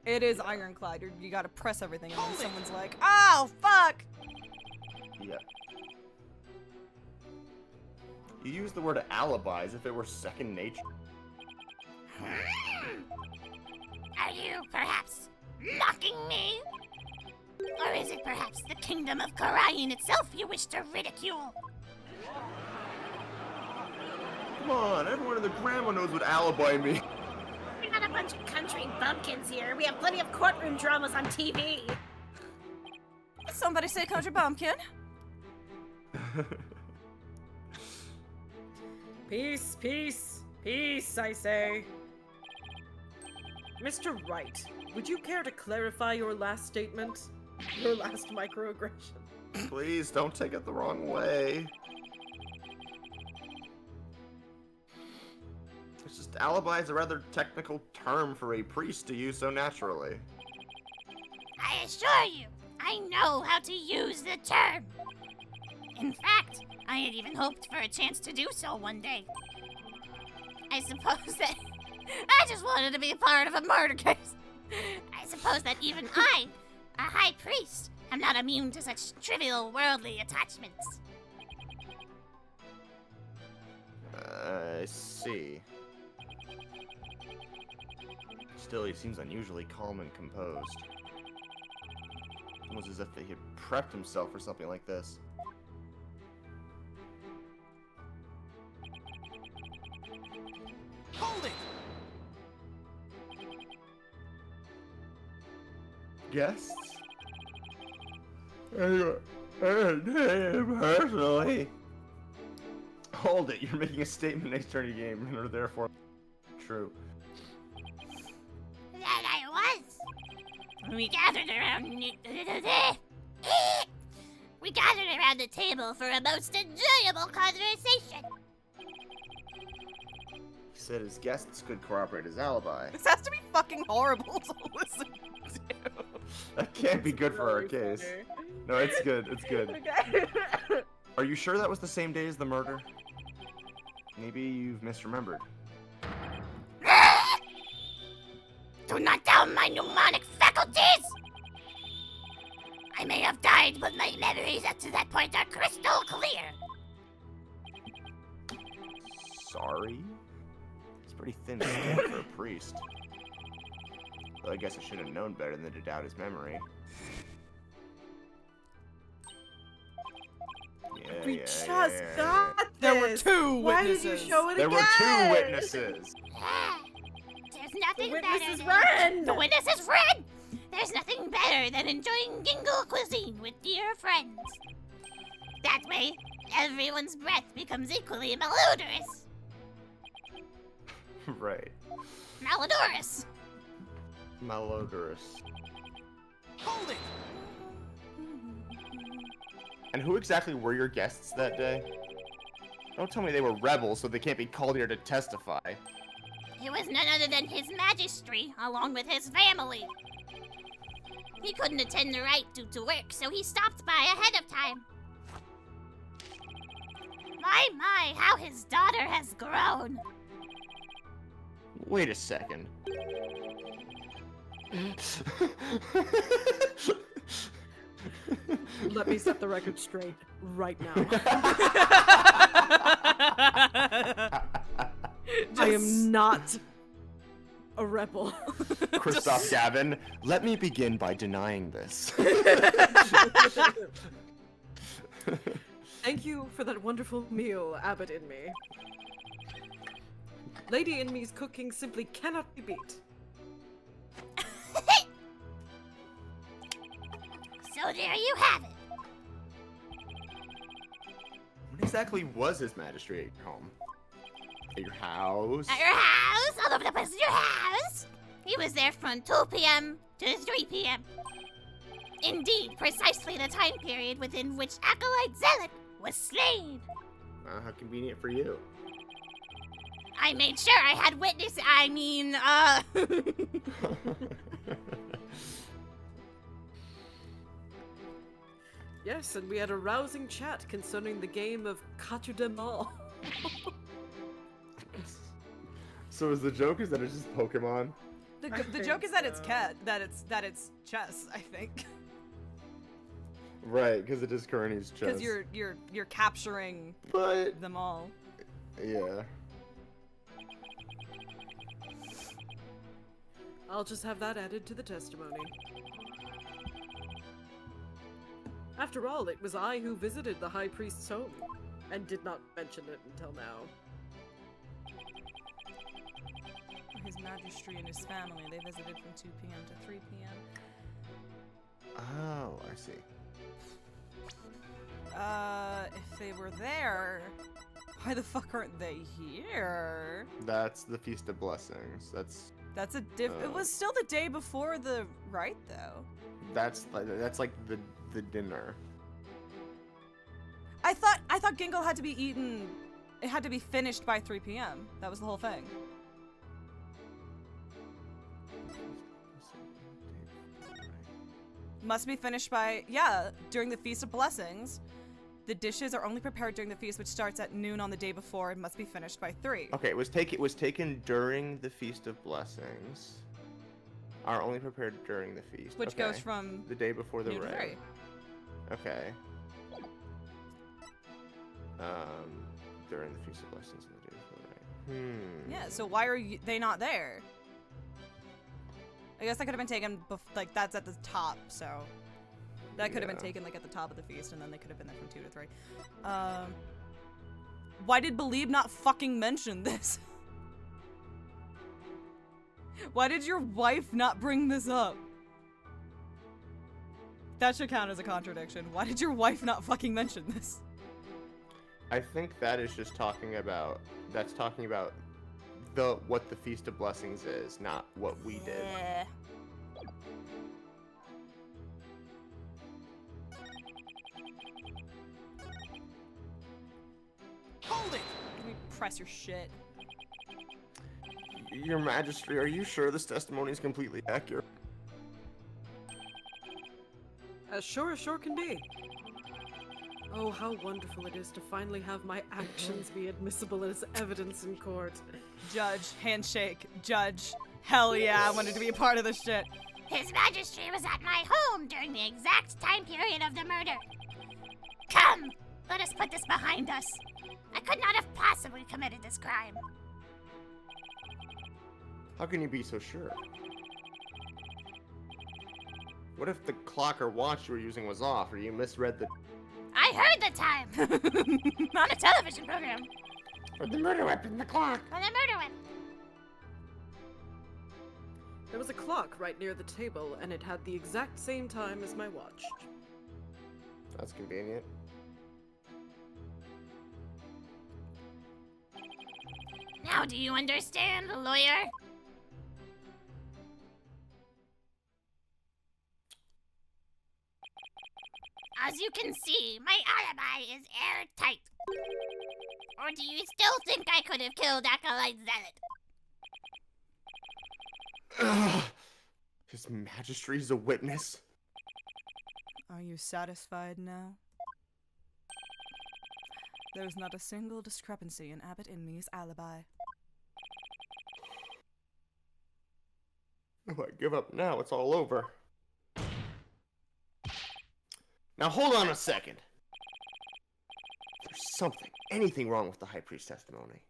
it is ironclad. You gotta press everything, and then someone's like, "Oh, fuck!" Yeah. You use the word alibi as if it were second nature. Are you perhaps mocking me? Or is it perhaps the kingdom of Karayan itself you wish to ridicule? Come on, everyone and their grandma knows what alibi means. We're not a bunch of country bumpkins here. We have plenty of courtroom dramas on TV. Somebody say country bumpkin. Peace, peace, peace, I say. Mr. Wright, would you care to clarify your last statement? Your last microaggression? Please don't take it the wrong way. It's just alibi is a rather technical term for a priest to use so naturally. I assure you, I know how to use the term. In fact, I had even hoped for a chance to do so one day. I suppose that I just wanted to be a part of a murder case. I suppose that even I, a high priest, am not immune to such trivial worldly attachments. I see. Still, he seems unusually calm and composed. Almost as if he had prepped himself for something like this. Hold it! Guests? Personally. Hold it, you're making a statement next turn game and are therefore true. That I was. We gathered around. We gathered around the table for a most enjoyable conversation. He said his guests could corroborate his alibi. This has to be fucking horrible to listen to. That can't be good for our Really case. funny. No, it's good, it's good. Okay. Are you sure that was the same day as the murder? Maybe you've misremembered. Do not doubt my mnemonic faculties! I may have died, but my memories up to that point are crystal clear. Sorry? It's pretty thin skin for a priest. Well, I guess I should have known better than to doubt his memory. Yeah, We yeah, just yeah. got this. There were two Why witnesses. did you show it There again? were two witnesses! There's nothing The better witness is than... Ren! The witness is Ren! There's nothing better than enjoying Gingle cuisine with dear friends. That way, everyone's breath becomes equally malodorous. Right. Malodorous. Malodorous. Hold it! And who exactly were your guests that day? Don't tell me they were rebels, so they can't be called here to testify. It was none other than His Majesty, along with his family. He couldn't attend the rite due to work, so he stopped by ahead of time. My, how his daughter has grown. Wait a second. Let me set the record straight right now. I am not a rebel. Christoph Gavin, let me begin by denying this. Thank you for that wonderful meal, Abbott Inmee. Lady Inmee's cooking simply cannot be beat. So there you have it. What exactly was his magistrate at your home? At your house? At your house, all over the place at your house. He was there from 2 p.m. to 3 p.m. Indeed, precisely the time period within which Acolyte Zealot was slain. How convenient for you. I made sure I had witnesses. Yes, and we had a rousing chat concerning the game of Quatre de Mal. So is the joke is that it's just Pokemon? The joke is that it's that it's chess, I think. Right, because it is Kearney's chest. Because you're capturing But them all. yeah. I'll just have that added to the testimony. After all, it was I who visited the High Priest's home, and did not mention it until now. His Majesty and his family, they visited from 2 p.m. to 3 p.m. Oh, I see. If they were there, why the fuck aren't they here? That's the Feast of Blessings. That's It was still the day before the rite, though. that's like the dinner. I thought Gingle had to be eaten. It had to be finished by 3 p.m. That was the whole thing. Must be finished by, during the Feast of Blessings. The dishes are only prepared during the feast, which starts at noon on the day before and must be finished by 3. Okay, it was taken during the Feast of Blessings. Are only prepared during the feast. Which goes from the day before the noon to raid. 3. Okay. During the Feast of Blessings and the day before the raid. Yeah, so why are they not there? I guess that could have been taken, like, that's at the top, so... That could have been taken, like, at the top of the feast, and then they could have been there from 2 to 3. Why did Believe not fucking mention this? Why did your wife not bring this up? That should count as a contradiction. Why did your wife not fucking mention this? I think that is just talking about... That's talking about what the Feast of Blessings is, not what we did. Yeah. Hold it! Let me press your shit. Your Majesty, are you sure this testimony is completely accurate? As sure can be. Oh, how wonderful it is to finally have my actions be admissible as evidence in court. Judge, handshake, judge. Hell yeah, I wanted to be a part of this shit. His Majesty was at my home during the exact time period of the murder. Come, let us put this behind us. I could not have possibly committed this crime. How can you be so sure? What if the clock or watch you were using was off, or you misread the... I heard the time! On a television program. Or the murder weapon, the clock! On the murder weapon. There was a clock right near the table, and it had the exact same time as my watch. That's convenient. Now do you understand, lawyer? As you can see, my alibi is airtight. Or do you still think I could have killed Acolyte Zealot? His Majesty's a witness. Are you satisfied now? There's not a single discrepancy in Abbott Inmee's alibi. If I give up now, it's all over. Now hold on a second. There's something, anything wrong with the High Priest testimony.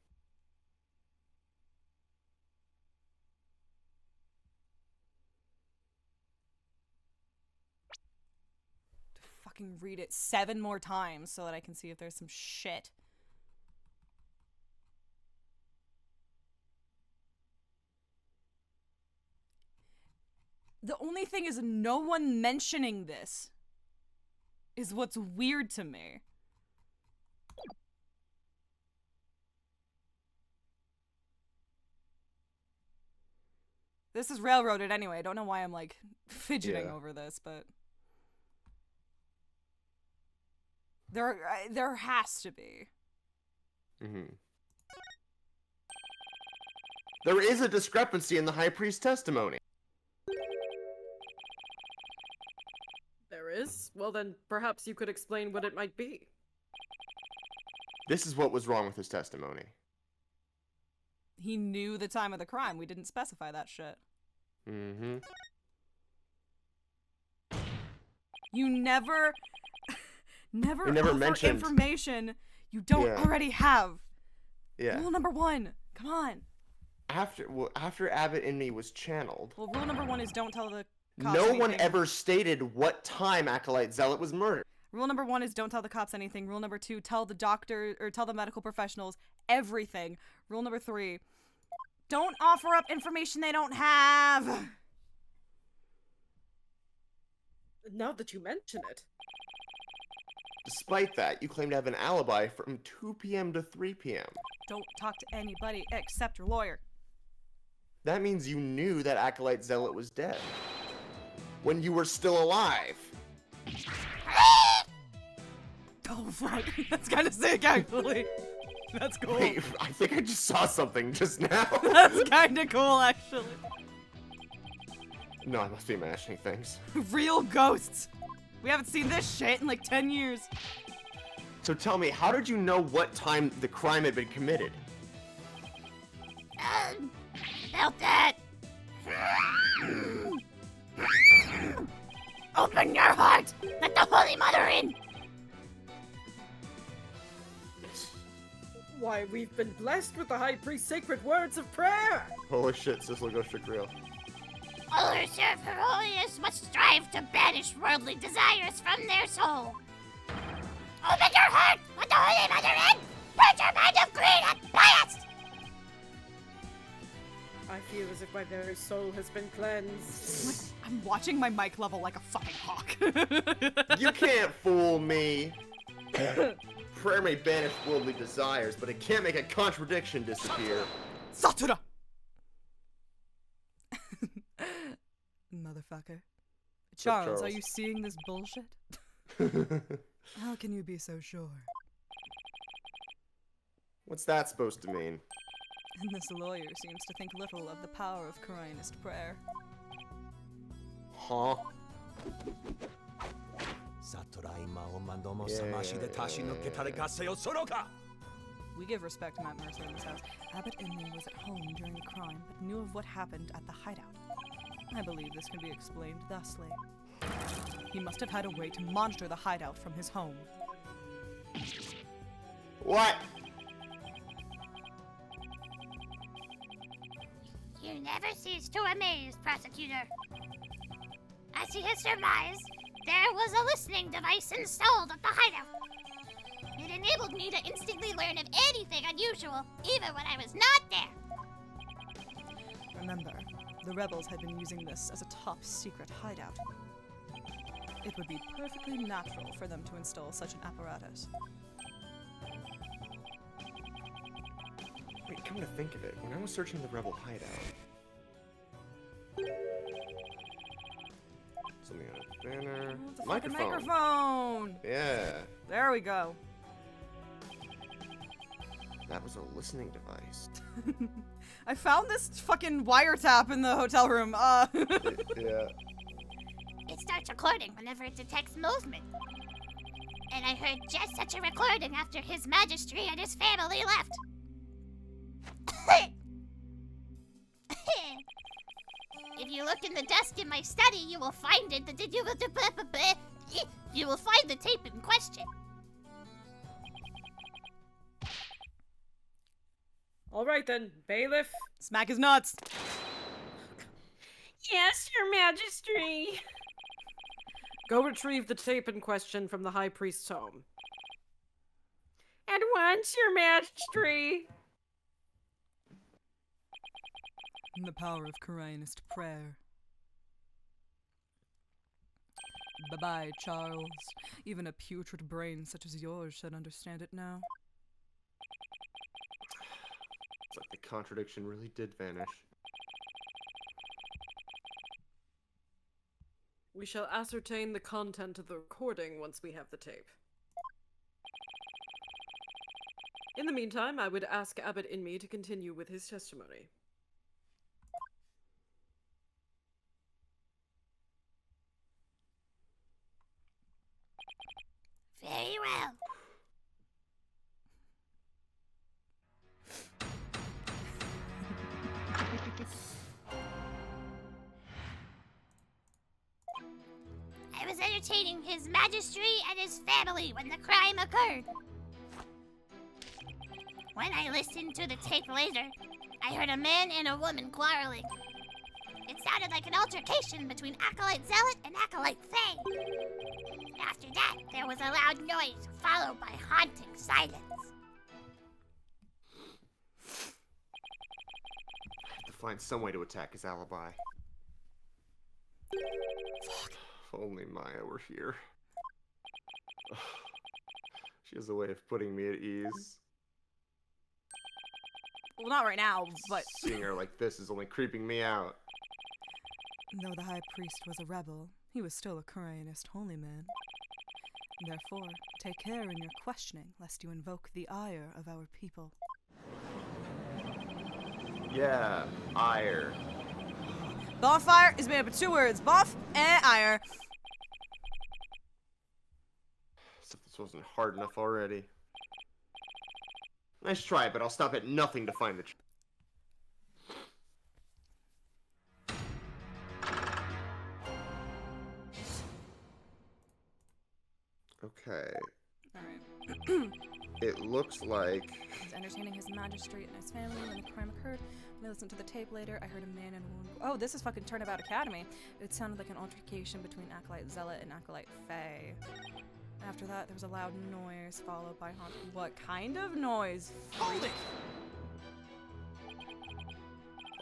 Fucking read it 7 more times so that I can see if there's some shit. The only thing is no one mentioning this is what's weird to me. This is railroaded anyway. I don't know why I'm like fidgeting over this, but there has to be. Mm-hmm. There is a discrepancy in the High Priest testimony. There is? Well then, perhaps you could explain what it might be. This is what was wrong with his testimony. He knew the time of the crime. We didn't specify that shit. Mm-hmm. You never You never offer mentioned information you don't already have. Yeah. Rule number 1. Come on. After Abbott Inmee was channeled. Well, rule number 1 is don't tell the cops No anything. one ever stated what time Acolyte Zealot was murdered. Rule number 1 is don't tell the cops anything. Rule number 2, tell the doctor or tell the medical professionals everything. Rule number 3, don't offer up information they don't have. Now that you mention it. Despite that, you claim to have an alibi from 2 p.m. to 3 p.m. Don't talk to anybody except your lawyer. That means you knew that Acolyte Zealot was dead. When you were still alive. Oh, fuck. That's kind of sick, actually. That's cool. Wait, I think I just saw something just now. That's kind of cool, actually. No, I must be imagining things. Real ghosts! We haven't seen this shit in like 10 years. So tell me, how did you know what time the crime had been committed? About that. Open your heart! Let the Holy Mother in! Why, we've been blessed with the High Priest's sacred words of prayer! Holy shit, Sisla Ghost Trick real. All who serve her holiness must strive to banish worldly desires from their soul. Open your heart! Let the Holy Mother in! Purge your mind of greed and bias! I feel as if my very soul has been cleansed. I'm watching my mic level like a fucking hawk. You can't fool me! Prayer may banish worldly desires, but it can't make a contradiction disappear. Satura! Motherfucker. Charles, are you seeing this bullshit? How can you be so sure? What's that supposed to mean? And this lawyer seems to think little of the power of Koreanist prayer. Huh? We give respect to Matt Mercer in this house. Abbott Inmee was at home during the crime, but knew of what happened at the hideout. I believe this can be explained thusly. He must have had a way to monitor the hideout from his home. What? You never cease to amaze, prosecutor. As he has surmised, there was a listening device installed at the hideout. It enabled me to instantly learn of anything unusual, even when I was not there. Remember, the rebels had been using this as a top-secret hideout. It would be perfectly natural for them to install such an apparatus. Wait, come to think of it, when I was searching the rebel hideout... Something on a banner... Oh, it's a fucking Microphone! microphone! Yeah, There we go. that was a listening device. I found this fucking wiretap in the hotel room. Yeah. It starts recording whenever it detects movement. And I heard just such a recording after His Majesty and his family left. If you look in the desk in my study, you will find it. You will find the tape in question. All right then, bailiff. Smack his nuts. Yes, Your Majesty. Go retrieve the tape in question from the High Priest's home. At once, Your Majesty. In the power of Koreanist prayer. Bye-bye, Charles. Even a putrid brain such as yours should understand it now. It's like the contradiction really did vanish. We shall ascertain the content of the recording once we have the tape. In the meantime, I would ask Abbott Inmee to continue with his testimony. Very well. I was entertaining His Majesty and his family when the crime occurred. When I listened to the tape later, I heard a man and a woman quarreling. It sounded like an altercation between Acolyte Zealot and Acolyte Faye. After that, there was a loud noise, followed by haunting silence. I have to find some way to attack his alibi. Fuck. If only Maya were here. She has a way of putting me at ease. Well, not right now, but... Seeing her like this is only creeping me out. Though the High Priest was a rebel, he was still a Koreanist holy man. Therefore, take care in your questioning, lest you invoke the ire of our people. Yeah, ire. Bonfire is made up of 2 words, bonf and ire. As if this wasn't hard enough already. Nice try, but I'll stop at nothing to find the truth. Okay. Alright. It looks like... He's entertaining his magistrate and his family when the crime occurred. When I listened to the tape later, I heard a man and a woman. Oh, this is fucking Turnabout Academy. It sounded like an altercation between Acolyte Zealot and Acolyte Faye. After that, there was a loud noise followed by haunting. What kind of noise? Freak?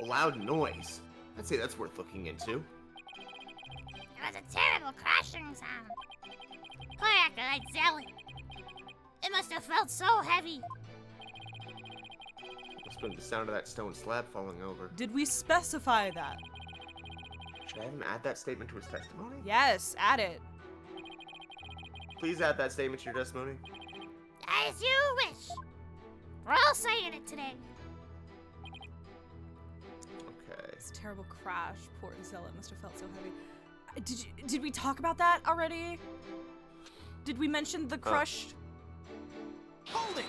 A loud noise. I'd say that's worth looking into. It was a terrible crashing sound. Poor Acolyte Zealot. It must have felt so heavy. Must have been the sound of that stone slab falling over. Did we specify that? Should I have him add that statement to his testimony? Yes, add it. Please add that statement to your testimony. As you wish. We're all saying it today. Okay. This terrible crash. Poor Zealot must have felt so heavy. Did we talk about that already? Did we mention the crushed? Hold it!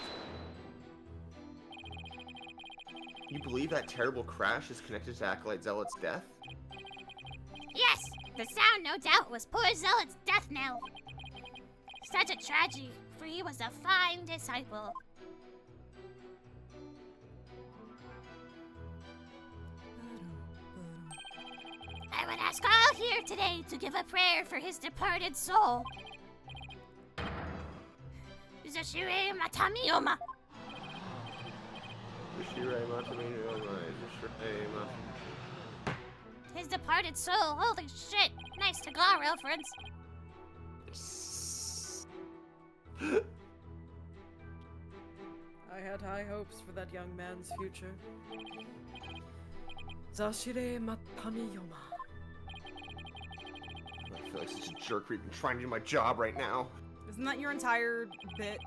You believe that terrible crash is connected to Acolyte Zealot's death? Yes, the sound no doubt was poor Zealot's death knell. Such a tragedy, for he was a fine disciple. I would ask all here today to give a prayer for his departed soul. Zashire Matamiyoma. His departed soul. Holy shit. Nice Tagar reference. I had high hopes for that young man's future. Zashire Matamiyoma. I feel like such a jerk for even trying to do my job right now. Isn't that your entire bit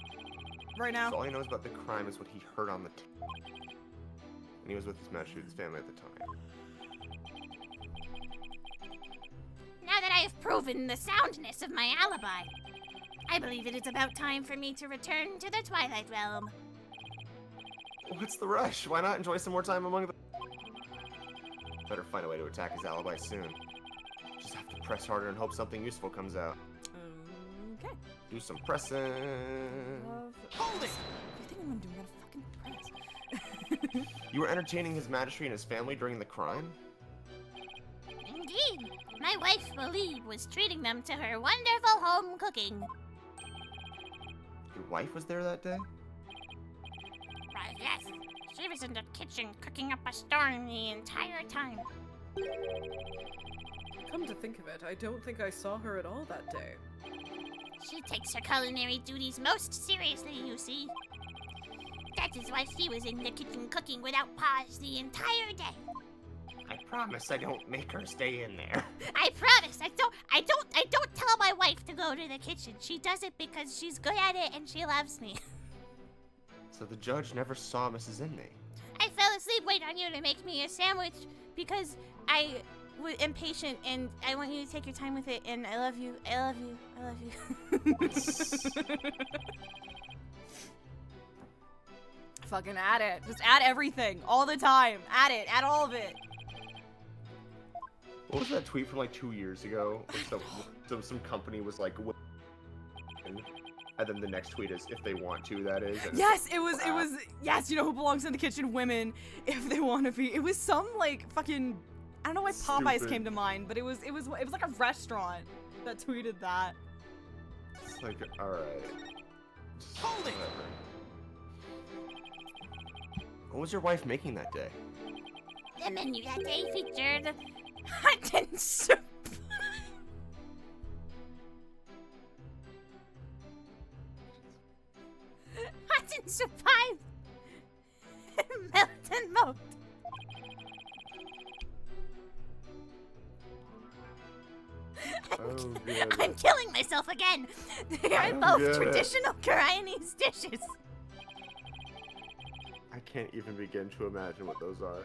right now? So all he knows about the crime is what he heard on the tape. And he was with his magistrate's family at the time. Now that I have proven the soundness of my alibi, I believe it is about time for me to return to the Twilight Realm. What's the rush? Why not enjoy some more time among the... Better find a way to attack his alibi soon. Just have to press harder and hope something useful comes out. Okay. Do some pressing. Hold it! I think I'm gonna do that fucking press. You were entertaining his magistrate and his family during the crime? Indeed, my wife, Believe, was treating them to her wonderful home cooking. Your wife was there that day? Right, yes, she was in the kitchen cooking up a storm the entire time. Come to think of it, I don't think I saw her at all that day. She takes her culinary duties most seriously, you see. That is why she was in the kitchen cooking without pause the entire day. I promise I don't make her stay in there. I promise, I don't tell my wife to go to the kitchen. She does it because she's good at it and she loves me. So the judge never saw Mrs. Inmee. I fell asleep waiting on you to make me a sandwich because I was impatient and I want you to take your time with it and I love you. I love you. I love you. Fucking add it. Just add everything. All the time. Add it. Add all of it. What was that tweet from like 2 years ago? Where some company was like, and then the next tweet is if they want to, that is. Yes, it was, yes, you know who belongs in the kitchen? Women, if they want to be. It was some like fucking, I don't know why Popeyes Stupid. came to mind, but it was like a restaurant that tweeted that. It's like, alright. Hold it! Whatever. What was your wife making that day? The menu that day featured Hot soup. hot and surprise, melt and moat. Oh, good. I'm killing myself again. They are don't both get it. traditional Koreanese dishes. I can't even begin to imagine what those are.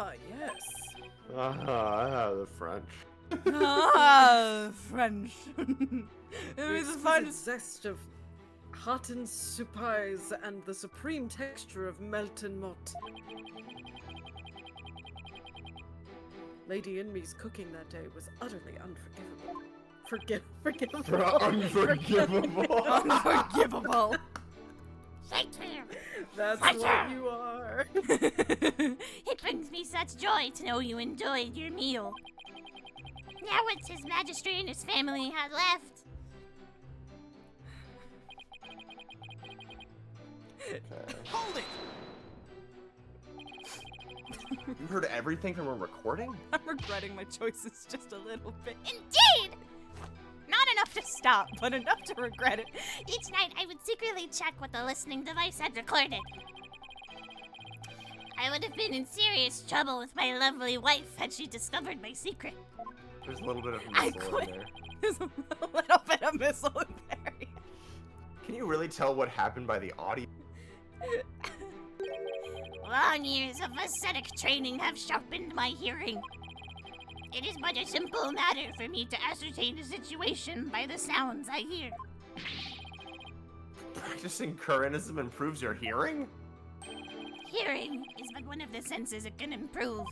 Ah, yes. The French. Ah, French. It The was fun. exquisite zest of hot and suppies and the supreme texture of melton mott. Lady Inmee's cooking that day was utterly unforgivable. Forgivable. Unforgivable. Unforgivable. Shakespeare! That's Fire! what you are. It brings me such joy to know you enjoyed your meal. Now it's His Majesty and his family had left. Hold it! You heard everything from a recording? I'm regretting my choices just a little bit. Indeed! Not enough to stop, but enough to regret it. Each night I would secretly check what the listening device had recorded. I would have been in serious trouble with my lovely wife had she discovered my secret. There's a little bit of I missile in quit. there. There's a little bit of missile in there. Can you really tell what happened by the audio? Long years of ascetic training have sharpened my hearing. It is but a simple matter for me to ascertain a situation by the sounds I hear. Practicing Kuranism improves your hearing? Hearing is but one of the senses it can improve.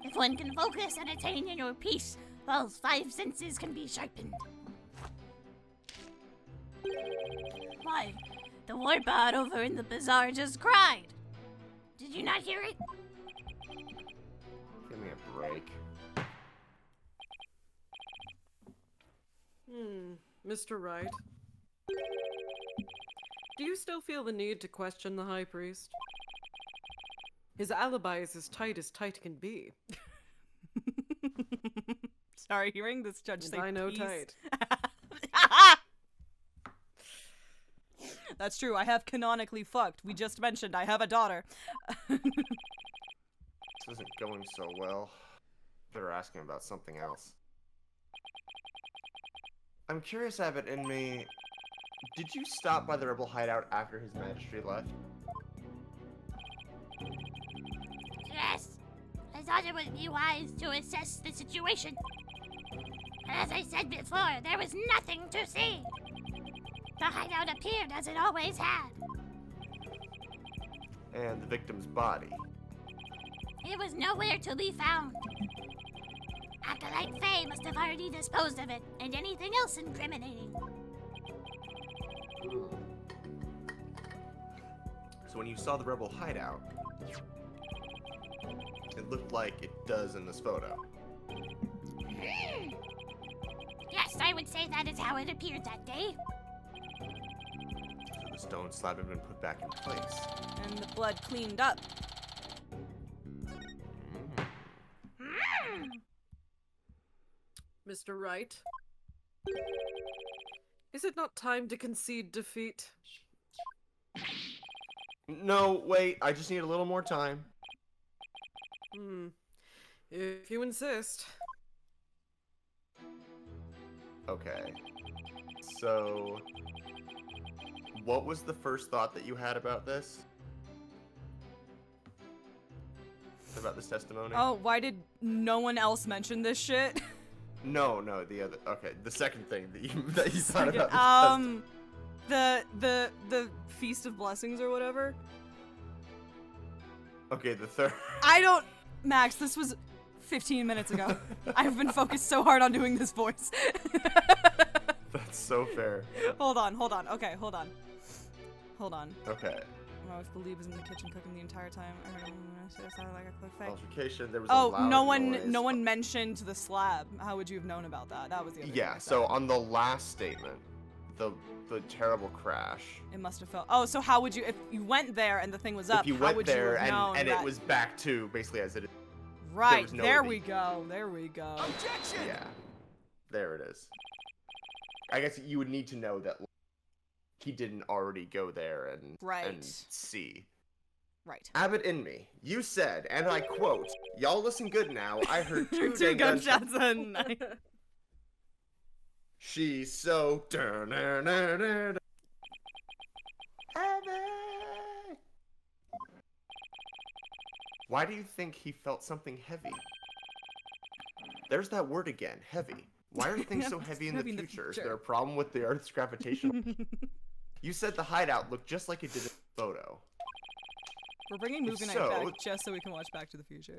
If one can focus and attain inner peace, all 5 senses can be sharpened. Why, the warbot over in the bazaar just cried. Did you not hear it? Give me a break. Mr. Wright. Do you still feel the need to question the High Priest? His alibi is as tight can be. Sorry, hearing this judge And say I know peace. tight. That's true. I have canonically fucked. We just mentioned I have a daughter. This isn't going so well. Better ask him about something else. I'm curious, Abbott Inmee, did you stop by the rebel hideout after His Majesty left? Yes. I thought it would be wise to assess the situation. As I said before, there was nothing to see. The hideout appeared as it always had. And the victim's body. It was nowhere to be found. Acolyte Faye must have already disposed of it, and anything else incriminating. So when you saw the rebel hideout, it looked like it does in this photo. Yes, I would say that is how it appeared that day. So the stone slab had been put back in place. And the blood cleaned up. Mr. Wright. Is it not time to concede defeat? No, wait, I just need a little more time. If you insist. Okay. So, what was the first thought that you had about this? About this testimony? Oh, why did no one else mention this shit? No, the other. Okay, the second thing that you thought about this The Feast of Blessings or whatever. Okay, the third. I don't, Max. This was 15 minutes ago. I've been focused so hard on doing this voice. That's so fair. Hold on. Okay, hold on. Okay. My wife believed was in the kitchen cooking the entire time. I heard him sounded like a click fake. Altercation. There was a Oh, loud noise. no one mentioned the slab. How would you have known about that? That was the other thing I Yeah. said. So on the last statement, the terrible crash. It must have felt. Oh, so how would you, if you went there and the thing was up? If you how went would there you have known and that? it was back to basically as it is. right. was no There leak. we go. There we go. Objection! Yeah. There it is. I guess you would need to know that he didn't already go there and Right. see. Right. Abbott Inmee, you said, and I quote, "Y'all listen good now. I heard two, Two dang gunshots." gunshots a night. She's so. Abbott. Why do you think he felt something heavy? There's that word again, heavy. Why are things so heavy in the future? Is there a problem with the Earth's gravitation? You said the hideout looked just like it did in the photo. We're bringing movie night back just so we can watch Back to the Future.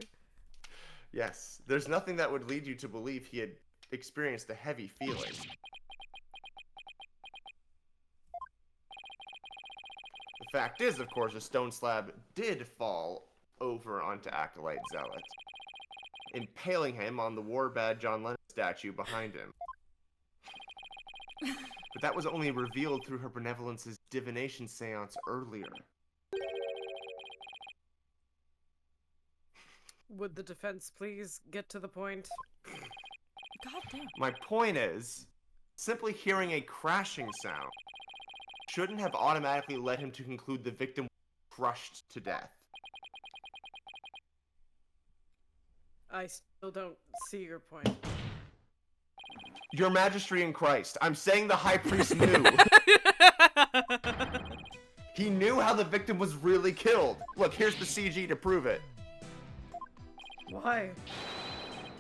Yes, there's nothing that would lead you to believe he had experienced a heavy feeling. The fact is, of course, a stone slab did fall over onto Acolyte Zealot, impaling him on the war bad John Lennon statue behind him. But that was only revealed through her benevolence's divination seance earlier. Would the defense please get to the point? God damn. My point is, simply hearing a crashing sound shouldn't have automatically led him to conclude the victim was crushed to death. I still don't see your point. Your Majesty in Christ, I'm saying the High Priest knew. He knew how the victim was really killed. Look, here's the CG to prove it. Why?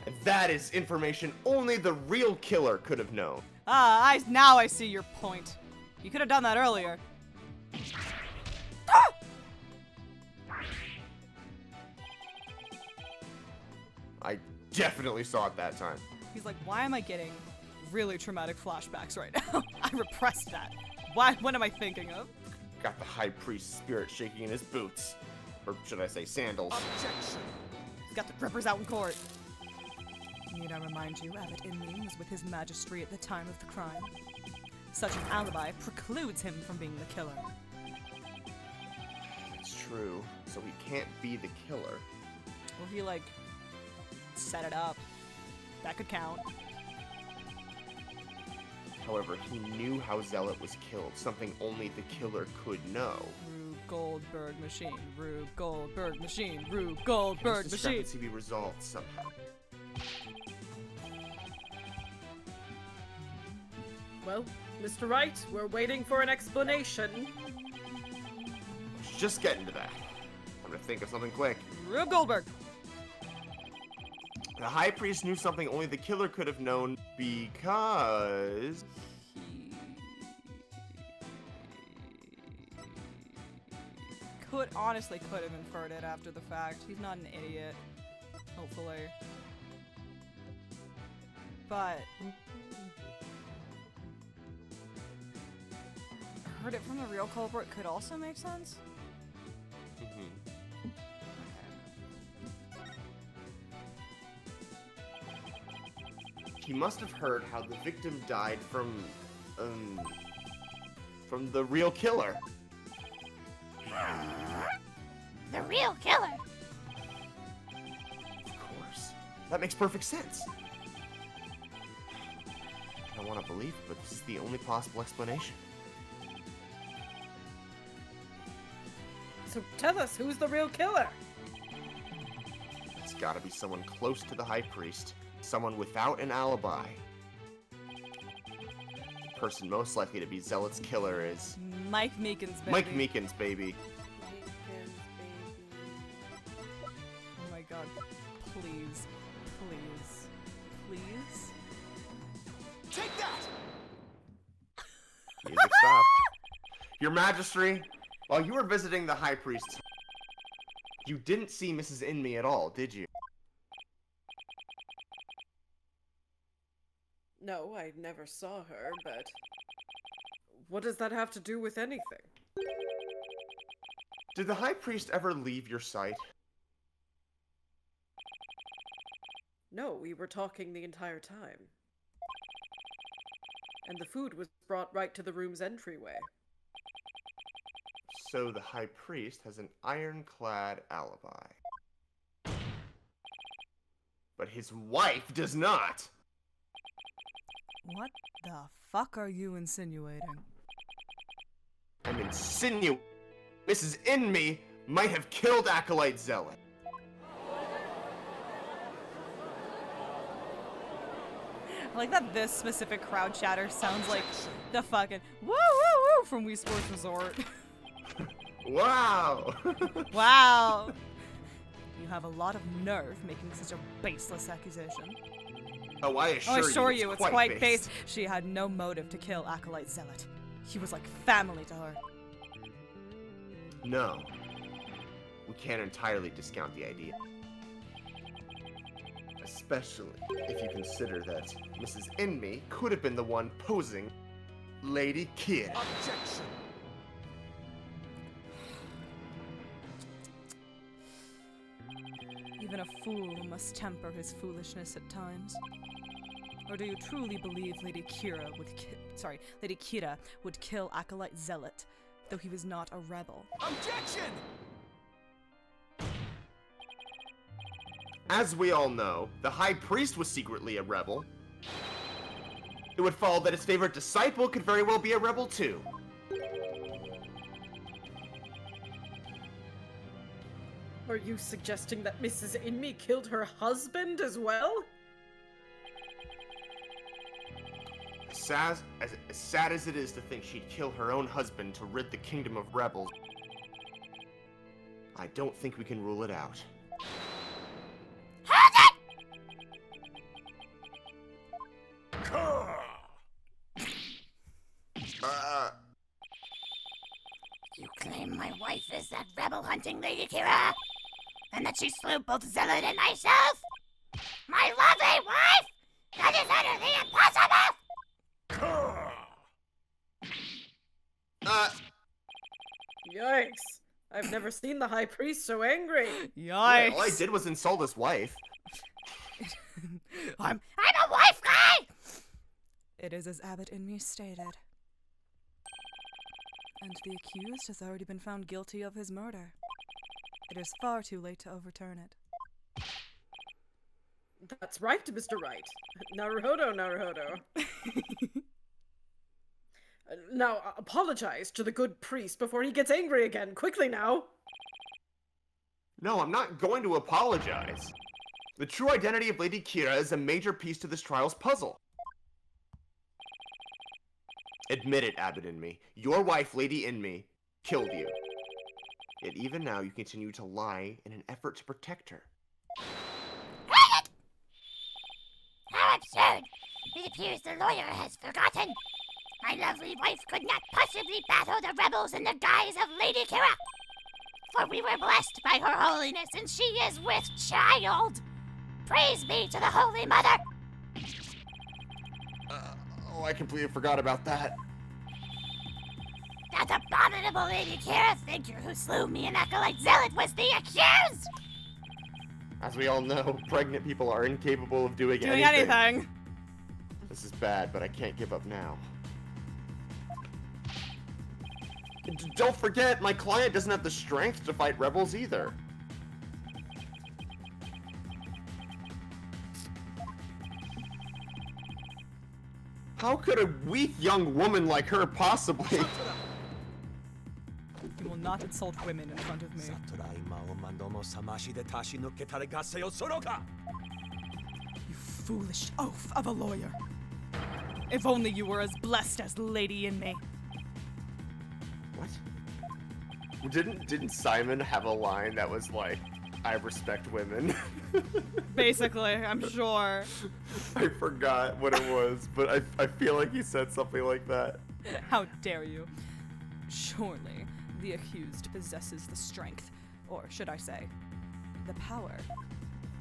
And that is information only the real killer could have known. Now I see your point. You could have done that earlier. I definitely saw it that time. He's like, why am I getting really traumatic flashbacks right now? I repressed that. What am I thinking of? Got the High Priest's spirit shaking in his boots. Or should I say sandals. Objection. He's got the grippers out in court. Need I remind you, Abbott Inmee was with his Majesty at the time of the crime. Such an alibi precludes him from being the killer. It's true, so he can't be the killer. Or he, like, set it up. That could count. However, he knew how Zealot was killed, something only the killer could know. Rube Goldberg machine. Rube Goldberg machine. Rube Goldberg This machine. discrepancy be resolved somehow. Well, Mr. Wright, we're waiting for an explanation. Just getting to that. I'm gonna think of something quick. Rube Goldberg. The High Priest knew something only the killer could have known because... Honestly could have inferred it after the fact. He's not an idiot. Hopefully. But... heard it from the real culprit could also make sense? He must have heard how the victim died from the real killer. The real killer. Of course. That makes perfect sense. I don't want to believe it, but this is the only possible explanation. So tell us, who's the real killer? It's gotta be someone close to the High Priest. Someone without an alibi. The person most likely to be Zealot's killer is... Mike Meekins, baby. Mike Meekins, baby. Oh my god. Please. Please. Please? Take that! Music stopped. Your Majesty, while you were visiting the High Priest, you didn't see Mrs. Inmee at all, did you? No, I never saw her, but... what does that have to do with anything? Did the High Priest ever leave your sight? No, we were talking the entire time. And the food was brought right to the room's entryway. So the High Priest has an ironclad alibi. But his wife does not! What the fuck are you insinuating? I'm insinuating Mrs. Inmee might have killed Acolyte Zealot. I like that this specific crowd chatter sounds like the fucking woo woo woo from Wii Sports Resort. Wow! Wow. You have a lot of nerve making such a baseless accusation. Oh, I assure you, it's quite based. She had no motive to kill Acolyte Zealot. He was like family to her. No. We can't entirely discount the idea. Especially if you consider that Mrs. Inmee could have been the one posing Lady Kira. Objection! Even a fool must temper his foolishness at times. Or do you truly believe Lady Kira would kill Acolyte Zealot, though he was not a rebel? Objection! As we all know, the High Priest was secretly a rebel. It would follow that his favorite disciple could very well be a rebel too. Are you suggesting that Mrs. Inmee killed her husband as well? As sad as it is to think she'd kill her own husband to rid the kingdom of rebels, I don't think we can rule it out. You claim my wife is that rebel-hunting Lady Kira? And that she slew both Zealot and myself? My lovely wife? That is utterly impossible! Yikes. I've never seen the High Priest so angry. Yikes! All I did was insult his wife. I'm a wife guy! It is as Abbott Inmee stated. And the accused has already been found guilty of his murder. It is far too late to overturn it. That's right, Mr. Wright. Naruhodo. Now, apologize to the good priest before he gets angry again. Quickly now. No, I'm not going to apologize. The true identity of Lady Kira is a major piece to this trial's puzzle. Admit it, Abbott Inmee. Your wife, Lady Inmee, killed you. Yet even now, you continue to lie in an effort to protect her. How absurd! It appears the lawyer has forgotten. My lovely wife could not possibly battle the rebels in the guise of Lady Kira. For we were blessed by her holiness, and she is with child. Praise be to the Holy Mother. Oh, I completely forgot about that. That abominable Lady Kira figure who slew me and Acolyte Zealot was the accused! As we all know, pregnant people are incapable of doing anything. anything. This is bad, but I can't give up now. Don't forget, my client doesn't have the strength to fight rebels either. How could a weak young woman like her possibly... You will not insult women in front of me. You foolish oaf of a lawyer. If only you were as blessed as Lady Inmee. What? Didn't Simon have a line that was like, I respect women? Basically, I'm sure. I forgot what it was, but I feel like he said something like that. How dare you? Surely, the accused possesses the strength, or should I say, the power.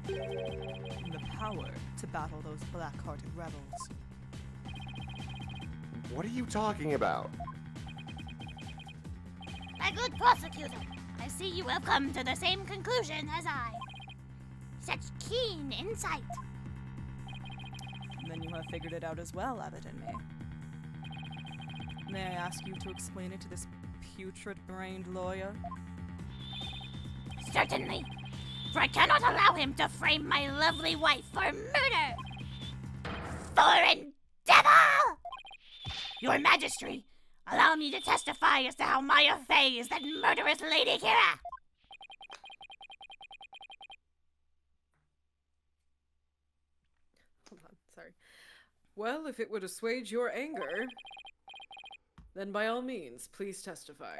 The power to battle those black-hearted rebels. What are you talking about? My good prosecutor, I see you have come to the same conclusion as I. Such keen insight. And then you have figured it out as well, Abbott Inmee. May I ask you to explain it to this putrid-brained lawyer? Certainly, for I cannot allow him to frame my lovely wife for murder. Foreign devil! Your Majesty, allow me to testify as to how Maya Fey is that murderous Lady Kira. Hold on, sorry. Well, if it would assuage your anger, then by all means, please testify.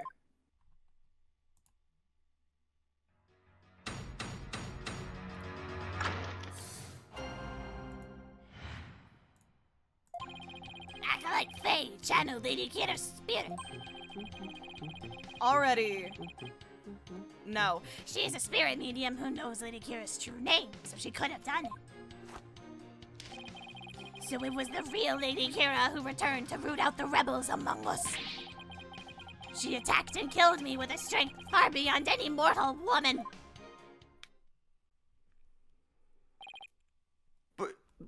like Faye channel Lady Kira's spirit. Already. No. She is a spirit medium who knows Lady Kira's true name, so she could have done it. So it was the real Lady Kira who returned to root out the rebels among us. She attacked and killed me with a strength far beyond any mortal woman.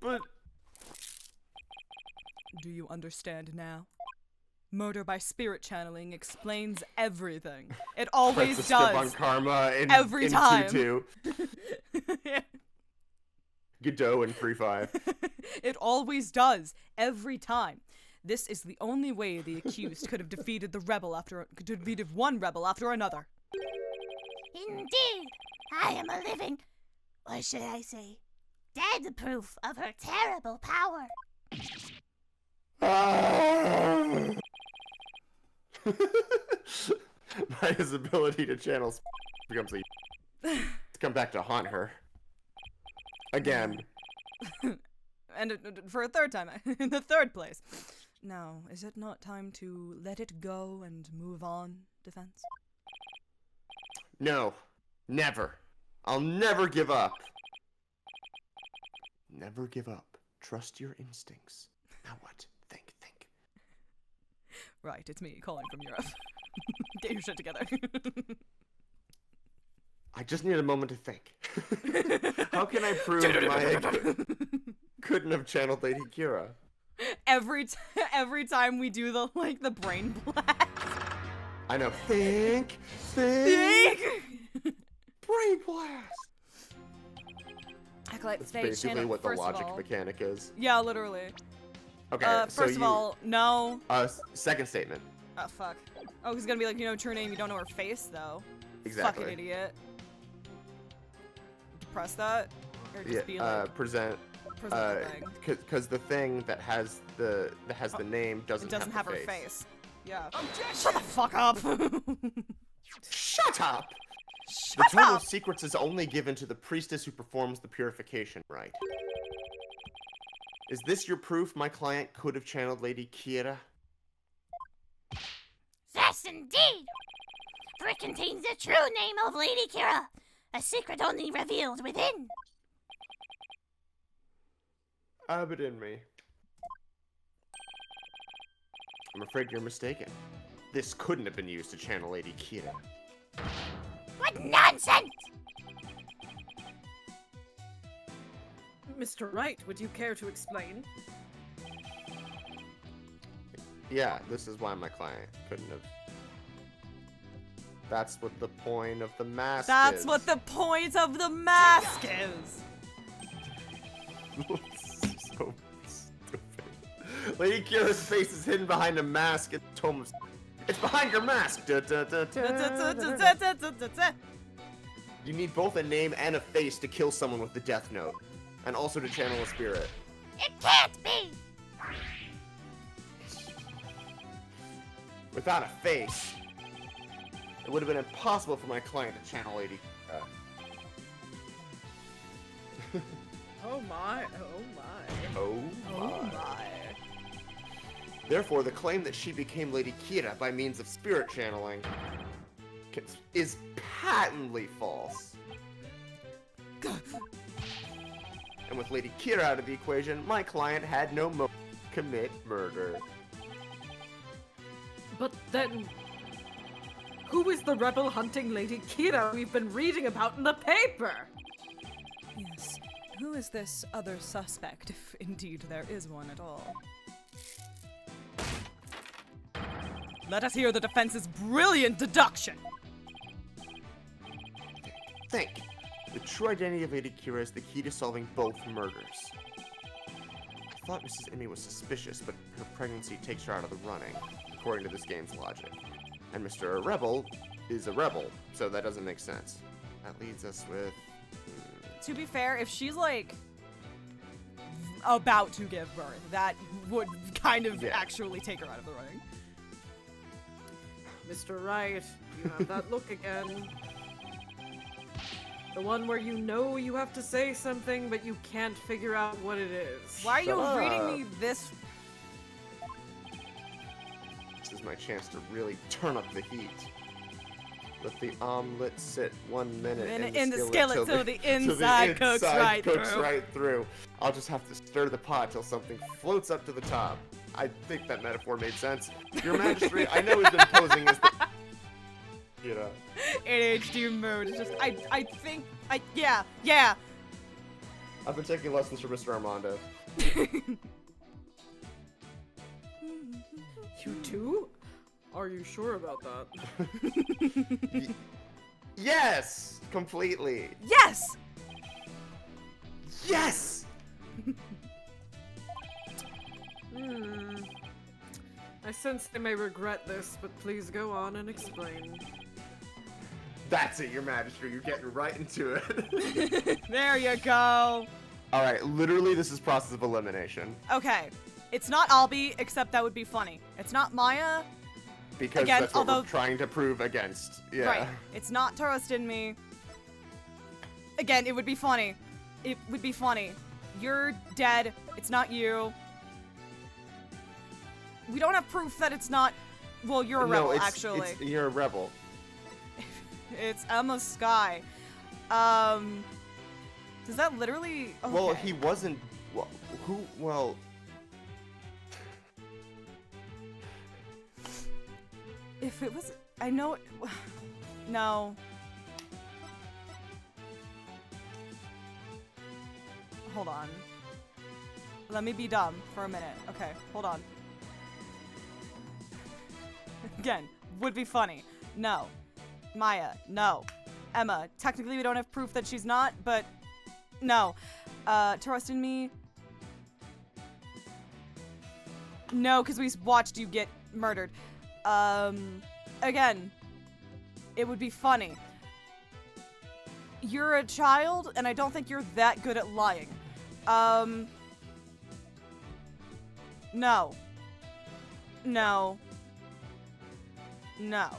But Do you understand now? Murder by spirit channeling explains everything. It always press the skip on does. karma in, Every in time. 2-2. Godot in 3-5. It always does. Every time. This is the only way the accused could have defeated one rebel after another. Indeed, I am a living, or should I say, dead proof of her terrible power. By his ability to channel becomes a to come back to haunt her. Again. And for a third time, in the third place. Now, is it not time to let it go and move on, Defense? No. Never. I'll never give up. Never give up. Trust your instincts. Now what? Think. Right, it's me calling from Europe. Get your shit together. I just need a moment to think. How can I prove I couldn't have channeled Lady Kira? Every time we do the brain blast. I know. Think. Think. Brain blast. Acolyte That's Faye basically channel, what the first of logic all. mechanic is. Yeah, literally. Okay. so First of all, no. Second statement. Oh, fuck. Oh, he's gonna be like, you know, true name, you don't know her face, though. Exactly. Fucking idiot. Press that? Or just be Yeah. like, Present. present the thing. Because the thing that has the name It doesn't doesn't have the her face. face. Yeah. Shut the fuck up! Shut up! The Shut Tome up! of Secrets is only given to the priestess who performs the purification rite. Is this your proof my client could have channeled Lady Kira? Yes, indeed! For it contains the true name of Lady Kira, a secret only revealed within. Abbott Inmee. I'm afraid you're mistaken. This couldn't have been used to channel Lady Kira. What nonsense! Mr. Wright, would you care to explain? Yeah, this is why my client couldn't have. That's what the point of the mask That's is. what the point of the mask is! So stupid. Lady Kira's face is hidden behind a mask in the Tome of... It's behind your mask! Da, da, da, da. You need both a name and a face to kill someone with the Death Note. And also to channel a spirit. It can't be! Without a face, it would have been impossible for my client to channel Lady Kira. Oh my, oh my. Oh my. Therefore, the claim that she became Lady Kira by means of spirit channeling is patently false. And with Lady Kira out of the equation, my client had no motive to commit murder. But then, who is the rebel hunting Lady Kira we've been reading about in the paper? Yes. Who is this other suspect, if indeed there is one at all? Let us hear the defense's brilliant deduction! Think. The true identity of Lady Kira is the key to solving both murders. I thought Mrs. Inmee was suspicious, but her pregnancy takes her out of the running, according to this game's logic. And Mr. Rebel is a rebel, so that doesn't make sense. That leads us with... To be fair, if she's like about to give birth, that would kind of actually take her out of the running. Mr. Wright, you have that look again. The one where you know you have to say something, but you can't figure out what it is. Why are you Shut reading up. me this? my chance to really turn up the heat. Let the omelet sit 1 minute in the skillet till the inside cooks right through. I'll just have to stir the pot till something floats up to the top. I think that metaphor made sense. Your Majesty, I know he's been posing as the... You know. ADHD mode. It's just, I think, yeah. I've been taking lessons from Mr. Armando. You too? Are you sure about that? Yes! Completely. Yes! Yes! I sense I may regret this, but please go on and explain. That's it, Your Majesty. You're getting right into it. There you go. Alright, literally this is process of elimination. Okay. It's not Albie, except that would be funny. It's not Maya. Because Again, that's what although- we're trying to prove against. Yeah. Right. It's not Trust in Me. Again, it would be funny. It would be funny. You're dead. It's not you. We don't have proof that it's not... Well, you're a rebel, actually. You're a rebel. It's Emma Sky. Does that literally... Okay. Well, he wasn't... Well, who... Well... If it was... I know... No. Hold on. Let me be dumb for a minute. Okay, hold on. Again, would be funny. No. Maya, no. Emma, technically we don't have proof that she's not, but no. Trust in Me? No, because we watched you get murdered. Again, it would be funny. You're a child, and I don't think you're that good at lying. No. No. No.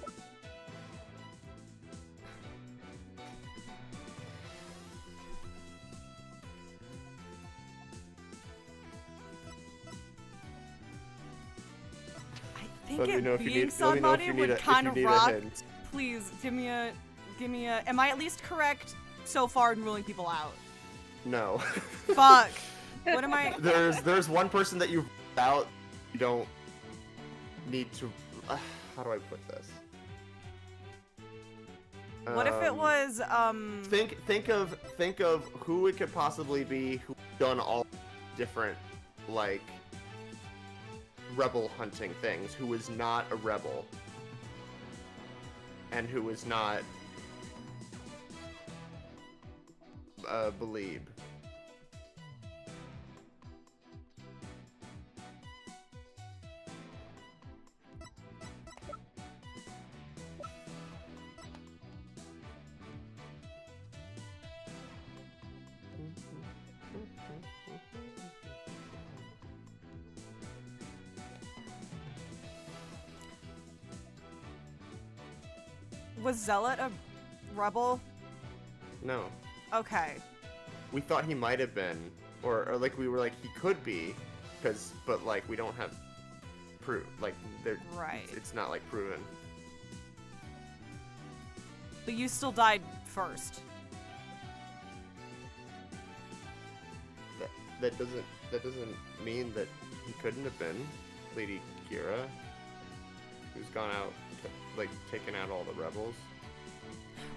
I Let me think know it if you being need- let me know if somebody you need would a- if kind you of need a rock. hint. Please, give me a... Am I at least correct so far in ruling people out? No. Fuck. What am I... There's one person that you've out. You don't need to... how do I put this? What if it was, Think of who it could possibly be who's done all different, like, rebel hunting things, who is not a rebel. And who is not Believe. was Zealot a rebel? No. Okay. We thought he might have been, or like we were like he could be, but like we don't have proof. Like Right. It's not like proven. But you still died first. That doesn't mean that he couldn't have been Lady Kira, who's gone out, like taken out all the rebels.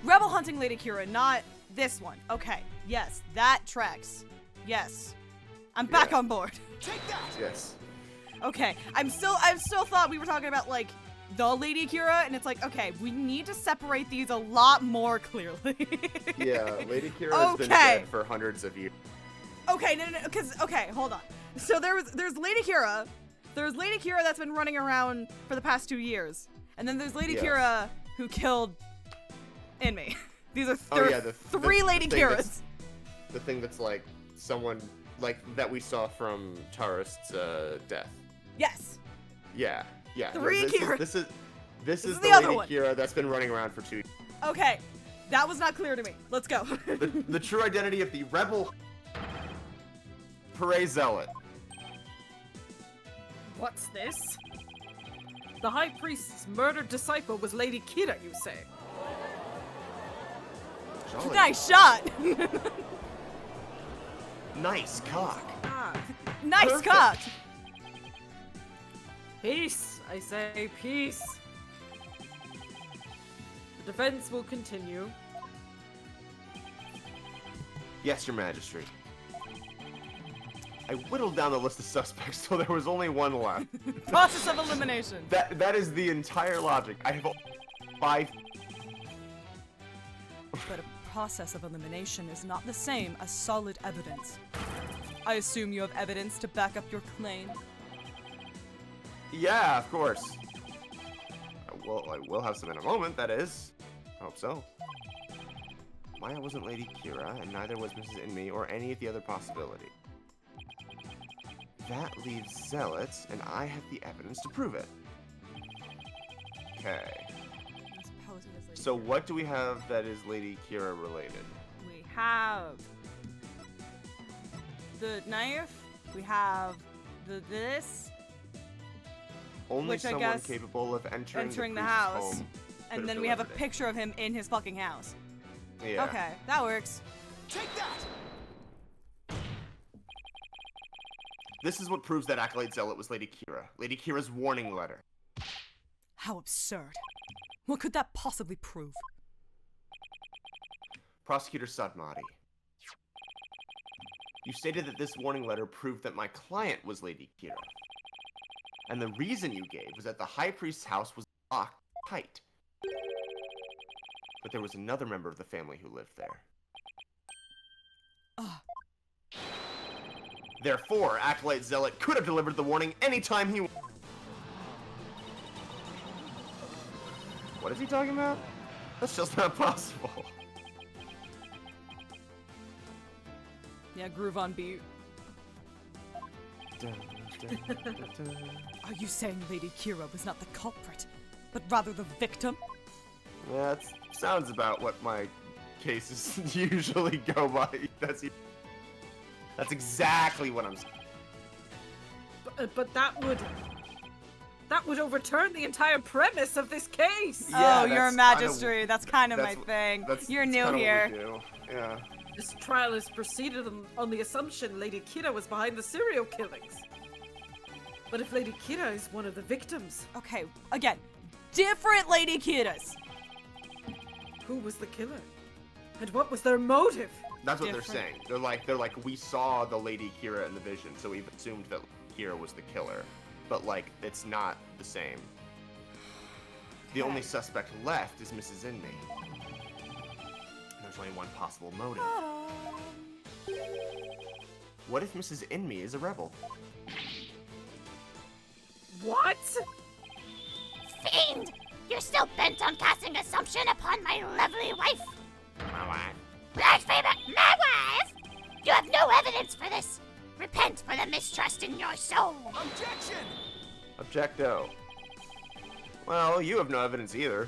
Rebel hunting Lady Kira, not this one. Okay. Yes, that tracks. Yes. I'm back Yeah. on board. Yes. Okay. I still thought we were talking about like the Lady Kira, and it's like, okay, we need to separate these a lot more clearly. Yeah, Lady Kira has been Okay. dead for hundreds of years. Okay, no, because okay, hold on. So there's Lady Kira. There's Lady Kira that's been running around for the past 2 years, and then there's Lady Yes. Kira who killed Inmee. These are The three Lady thing Kiras. The thing that's like someone like that we saw from Tarist's death. Yes. Yeah. Yeah. Three Kira. This is is the the other Lady one. Kira that's been running around for 2 years. Okay, that was not clear to me. Let's go. The true identity of the rebel Parade Zealot. What's this? The High Priest's murdered disciple was Lady Kira, you say? Jolly. Nice shot. Nice cock. Ah. Nice Perfect. cock. Peace, I say, peace. The defense will continue. Yes, Your Majesty. I whittled down the list of suspects till there was only one left. Process of elimination. That is the entire logic. I have 5. But a process of elimination is not the same as solid evidence. I assume you have evidence to back up your claim. Yeah, of course. Well, I will have some in a moment, that is. I hope so. Maya wasn't Lady Kira, and neither was Mrs. Inmee or any of the other possibility. That leaves Zealot, and I have the evidence to prove it. Okay. So what do we have that is Lady Kira related? We have the knife. We have this. Only Which I someone guess capable of entering the priest's house, home and could then have we have a delivered it. picture of him in his fucking house. Yeah. Okay, that works. Take that! This is what proves that Acolyte Zealot was Lady Kira. Lady Kira's warning letter. How absurd. What could that possibly prove? Prosecutor Sadmati. You stated that this warning letter proved that my client was Lady Kira. And the reason you gave was that the High Priest's house was locked tight. But there was another member of the family who lived there. Ugh. Therefore, Acolyte Zealot could have delivered the warning anytime he... What is he talking about? That's just not possible. Yeah, groove on beat. Are you saying Lady Kira was not the culprit, but rather the victim? That sounds about what my cases usually go by. That's exactly what I'm saying. But that would overturn the entire premise of this case. Yeah, Oh, Your that's Majesty, that's kind of my that's- thing. That's You're that's new kinda here. what we do. Yeah. This trial is proceeded on the assumption Lady Kira was behind the serial killings. But if Lady Kira is one of the victims, Okay, again, different Lady Kiras. who was the killer? And what was their motive? That's what Different. they're saying. They're like, we saw the Lady Kira in the vision, so we've assumed that Kira was the killer. But like, it's not the same. The only suspect left is Mrs. Inmee. There's only one possible motive. What if Mrs. Inmee is a rebel? What? Fiend! You're still bent on casting assumption upon my lovely wife? My wife. Blasphemer! My wife! You have no evidence for this! Repent for the mistrust in your soul! Objection! Objecto. Well, you have no evidence either.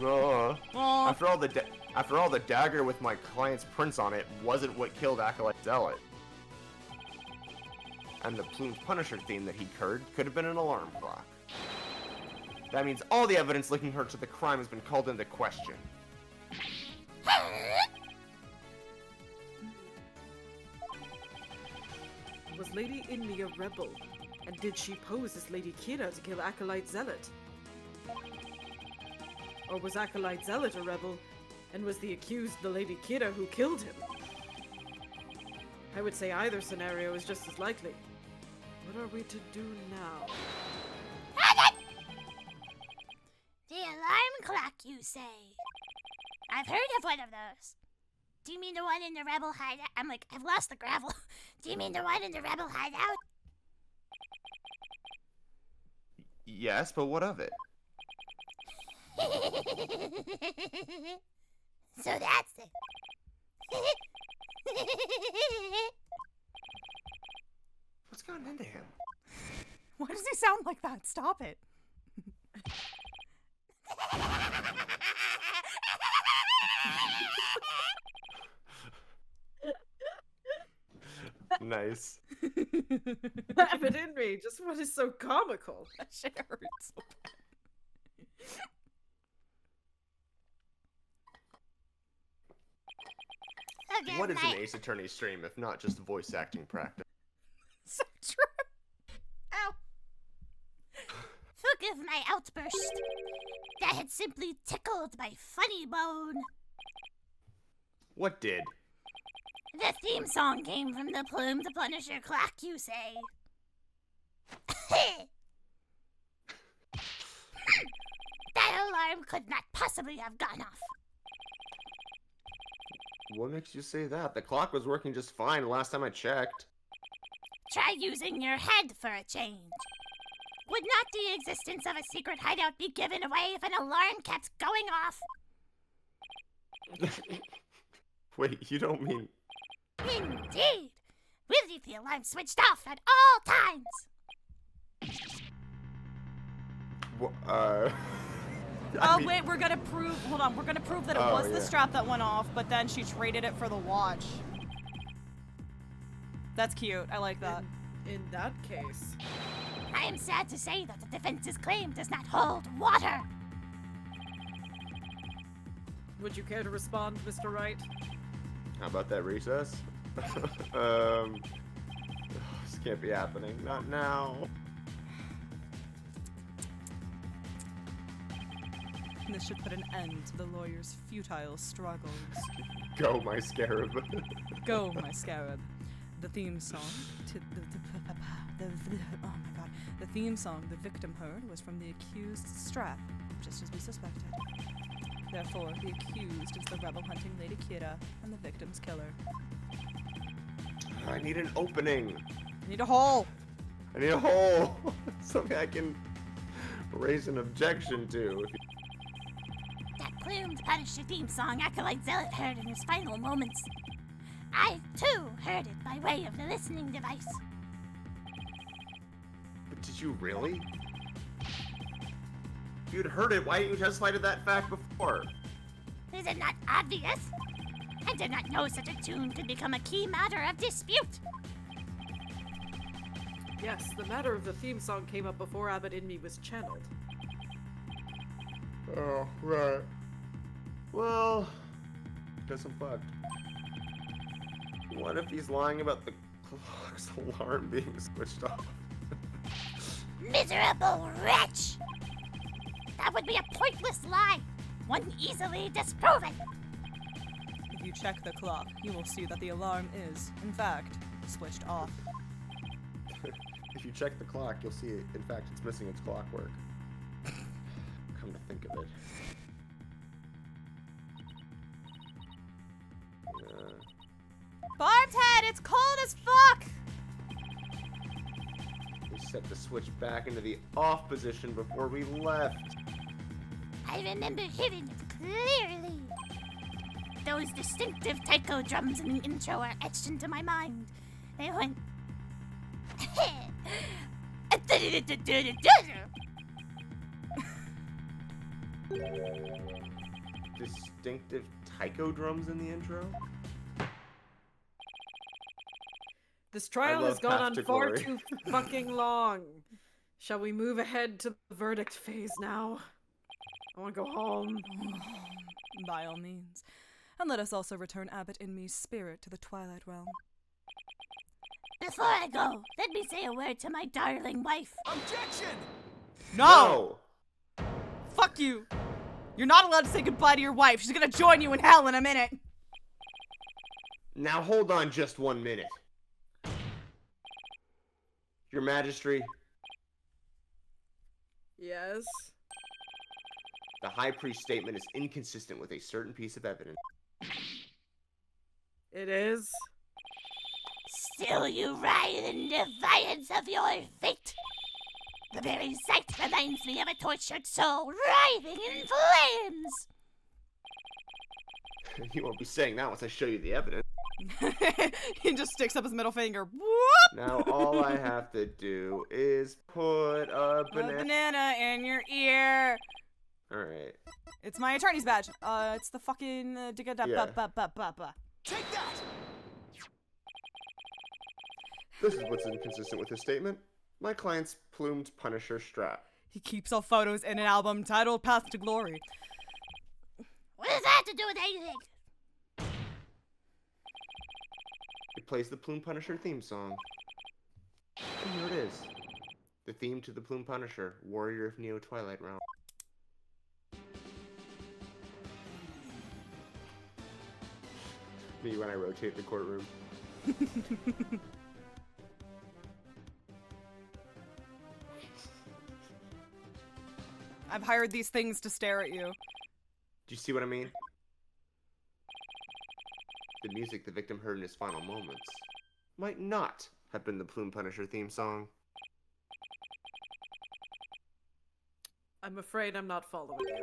After all the dagger with my client's prints on it wasn't what killed Acolyte Zealot. And the plumed Punisher theme that he curd could have been an alarm clock. That means all the evidence linking her to the crime has been called into question. Was Lady Inmee a rebel? And did she pose as Lady Kira to kill Acolyte Zealot? Or was Acolyte Zealot a rebel, and was the accused the Lady Kira who killed him? I would say either scenario is just as likely. What are we to do now? The alarm clock, you say? I've heard of one of those. Do you mean the one in the rebel hideout? I'm like, I've lost the gravel. Do you mean the one in the rebel hideout? Yes, but what of it? So that's it. What's gotten into him? Why does he sound like that? Stop it. Nice. Abbott Inmee, just what is so comical? That shit hurts so bad. Forgive What is my, an Ace Attorney stream if not just voice acting practice? So true. Ow. forgive my outburst. That had simply tickled my funny bone. What did? The theme song came from the plume to punish your clock, you say? That alarm could not possibly have gone off. What makes you say that? The clock was working just fine last time I checked. Try using your head for a change. Would not the existence of a secret hideout be given away if an alarm kept going off? Wait, you don't mean... Indeed! We'll leave the alarm switched off at all times! Oh, wait, we're gonna prove. Hold on, we're gonna prove that it was the yeah. strap that went off, but then she traded it for the watch. That's cute. I like that. In that case. I am sad to say that the defense's claim does not hold water. Would you care to respond, Mr. Wright? How about that recess? This can't be happening. Not now. This should put an end to the lawyer's futile struggles. Go, my scarab. Go, my scarab. The theme song to oh my god. The theme song the victim heard was from the accused's strap, just as we suspected. Therefore, the accused is the rebel hunting Lady Kira and the victim's killer. I need an opening. I need a hole. I need a hole. Something I can raise an objection to. That plume to punish your theme song Acolyte Zealot heard in his final moments. I, too, heard it by way of the listening device. But did you really? If you'd heard it, why didn't you testify to that fact before? Is it not obvious? I did not know such a tune could become a key matter of dispute. Yes, the matter of the theme song came up before Abbott Inmee was channeled. Oh, right. Well, guess I'm fucked. What if he's lying about the clock's alarm being switched off? Miserable wretch! That would be a pointless lie. One easily disproven. If you check the clock, you will see that the alarm is, in fact, switched off. If you check the clock, you'll see, in fact, it's missing its clockwork. Come to think of it. Barb's head, it's cold as fuck! We set the switch back into the off position before we left. I remember hearing it clearly. Those distinctive taiko drums in the intro are etched into my mind. They went... Distinctive taiko drums in the intro? This trial love has gone Path on to far Glory. too fucking long. Shall we move ahead to the verdict phase now? I want to go home. By all means. And let us also return Abbott Inmee's spirit to the Twilight Realm. Before I go, let me say a word to my darling wife. Objection! No! Fuck you! You're not allowed to say goodbye to your wife. She's gonna join you in hell in a minute. Now hold on just 1 minute. Your Majesty, Yes? the High Priest's statement is inconsistent with a certain piece of evidence. It is? Still you writhe in defiance of your fate. The very sight reminds me of a tortured soul writhing in flames. You won't be saying that once I show you the evidence. He just sticks up his middle finger. Whoop! Now all I have to do is put a A banana... banana in your ear. Alright. It's my attorney's badge. It's the fucking Yeah. Take that! This is what's inconsistent with his statement. My client's plumed Punisher strap. He keeps all photos in an album titled Path to Glory. What does that have to do with anything? It plays the Plume Punisher theme song. And here it is. The theme to the Plume Punisher, Warrior of Neo Twilight Realm. Me when I rotate the courtroom. I've hired these things to stare at you. Do you see what I mean? The music the victim heard in his final moments might not have been the Plume Punisher theme song. I'm afraid I'm not following you.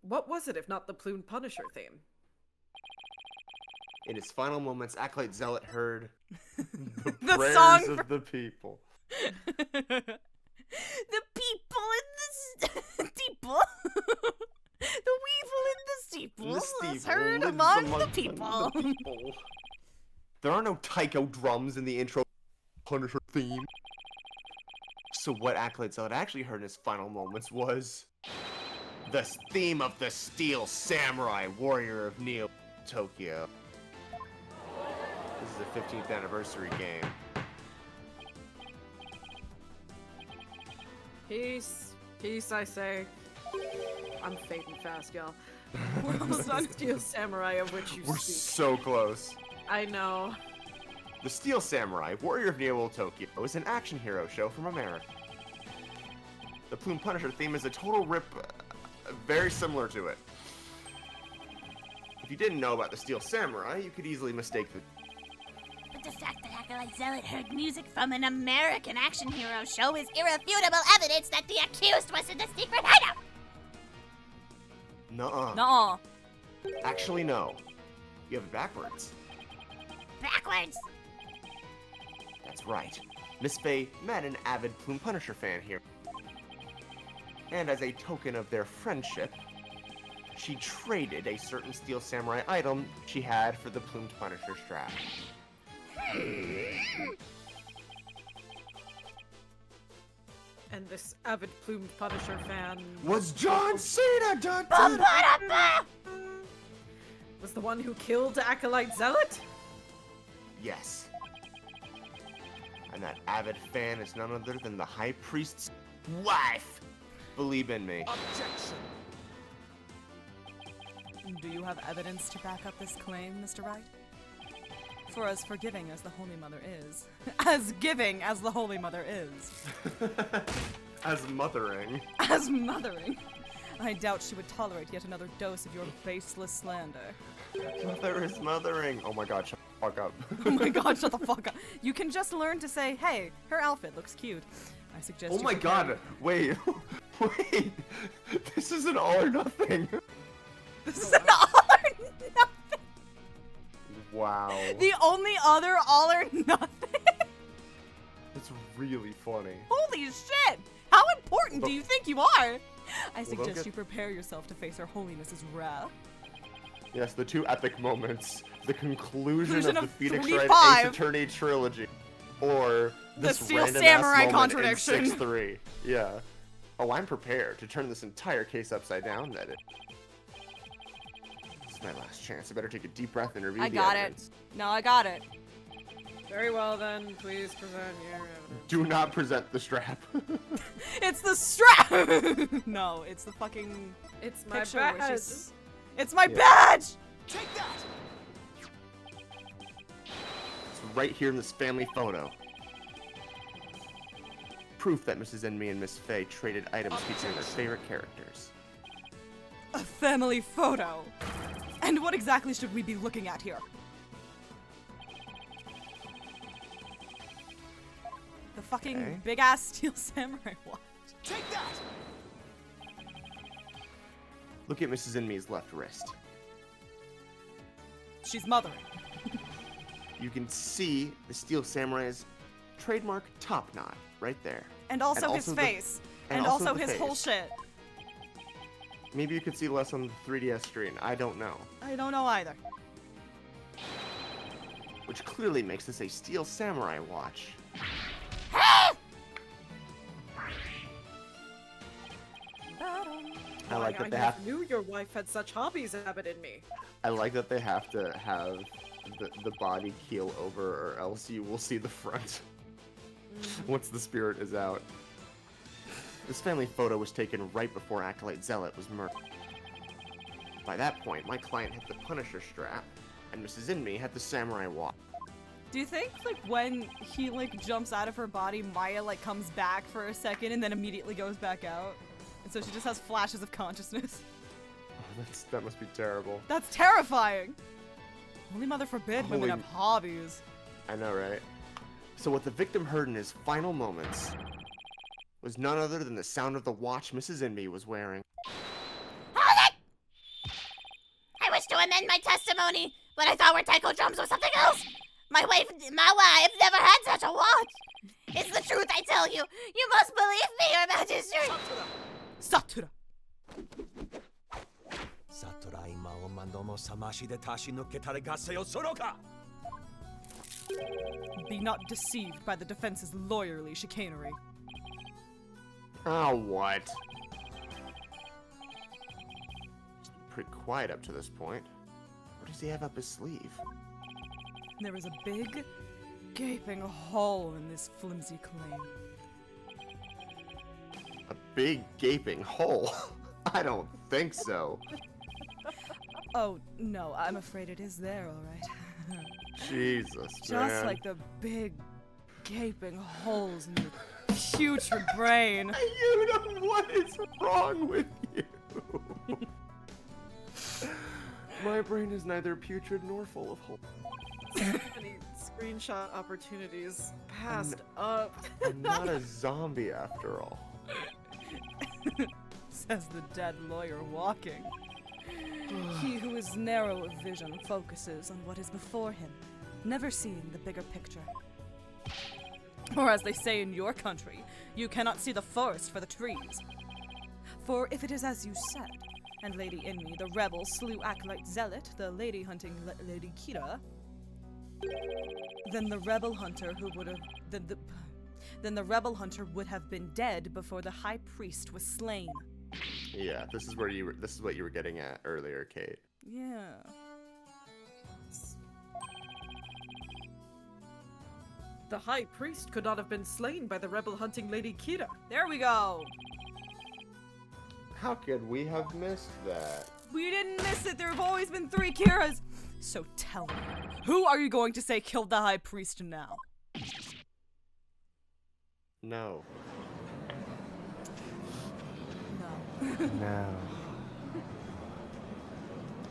What was it if not the Plume Punisher theme? In his final moments, Acolyte Zealot heard the The prayers song of for- the people. The people in the steeple. The weevil in the steeple The was steeple heard lives among the among people. the people. There are no taiko drums in the intro Punisher theme. So what Acolyte Zealot actually heard in his final moments was the theme of the Steel Samurai Warrior of Neo Tokyo. This is the 15th anniversary game. Peace. Peace, I say. I'm fading fast, y'all. We're almost done. Steel Samurai of which you We're speak. so close. I know. The Steel Samurai, Warrior of Neo Tokyo, is an action hero show from America. The Plume Punisher theme is a total rip, very similar to it. If you didn't know about the Steel Samurai, you could easily mistake the... But the fact that Acolyte Zealot heard music from an American action hero show is irrefutable evidence that the accused was in the secret hideout! Nuh-uh. Nuh-uh. Actually, no. You have it backwards. Backwards! That's right. Miss Faye met an avid Plume Punisher fan here. And as a token of their friendship, she traded a certain Steel Samurai item she had for the Plumed Punisher strap. And this avid Plumed Punisher fan Was John Cena! Dun, Bum, dun, ba, da, ba. was the one who killed Acolyte Zealot? Yes. And that avid fan is none other than the High Priest's wife! Believe in me. Objection. Do you have evidence to back up this claim, Mr. Wright? For as forgiving as the Holy Mother is, as giving as the Holy Mother is, As mothering. as mothering, I doubt she would tolerate yet another dose of your baseless slander. Mother is mothering. Oh my god, shut the fuck up. Oh my god, shut the fuck up. You can just learn to say, hey, her outfit looks cute. I suggest Oh you my prepare- god, wait. Wait. This is an all or nothing. This is an all or nothing. Wow. The only other all or nothing. It's really funny. Holy shit! How important do But- you think you are? I don't suggest get- you prepare yourself to face Her Holiness's wrath. Yes, the two epic moments. The conclusion Conclusion of of the Phoenix 3-5. Wright Ace Attorney trilogy. Or The this Steel random Samurai ass contradiction. moment in 6-3. Yeah. Oh, I'm prepared to turn this entire case upside down, that it. This is my last chance. I better take a deep breath and review I the got it. evidence. No, I got it. Very well then, please present your evidence. Do not present the strap. It's the strap! No, it's the fucking It's my picture where badge. she's... It's my Yeah. badge! Take that! It's right here in this family photo. Proof that Mrs. Inmee and Miss Faye traded items featuring their favorite characters. A family photo. And what exactly should we be looking at here? The fucking Okay. big-ass Steel Samurai watch. Take that! Look at Mrs. Inmee's left wrist. She's mothering. You can see the Steel Samurai's trademark top knot right there. And also And his also the- face. and And also also the his whole face. shit. Maybe you could see less on the 3DS screen. I don't know. I don't know either. which clearly makes this a steel samurai watch. I like that they have. never knew your wife had such hobbies, Abbott Inmee. I like that they have to have the body keel over, or else you will see the front once the spirit is out. This family photo was taken right before Acolyte Zealot was murdered. By that point, my client had the Punisher strap, and Mrs. Inmee had the samurai watch. Do you think, like, when he, like, jumps out of her body, Maya, like, comes back for a second and then immediately goes back out? And so she just has flashes of consciousness. Oh, that must be terrible. That's terrifying! Holy mother forbid women Holy- have hobbies. I know, right? So what the victim heard in his final moments was none other than the sound of the watch Mrs. Inmee was wearing. Hold it! I wish to amend my testimony. What I thought were taiko drums was something else. My wife never had such a watch. It's the truth, I tell you. You must believe me, Your Majesty. Satura! Satura ima o mandomo samashi de tashi no ketare gasei o soroka! Be not deceived by the defense's lawyerly chicanery. Oh, what? Pretty quiet up to this point. What does he have up his sleeve? There is a big, gaping hole in this flimsy claim. A big gaping hole? I don't think so. Oh, no, I'm afraid it is there, alright. Jesus, Just man. like the big, gaping holes in your putrid brain. You know what is wrong with you? My brain is neither putrid nor full of holes. Many screenshot opportunities passed up. I'm not a zombie after all. Says the dead lawyer walking. He who is narrow of vision focuses on what is before him, never seeing the bigger picture. Or as they say in your country, you cannot see the forest for the trees. For if it is as you said, and Lady Inmee, the rebel, slew Acolyte Zealot, the lady hunting Lady Kira, then the rebel hunter who would have then the rebel hunter would have been dead before the high priest was slain. Yeah, this is what you were getting at earlier, Kate. Yeah. The high priest could not have been slain by the rebel hunting Lady Kira. There we go. How could we have missed that? We didn't miss it. There have always been 3 Kiras. So tell me, who are you going to say killed the high priest now? No. No. No.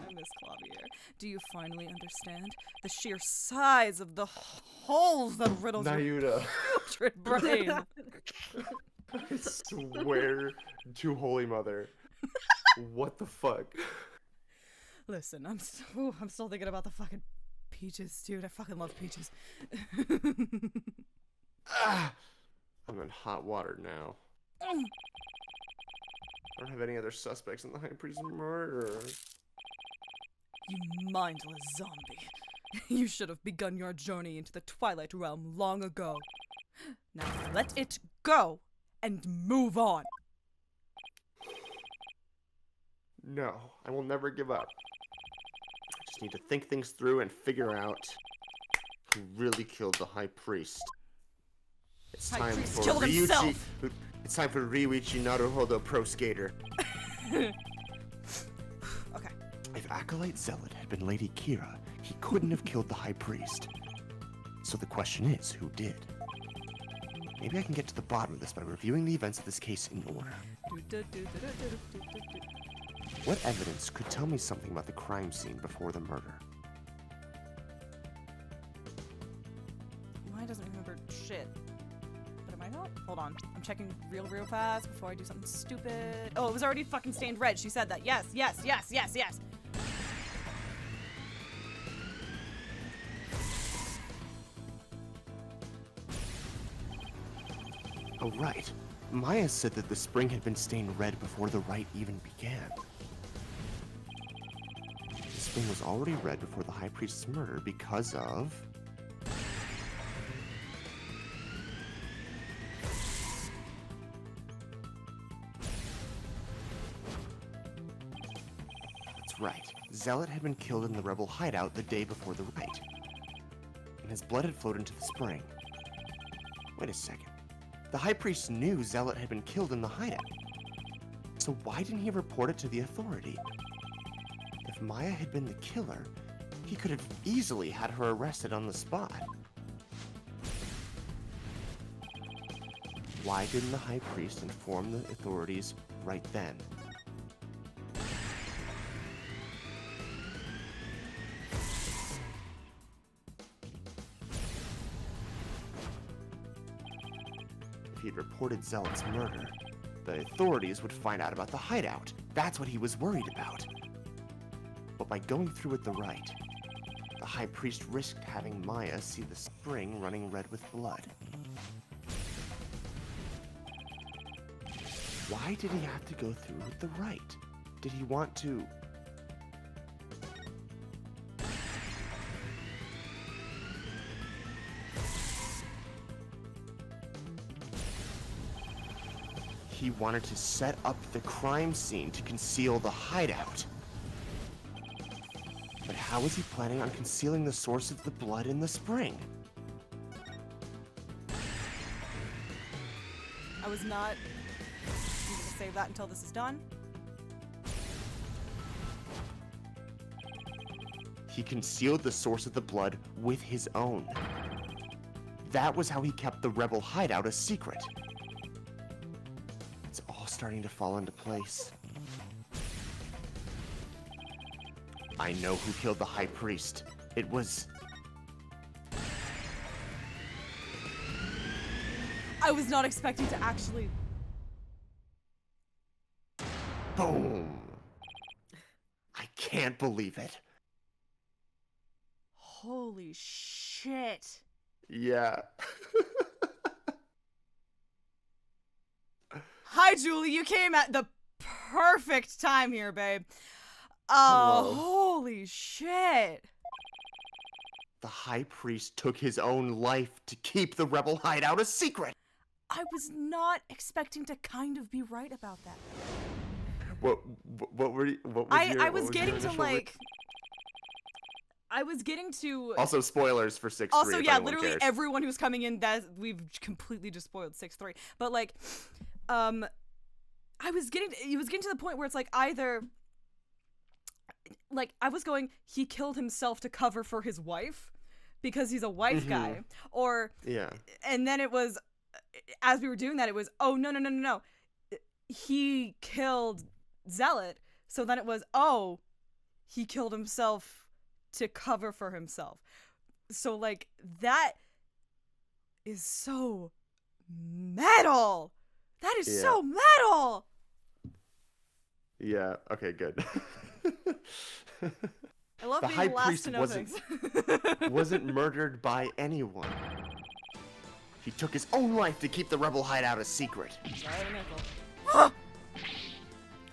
I miss Clavier. Do you finally understand the sheer size of the holes that riddles your Nayuda. putrid brain? I swear to Holy Mother. What the fuck? Listen, I'm still thinking about the fucking peaches, dude. I fucking love peaches. Ah, I'm in hot water now. I don't have any other suspects in the high priest's murder. You mindless zombie. You should have begun your journey into the Twilight Realm long ago. Now let it go and move on. No, I will never give up. I just need to think things through and figure out who really killed the high priest. It's High time priest for killed himself. It's time for Ryuichi Naruhodo Pro Skater. Okay. If Acolyte Zealot had been Lady Kira, he couldn't have killed the high priest. So the question is, who did? Maybe I can get to the bottom of this by reviewing the events of this case in order. What evidence could tell me something about the crime scene before the murder? Mine doesn't remember shit. But am I not? Hold on. I'm checking real fast before I do something stupid. Oh, it was already fucking stained red. She said that. Yes. Oh, right. Maya said that the spring had been stained red before the rite even began. The spring was already red before the high priest's murder because of That's right. Zealot had been killed in the rebel hideout the day before the rite. And his blood had flowed into the spring. Wait a second. The High Priest knew Zealot had been killed in the hideout. So why didn't he report it to the authority? If Maya had been the killer, he could have easily had her arrested on the spot. Why didn't the High Priest inform the authorities right then? If he'd reported Zealot's murder, the authorities would find out about the hideout. That's what he was worried about. But by going through with the rite, the High Priest risked having Maya see the spring running red with blood. Why did he have to go through with the rite? Did he want to... He wanted to set up the crime scene to conceal the hideout. But how was he planning on concealing the source of the blood in the spring? I was not... I'm gonna save that until this is done. He concealed the source of the blood with his own. That was how he kept the rebel hideout a secret. It's all starting to fall into place. I know who killed the High Priest. It was... I was not expecting to actually... Boom! I can't believe it. Holy shit. Yeah. Hi, Julie. You came at the perfect time here, babe. Oh, Hello. holy shit. The High Priest took his own life to keep the rebel hideout a secret. I was not expecting to kind of be right about that. What were you, what was I your, was what was getting your to initial like... I was getting to... Also, spoilers for 6-3. Also, if yeah, anyone literally cares. everyone who's coming in, that we've completely just spoiled 6-3. But like, it was getting to the point where it's like either, like I was going, he killed himself to cover for his wife because he's a wife guy, or Yeah. and then it was, as we were doing that, it was, oh no, he killed Zealot, so then it was, oh, he killed himself to cover for himself. So like that is so metal. That is so metal. Yeah. Okay. Good. I love The being High last Priest to know things. wasn't murdered by anyone. He took his own life to keep the rebel hideout a secret.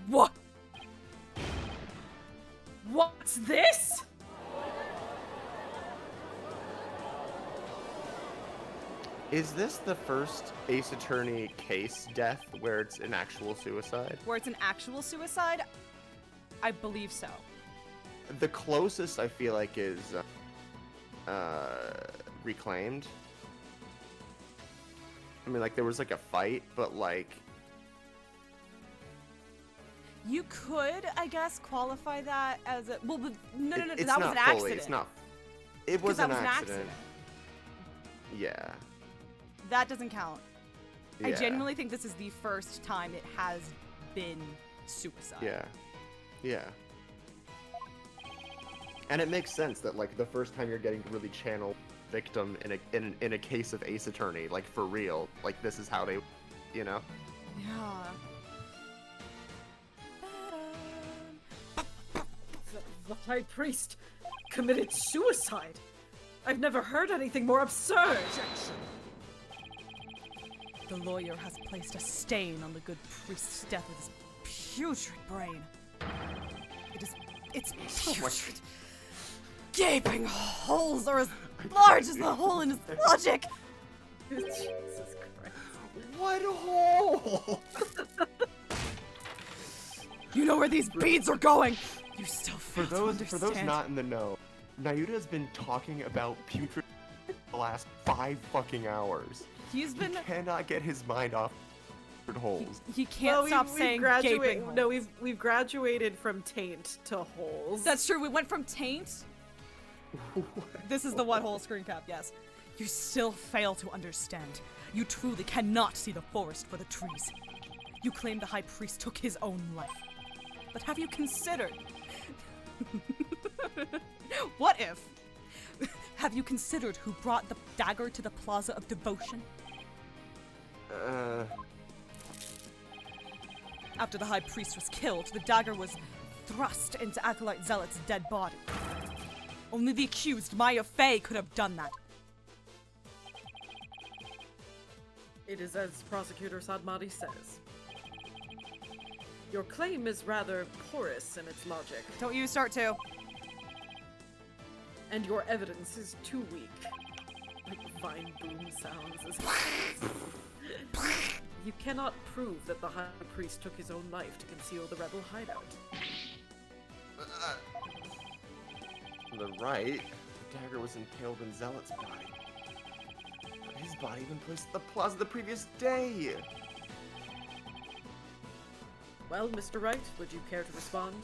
What? What's this? Is this the first Ace Attorney case death where it's an actual suicide? Where it's an actual suicide? I believe so. The closest I feel like is Reclaimed. I mean, like there was like a fight, but like You could, I guess, qualify that as a well. But no, it's that was not an fully. accident. It's not. It was that an was an accident. accident. Yeah. That doesn't count. I Yeah. genuinely think this is the first time it has been suicide. Yeah. Yeah. And it makes sense that like the first time you're getting to really channel victim in a case of Ace Attorney, like for real, like this is how they, you know. Yeah. The High Priest committed suicide. I've never heard anything more absurd. The lawyer has placed a stain on the good priest's death with his putrid brain. It's putrid. Gaping holes are as large as the hole in his logic. Jesus Christ. What hole? You know where these beads are going. You still For fail to those understand. not in the know, Nayuda's been talking about putrid the last 5 fucking hours. He's been. He cannot get his mind off putrid holes. He can't stop saying gaping holes. No, we've graduated from taint to holes. That's true. We went from taint. This is the one hole screen cap. Yes. You still fail to understand. You truly cannot see the forest for the trees. You claim the High Priest took his own life. But have you considered? What if? Have you considered who brought the dagger to the Plaza of Devotion? After the High Priest was killed, the dagger was thrust into Acolyte Zealot's dead body. Only the accused, Maya Fey, could have done that. It is as Prosecutor Sadmati says. Your claim is rather porous in its logic, Don't you start to. and your evidence is too weak. Like vine boom sounds as You cannot prove that the High Priest took his own life to conceal the rebel hideout. On the right, the dagger was impaled in Zealot's body. But his body had been placed at the plaza the previous day. Well, Mr. Wright, would you care to respond?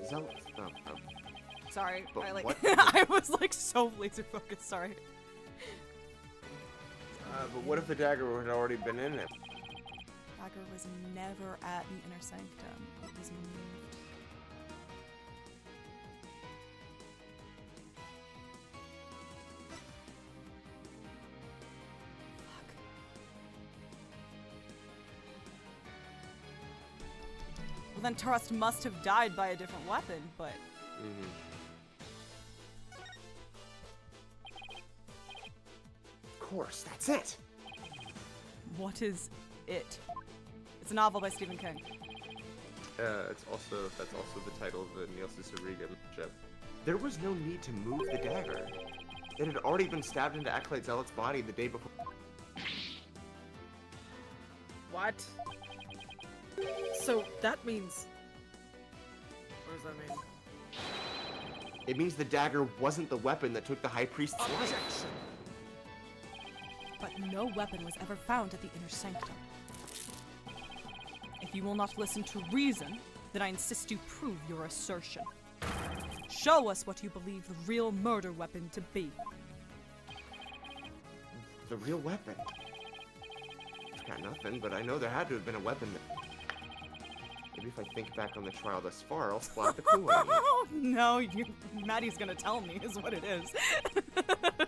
Zealot. Oh. Sorry, But I like. what- I was like so laser focused. Sorry. But what if the dagger had already been in it? Dagger was never at the inner sanctum. It was moved. Fuck. Well, then Trust must have died by a different weapon, but Of course, that's it. what is it? It's a novel by Stephen King. That's also the title of the Neil Cicerega ship. There was no need to move the dagger. It had already been stabbed into Acolyte Zealot's body the day before. What? So that means... What does that mean? It means the dagger wasn't the weapon that took the High Priest's life. But no weapon was ever found at the inner sanctum. If you will not listen to reason, then I insist you prove your assertion. Show us what you believe the real murder weapon to be. The real weapon? I've got nothing, but I know there had to have been a weapon that... Maybe if I think back on the trial thus far, I'll spot the clue on Oh no, Maddie's gonna tell me is what it is.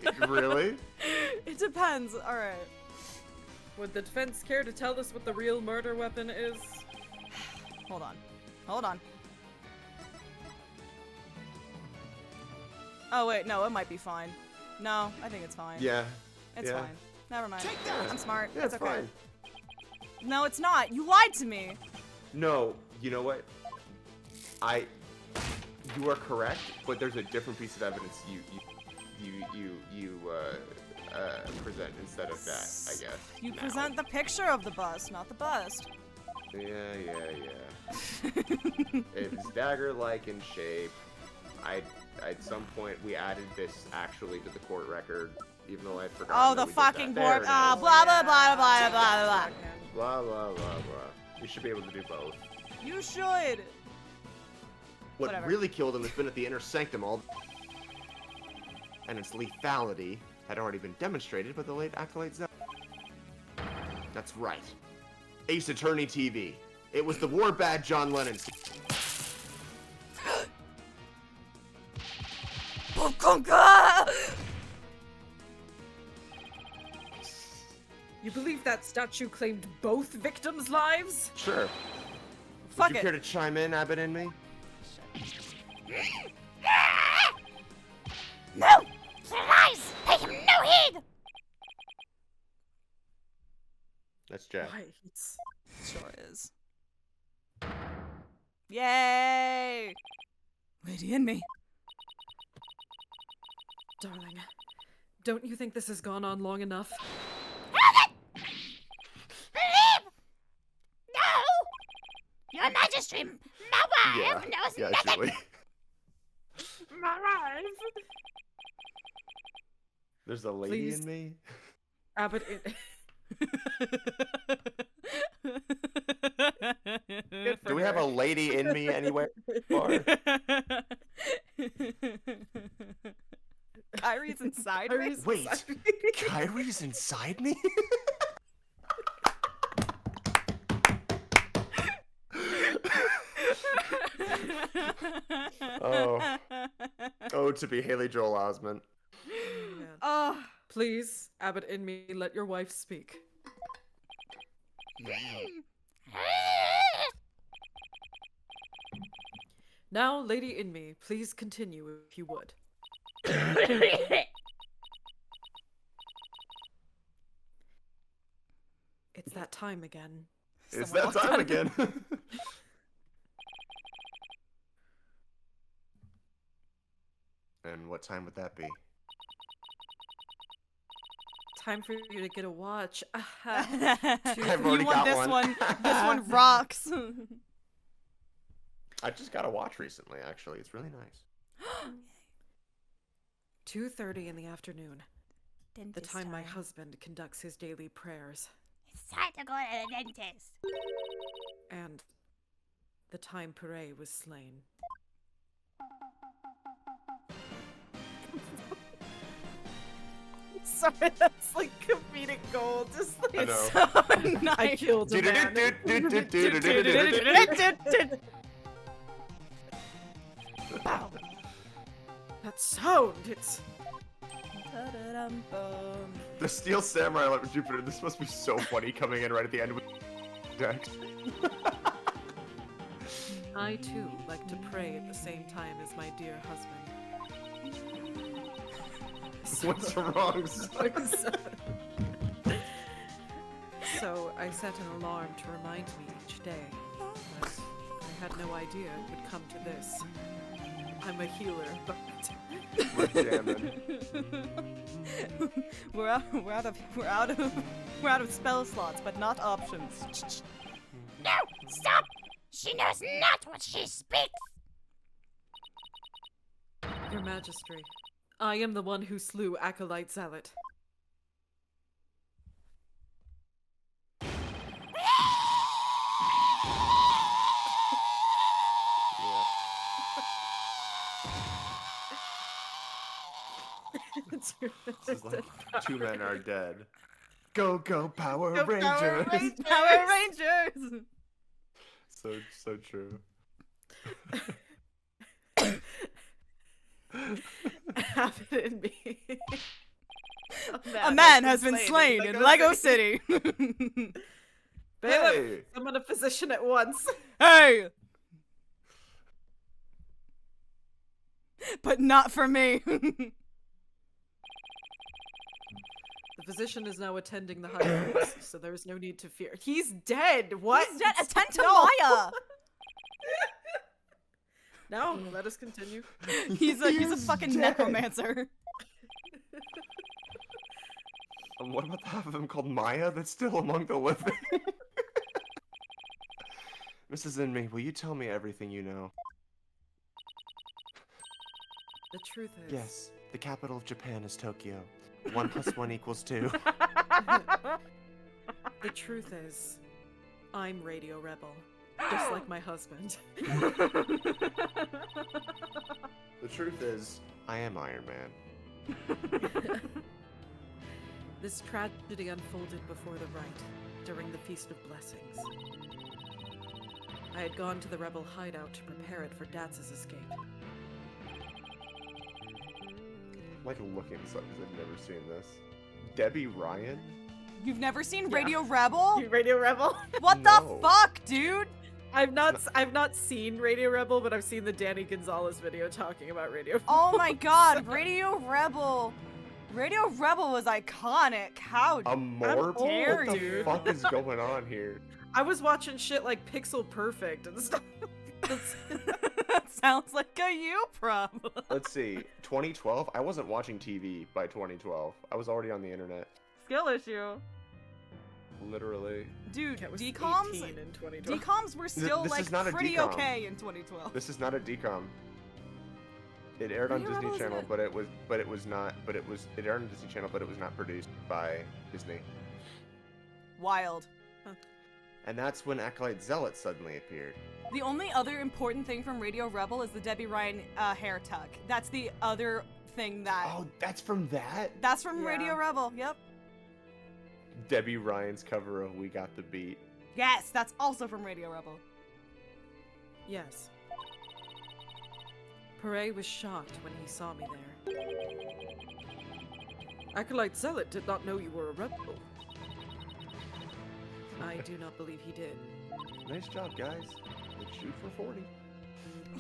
you. Really? It depends. Alright. Would the defense care to tell us what the real murder weapon is? Hold on. Hold on. Oh wait, no, it might be fine. No, I think it's fine. Yeah. It's yeah. fine. Never mind. I'm smart. Yeah, it's it's okay. fine. No, it's not. You lied to me. No, you know what? You are correct, but there's a different piece of evidence you present instead of that, I guess. You now. present the picture of the bust, not the bust. Yeah. It was dagger-like in shape. At some point we added this actually to the court record, even though I'd forgotten. Oh, that the we did fucking that. board. There it Ah, is. blah, blah, blah, blah, blah, blah. Blah blah blah blah. We should be able to do both. You should. What Whatever. really killed him has been at the inner sanctum and its lethality had already been demonstrated by the late Acolyte Zealot. That's right. Ace Attorney TV. It was the war bad John Lennon. You believe that statue claimed both victims' lives? Sure. Fuck Would you it. care to chime in, Abbott Inmee? No! Their lies! Pay him no heed! That's Jack. Why? It's... Sure is. Yay! Lady in me. Darling, don't you think this has gone on long enough? Her Majesty, my wife knows Yeah, nothing. Julie. My wife. There's a lady Please. in me. Abbott. Good for Do we have a her. lady in me anywhere? Or- Kyrie's inside me. Kyrie's Wait, inside me. Kyrie's inside me? Oh. Oh, to be Haley Joel Osment. Oh, Please, Abbott Inmee, let your wife speak. Now, Lady Inmee, please continue if you would. It's that time again. It's Someone that walked time out. again. And what time would that be? Time for you to get a watch. I've you already want got this one. one. This one rocks. I just got a watch recently, actually. It's really nice. 2:30 in the afternoon, the Dentist time my husband conducts his daily prayers, It's time to go to the dentist. and the time Pere was slain. Sorry, that's like comedic gold. Just like I know. So nice. I killed a man. Wow. That sound, it's The Steel Samurai Electric Jupiter. This must be so funny coming in right at the end with Dex. I too like to pray at the same time as my dear husband. What's wrong, son? So I set an alarm to remind me each day, but I had no idea it would come to this. I'm a healer, but We're jamming. we're out of spell slots, but not options. No, stop! She knows not what she speaks. Your Majesty, I am the one who slew Acolyte Zealot. This is like two men are dead. Go, Power Go Rangers! Power Rangers! Power Rangers! So true. Abbott Inmee. A man has been slain in Lego City. Bailiff, Hey! summon a physician at once. Hey! But not for me. The physician is now attending the high priest, so there is no need to fear. He's dead! What? He's dead. Attend to No. Maya. No, let us continue. He's a He's fucking dead. necromancer. And what about the half of him called Maya that's still among the living? Mrs. Inmee, will you tell me everything you know? The truth is... Yes, the capital of Japan is Tokyo. 1 + 1 = 2. The truth is, I'm Radio Rebel. Just like my husband. The truth is, I am Iron Man. This tragedy unfolded before the rite, during the Feast of Blessings. I had gone to the rebel hideout to prepare it for Datz's escape. I'm like looking this up because I've never seen this. Debbie Ryan? You've never seen Radio Rebel? Radio Rebel? What No. the fuck, dude? I've not seen Radio Rebel, but I've seen the Danny Gonzalez video talking about Radio Rebel. Oh my god, Radio Rebel. Radio Rebel was iconic. How A morp? dare What the you. fuck is going on here? I was watching shit like Pixel Perfect and stuff. That sounds like a you problem. Let's see. 2012? I wasn't watching TV by 2012. I was already on the internet. Skill issue. Literally. Dude, It was decoms 18 in 2012. decoms were still this like is not a pretty decom. okay in 2012. This is not a decom. It aired on Radio Disney Rebel is Channel, not- but it aired on Disney Channel, but it was not produced by Disney. Wild. And that's when Acolyte Zealot suddenly appeared. The only other important thing from Radio Rebel is the Debbie Ryan hair tuck. That's the other thing that. Oh, that's from that? That's from Yeah. Radio Rebel. Yep. Debbie Ryan's cover of We Got the Beat. Yes, that's also from Radio Rebel. Yes. Pare was shocked when he saw me there. Acolyte Zealot did not know you were a rebel. I do not believe he did. Nice job, guys. Let's shoot for 40.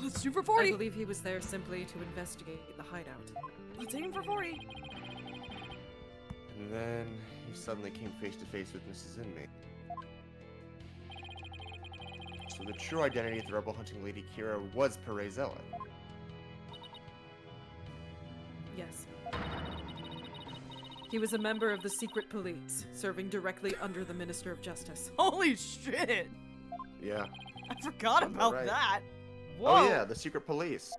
Let's shoot for I 40. believe he was there simply to investigate the hideout. Let's aim for 40. And then he suddenly came face to face with Mrs. Inmee. So the true identity of the rebel hunting lady Kira was Pare Zealot. Yes. He was a member of the secret police, serving directly under the Minister of Justice. Holy shit. Yeah. I forgot about right. that. Whoa. Oh yeah, the secret police.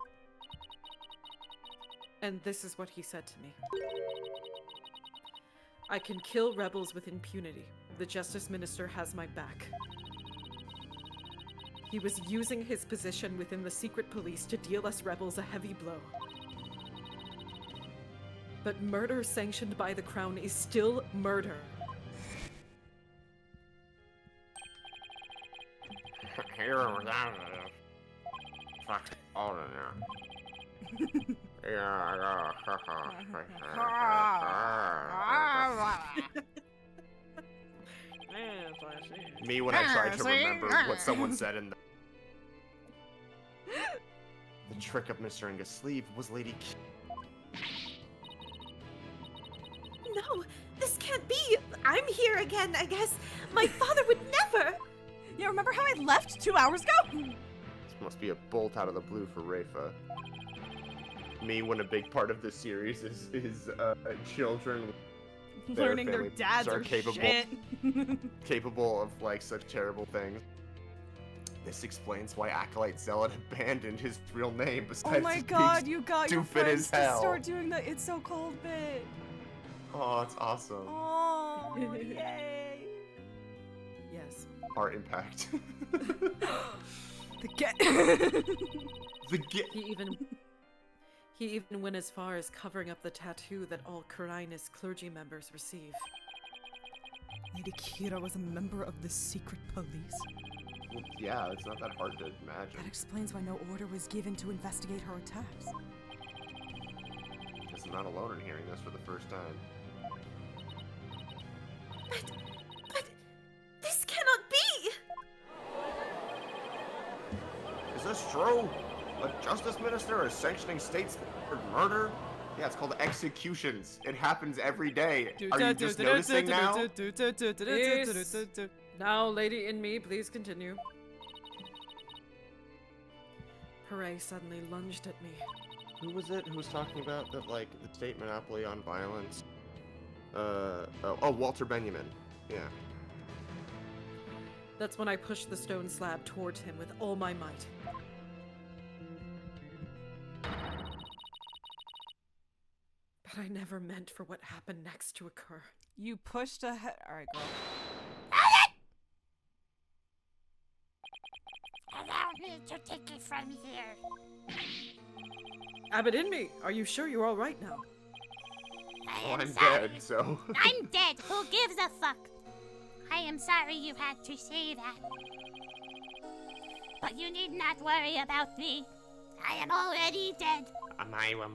And this is what he said to me. I can kill rebels with impunity. The Justice Minister has my back. He was using his position within the secret police to deal us rebels a heavy blow. But murder sanctioned by the Crown is still murder. Fuck all in Me when I tried to remember what someone said in the trick up Mr. Inga's sleeve was Lady No, this can't be. I'm here again, I guess. My father would never. Yeah, remember how I left 2 hours ago? This must be a bolt out of the blue for Rafa. Me when a big part of the series is children Learning their families dads are are capable- shit. capable of like such terrible things. This explains why Acolyte Zealot abandoned his real name besides Oh my his god, being you got your stupid friends as to hell. start doing the It's So Cold bit. Oh, it's awesome. Oh, yay. Yes. Art impact. The get. The get. He even went as far as covering up the tattoo that all Karainus clergy members receive. Lady Kira was a member of the secret police. Well, yeah, it's not that hard to That imagine. explains why no order was given to investigate her attacks. Guess I'm not alone in hearing this for the first time. But this cannot be. Is this true? A justice minister is sanctioning state-sponsored murder? Yeah, it's called executions. It happens every day. Are you just noticing now? Now, Lady Inmee, please continue. Pare suddenly lunged at me. Who was it who was talking about that, like, the state monopoly on violence? Walter Benjamin. Yeah. That's when I pushed the stone slab towards him with all my might. But I never meant for what happened next to occur. You pushed ahead. Alright, girl. Allow me to take it from here. Abbott Inmee, are you sure you're all right now? I Well, am I'm sorry. dead, so... I'm dead. Who gives a fuck? I am sorry you had to say that. But you need not worry about me. I am already dead. And I will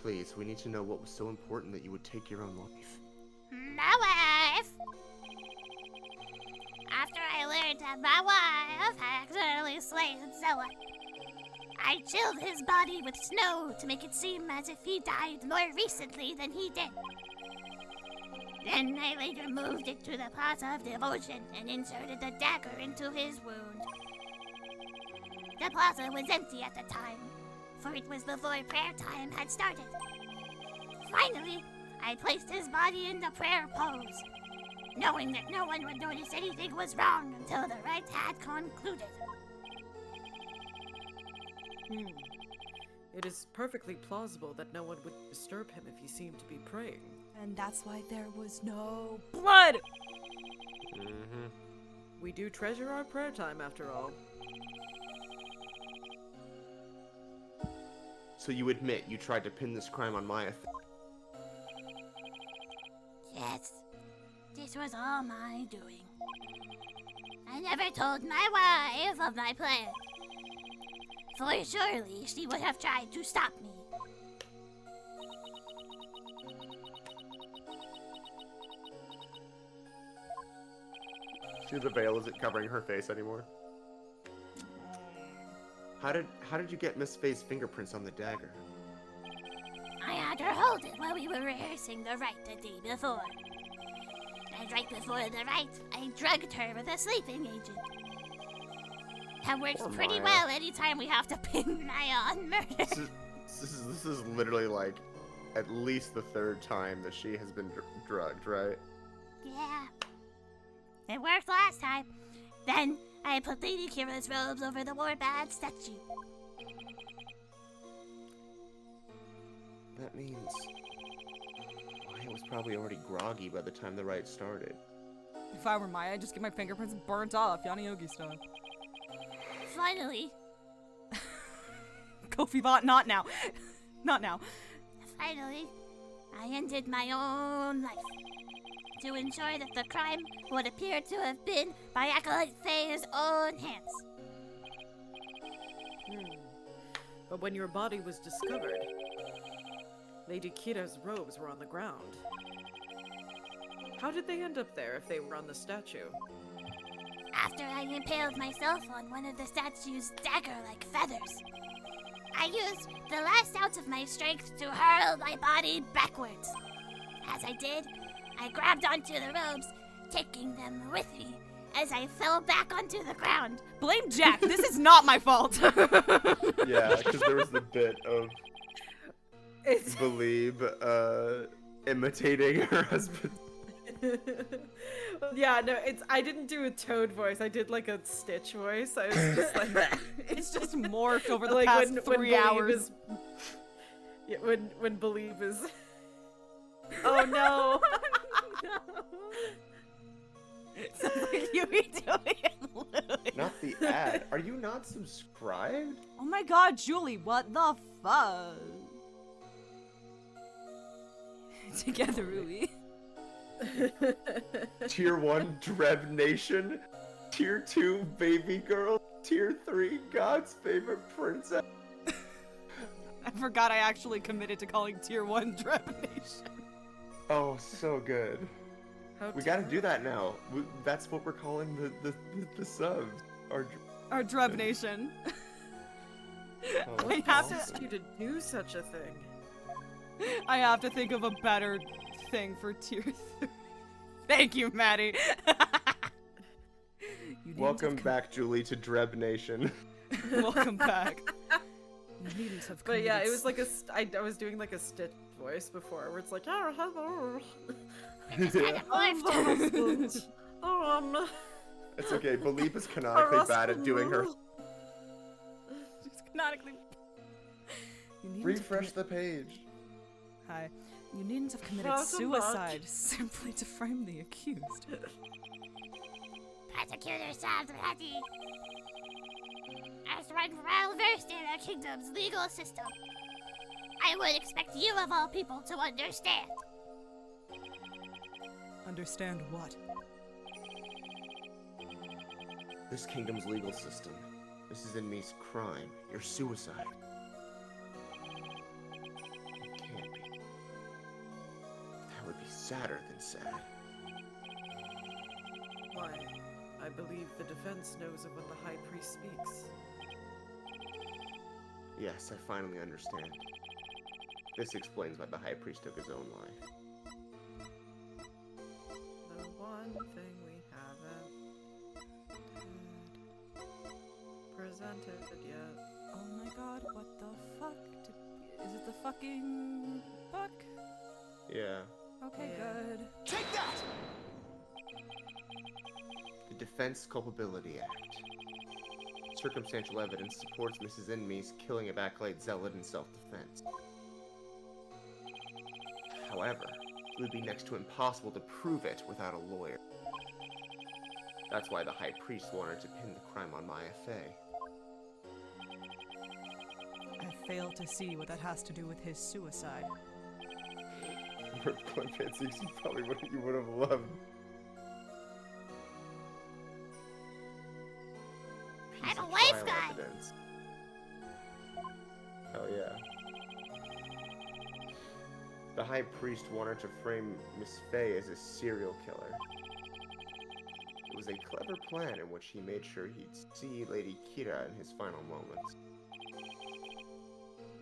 Please, we need to know what was so important that you would take your own life. my wife. After I learned that my wife had accidentally slain Zealot, I chilled his body with snow to make it seem as if he died more recently than he did. Then I later moved it to the Plaza of Devotion and inserted the dagger into his wound. The plaza was empty at the time, for it was before prayer time had started. Finally, I placed his body in the prayer pose, knowing that no one would notice anything was wrong until the rite had concluded. It is perfectly plausible that no one would disturb him if he seemed to be praying. And that's why there was no blood! Mm-hmm. We do treasure our prayer time, after all. So you admit you tried to pin this crime on Maya. Yes, this was all my doing. I never told my wife of my plan, for surely she would have tried to stop me. See, the veil isn't covering her face anymore. How did you get Miss Faye's fingerprints on the dagger? I had her hold it while we were rehearsing the rite the day before. And right before the rite, I drugged her with a sleeping agent. That works Poor pretty Maya. well anytime we have to pin Maya on murder. This is literally like at least the third time that she has been drugged, right? Yeah. It worked last time. Then I put Lady Kira's robes over the Warbad statue. That means Maya was probably already groggy by the time the rite started. If I were Maya, I'd just get my fingerprints burnt off, Yana Yogi style. Finally, Kofi Bot, not now. Not now. finally, I ended my own life. To ensure that the crime would appear to have been by Acolyte Faye's own hands. But when your body was discovered, Lady Kira's robes were on the ground. How did they end up there if they were on the statue? After I impaled myself on one of the statue's dagger-like feathers, I used the last ounce of my strength to hurl my body backwards. As I did, I grabbed onto the robes, taking them with me as I fell back onto the ground. Blame Jack. This is not my fault. Yeah, because there was the bit of It's Believe imitating her husband. yeah, no, I didn't do a Toad voice. I did like a Stitch voice. I was just like It's just morphed over the like past when 3 Believe hours. is yeah, when Believe is oh no. Sounds like you be doing it, Louis. Not the ad. Are you not subscribed? Oh my god, Julie, what the fuck? Together, Louis. Tier 1 Dreb Nation. Tier 2 Baby Girl. Tier 3 God's Favorite Princess. I forgot I actually committed to calling Tier 1 Trepanation. Oh, so good. How We gotta do that now. That's what we're calling the subs. Our Dreb Nation. Oh, I that's have to- awesome. you to do such a thing. I have to think of a better thing for Tier 3. Thank you, Maddie. You Welcome back, Julie, to Dreb Nation. Welcome back. You needn't have But yeah, it committed was like I was doing like a Stitch voice before, where it's like, oh, hello. Morphed. It's okay. Believe is canonically bad at doing her. She's canonically. You needn't have Refresh the page. Hi. You needn't have committed Welcome suicide simply to frame the accused. Prosecutor Sabrati. As one well versed in our kingdom's legal system, I would expect you of all people to understand. Understand what? This kingdom's legal system. This is Inmee's crime. Your suicide. It can't be. That would be sadder than sad. Why? I believe the defense knows of when the High Priest speaks. Yes, I finally understand. This explains why the High Priest took his own life. The one thing we haven't presented yet. Oh my god, what the fuck? Is it the fucking book? Yeah. Okay, Yeah. good. Take that! The Defense Culpability Act. Circumstantial evidence supports Mrs. Inmee's killing a backlight zealot in self-defense. However, it would be next to impossible to prove it without a lawyer. That's why the High Priest wanted to pin the crime on Maya Fey. I fail to see what that has to do with his suicide. Glenn Fancies, you would have loved. I'm Piece a of wife trial guy. evidence. Hell yeah. The High Priest wanted to frame Miss Fey as a serial killer. It was a clever plan in which he made sure he'd see Lady Kira in his final moments.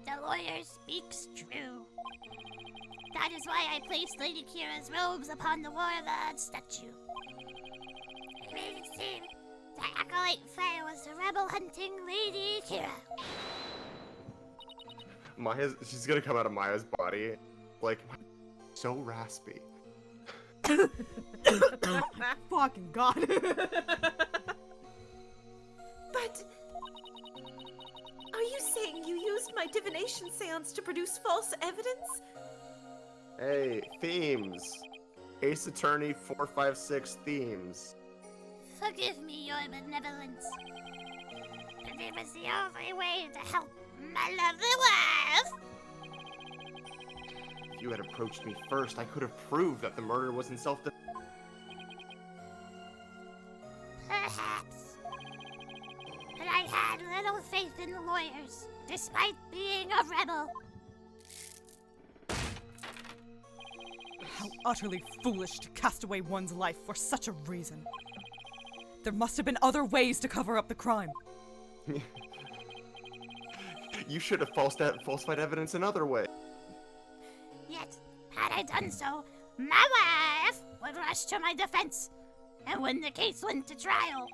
The lawyer speaks true. That is why I placed Lady Kira's robes upon the warlord statue. I made it seem that Acolyte Faye was the rebel hunting Lady Kira. She's gonna come out of Maya's body, like, so raspy. Fucking god. But are you saying you used my divination seance to produce false evidence? Hey, themes! Ace Attorney 456 themes. Forgive me your benevolence. But it was the only way to help my lovely wife. If you had approached me first, I could have proved that the murder was in self-defense. Perhaps. But I had little faith in the lawyers, despite being a rebel. How utterly foolish to cast away one's life for such a reason. There must have been other ways to cover up the crime. You should have falsified evidence another way. Yet, had I done so, my wife would rush to my defense. And when the case went to trial,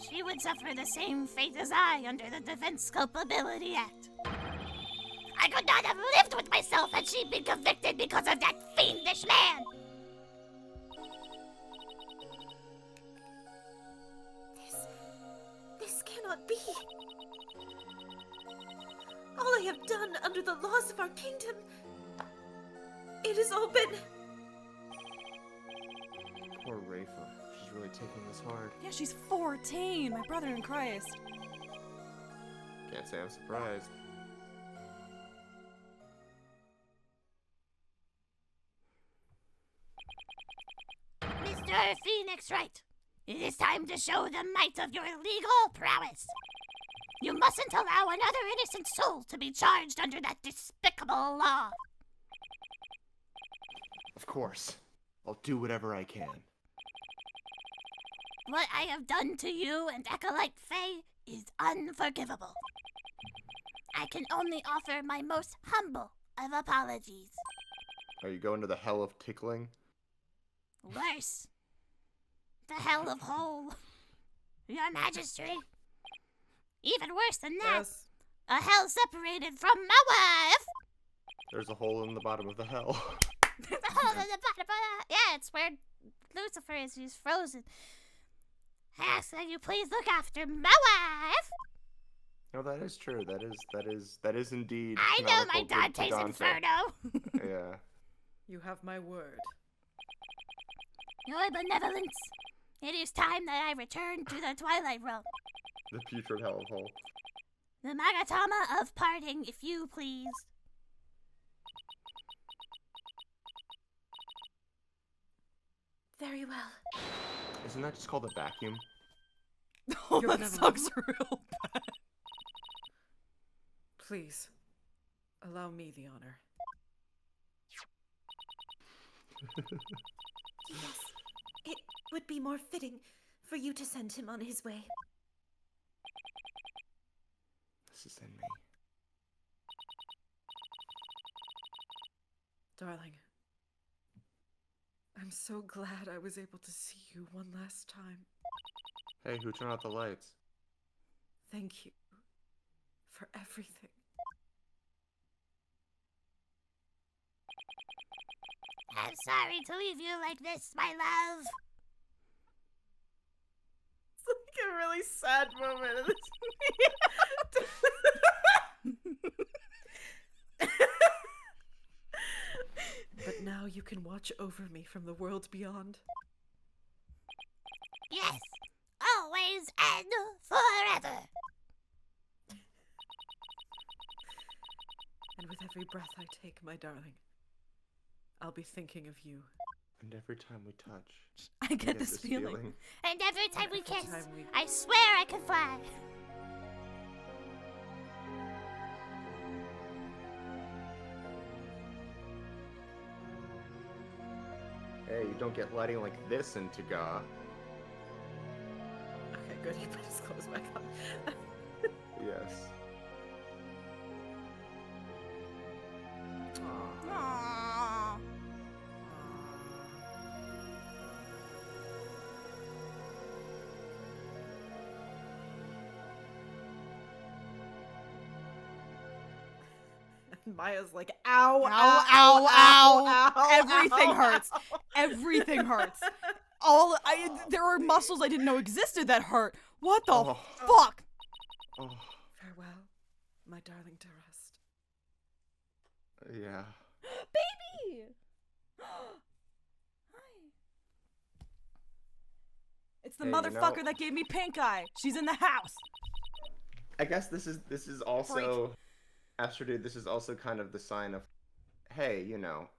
she would suffer the same fate as I under the Defense Culpability Act. I could not have lived with myself had she been convicted because of that fiendish man. This cannot be. All I have done under the laws of our kingdom, it has all been. Poor Rafa. She's really taking this hard. Yeah, she's 14, my brother in Christ. Can't say I'm surprised. Mr. Phoenix Wright, it is time to show the might of your legal prowess. You mustn't allow another innocent soul to be charged under that despicable law. Of course. I'll do whatever I can. What I have done to you and Acolyte Faye is unforgivable. I can only offer my most humble of apologies. Are you going to the hell of tickling? Worse. The hell of hole. Your Majesty. Even worse than that. Yes. A hell separated from my wife. There's a hole in the bottom of the hell. The hole in the bottom of the... Yeah, it's where Lucifer is. He's frozen. I ask that you please look after my wife. No, that is true. That is indeed. I know my canonical to Dante's Dante. Inferno. Yeah. You have my word. Your benevolence. It is time that I return to the Twilight Realm. The putrid hell of hole. The Magatama of Parting, if you please. Very well. Isn't that just called a vacuum? Oh, You're that never sucks real bad. Please, allow me the honor. Yes, it would be more fitting for you to send him on his way. This is in me. Darling, I'm so glad I was able to see you one last time. Hey, who turned out the lights? Thank you for everything. I'm sorry to leave you like this, my love. It's like a really sad moment of this. But now you can watch over me from the world beyond. Yes, always and forever. And with every breath I take, my darling, I'll be thinking of you. And every time we touch, I get this feeling. And every time we kiss, time we- I swear I can fly. Hey, you don't get lighting like this in Taga. Okay, good. You put his clothes back on. Yes. Aww. And Maya's like, ow, Ow, ow, ow, ow. ow, Everything ow, hurts. ow. Everything hurts. There are muscles I didn't know existed that hurt. What the Oh. fuck? Oh, Farewell, my darling to rest. yeah. Baby! Hi. It's the Hey, you motherfucker know- that gave me pink eye. She's in the house. I guess this is also, Astro Dude, this is also kind of the sign of, hey, you know,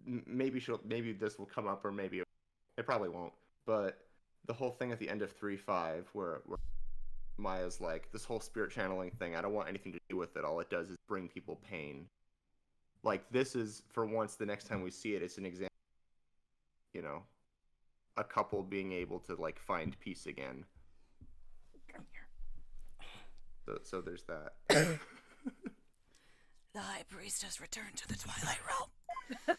maybe this will come up, or maybe it probably won't. But the whole thing at the end of 3-5, where Maya's like, this whole spirit channeling thing, I don't want anything to do with it. All it does is bring people pain. Like, this is, for once, the next time we see it, it's an example, you know, a couple being able to, like, find peace again. So there's that. The High Priest has returned to the Twilight Realm.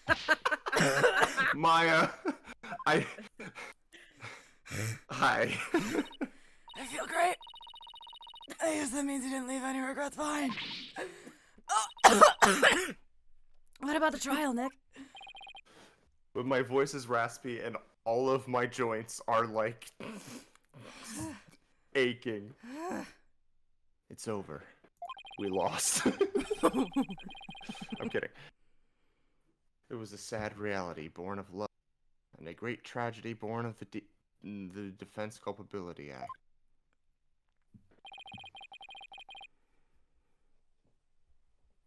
Maya, Hi. I feel great. I guess that means you didn't leave any regrets behind. What about the trial, Nick? But my voice is raspy and all of my joints are like aching. It's over. We lost. I'm kidding. It was a sad reality born of love, and a great tragedy born of the Defense Culpability Act.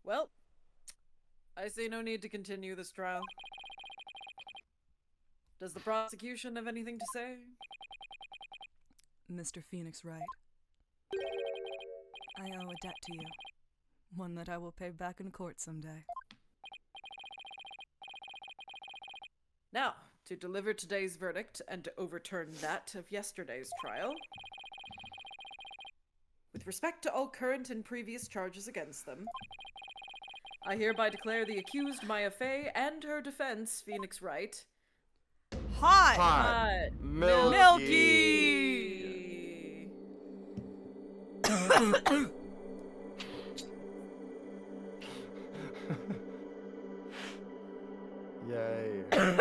Well, I see no need to continue this trial. Does the prosecution have anything to say? Mr. Phoenix Wright, I owe a debt to you. One that I will pay back in court someday. Now, to deliver today's verdict and to overturn that of yesterday's trial. With respect to all current and previous charges against them, I hereby declare the accused Maya Fey and her defense, Phoenix Wright, Hot! Hot. Milky. Milky! Yay. Oh my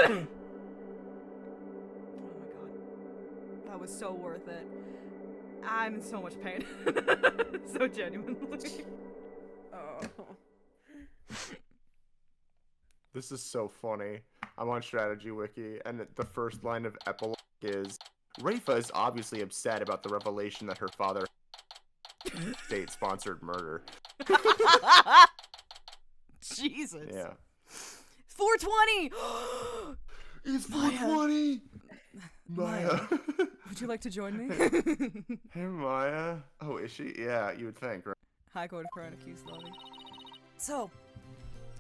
god. That was so worth it. I'm in so much pain. So genuinely. Oh. This is so funny. I'm on Strategy Wiki, and the first line of epilogue is, Rafa is obviously upset about the revelation that her father state-sponsored murder. Jesus. Yeah. 420! It's Maya. 420! Maya. Maya. Would you like to join me? Hey, Maya. Oh, is she? Yeah, you would think, right? High Court of Crown accused lobby. So,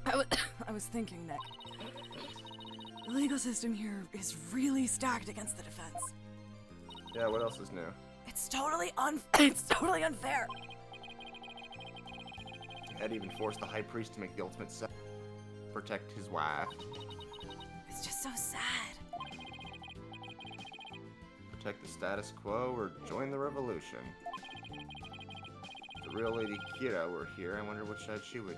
I was thinking, Nick. The legal system here is really stacked against the defense. Yeah, what else is new? It's totally unfair. Ed even forced the High Priest to make the ultimate set. Protect his wife. It's just so sad. Protect the status quo or join the revolution. If the real Lady Kira were here, I wonder which side she would.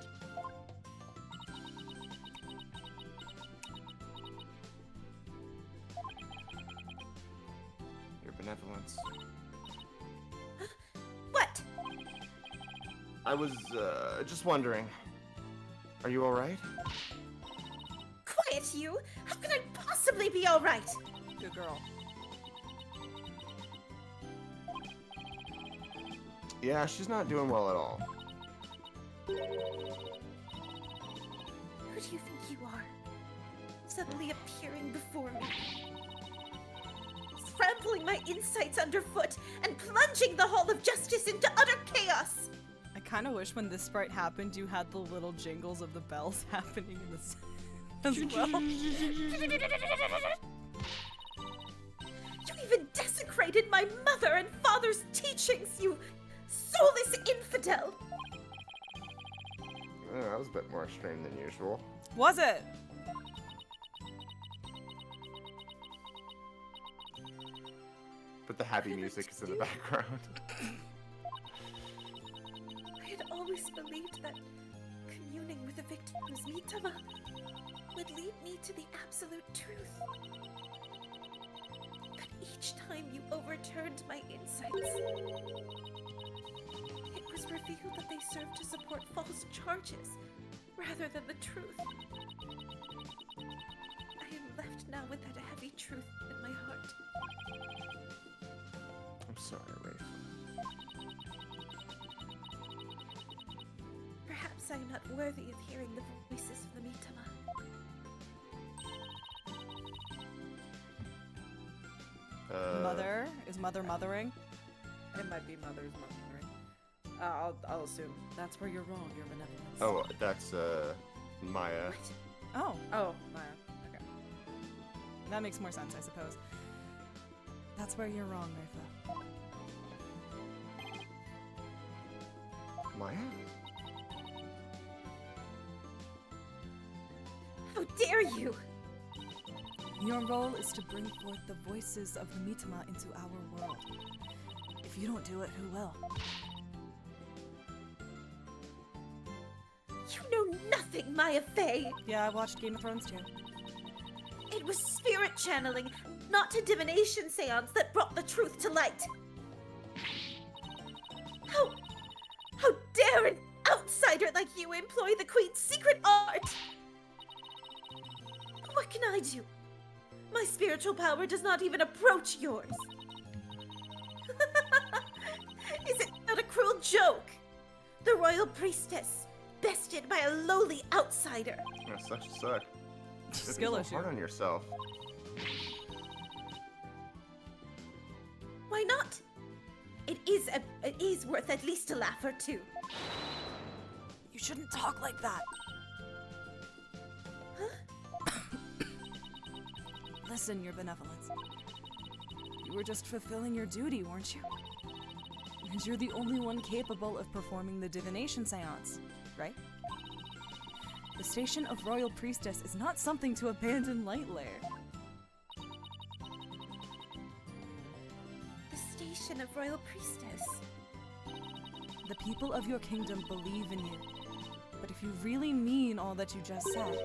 benevolence. What? I was, just wondering. Are you alright? Quiet, you! How can I possibly be alright? Good girl. Yeah, she's not doing well at all. Who do you think you are? Suddenly appearing before me. Trampling my insights underfoot and plunging the Hall of Justice into utter chaos! I kind of wish when this sprite happened, you had the little jingles of the bells happening in this as well. You even desecrated my mother and father's teachings, you soulless infidel! That was a bit more extreme than usual. Was it? But the happy music is in the background. I had always believed that communing with the victim's Mitama would lead me to the absolute truth. But each time you overturned my insights, it was revealed that they served to support false charges rather than the truth. I am left now with that heavy truth in my heart. I'm sorry, Rafe. Perhaps I am not worthy of hearing the voices of the Mitama. Mother? Is mother mothering? It might be mother's mothering. I'll assume. That's where you're wrong, your benevolence. Oh, that's, Maya. Oh, Oh, Maya. Okay. that makes more sense, I suppose. That's where you're wrong, Rafa. Maya? How dare you! Your role is to bring forth the voices of the Mitama into our world. If you don't do it, who will? You know nothing, Maya Fey! Yeah, I watched Game of Thrones too. It was spirit channeling, not a divination seance that brought the truth to light. How dare an outsider like you employ the Queen's secret art? What can I do? My spiritual power does not even approach yours. Is it not a cruel joke? The royal priestess, bested by a lowly outsider. That's such a suck. Skill You're issue. so hard on yourself. Why not? It is worth at least a laugh or two. You shouldn't talk like that. Listen, your benevolence. You were just fulfilling your duty, weren't you? And you're the only one capable of performing the divination seance, right? The station of Royal Priestess is not something to abandon lightly. The station of royal priestess. The people of your kingdom believe in you. But if you really mean all that you just said,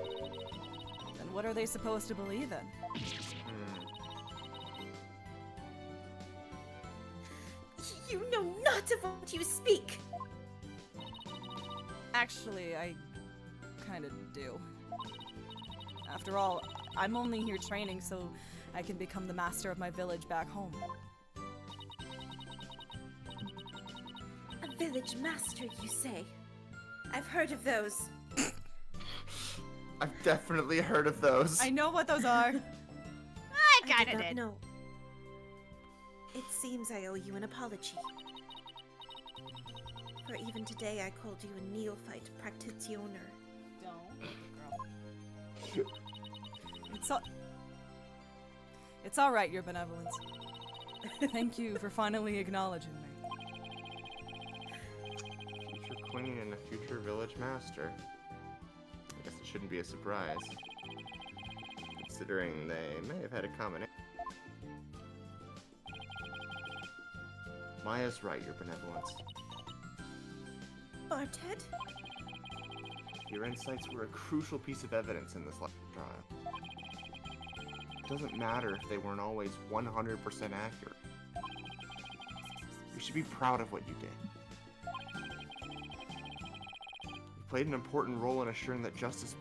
then what are they supposed to believe in? You know not of what you speak. Actually, I kinda do. After all, I'm only here training so I can become the master of my village back home. A village master, you say? I've heard of those. I've definitely heard of those. I know what those are. I I kinda did not did. know. It seems I owe you an apology. For even today I called you a neophyte practitioner. Don't, girl. It's all right, your benevolence. Thank you for finally acknowledging me. Future queen and a future village master. I guess it shouldn't be a surprise. Considering they may have had a combination. Maya's right, your benevolence. Barthead? Your insights were a crucial piece of evidence in this trial. It doesn't matter if they weren't always 100% accurate. You should be proud of what you did. You played an important role in assuring that justice...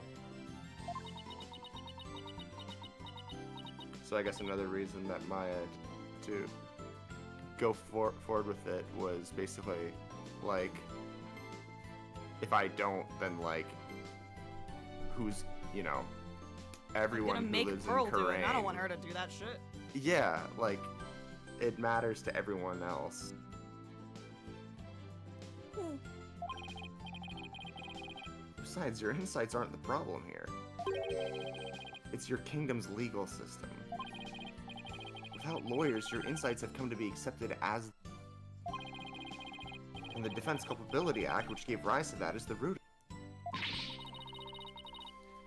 So I guess another reason that Maya to go forward with it was basically, like, if I don't, then, like, who's, you know, everyone who make lives Pearl in do it. Karain. I don't want her to do that shit. Yeah, like, it matters to everyone else. Besides, your insights aren't the problem here. It's your kingdom's legal system. Without lawyers, your insights have come to be accepted as... And the Defense Culpability Act, which gave rise to that, is the root.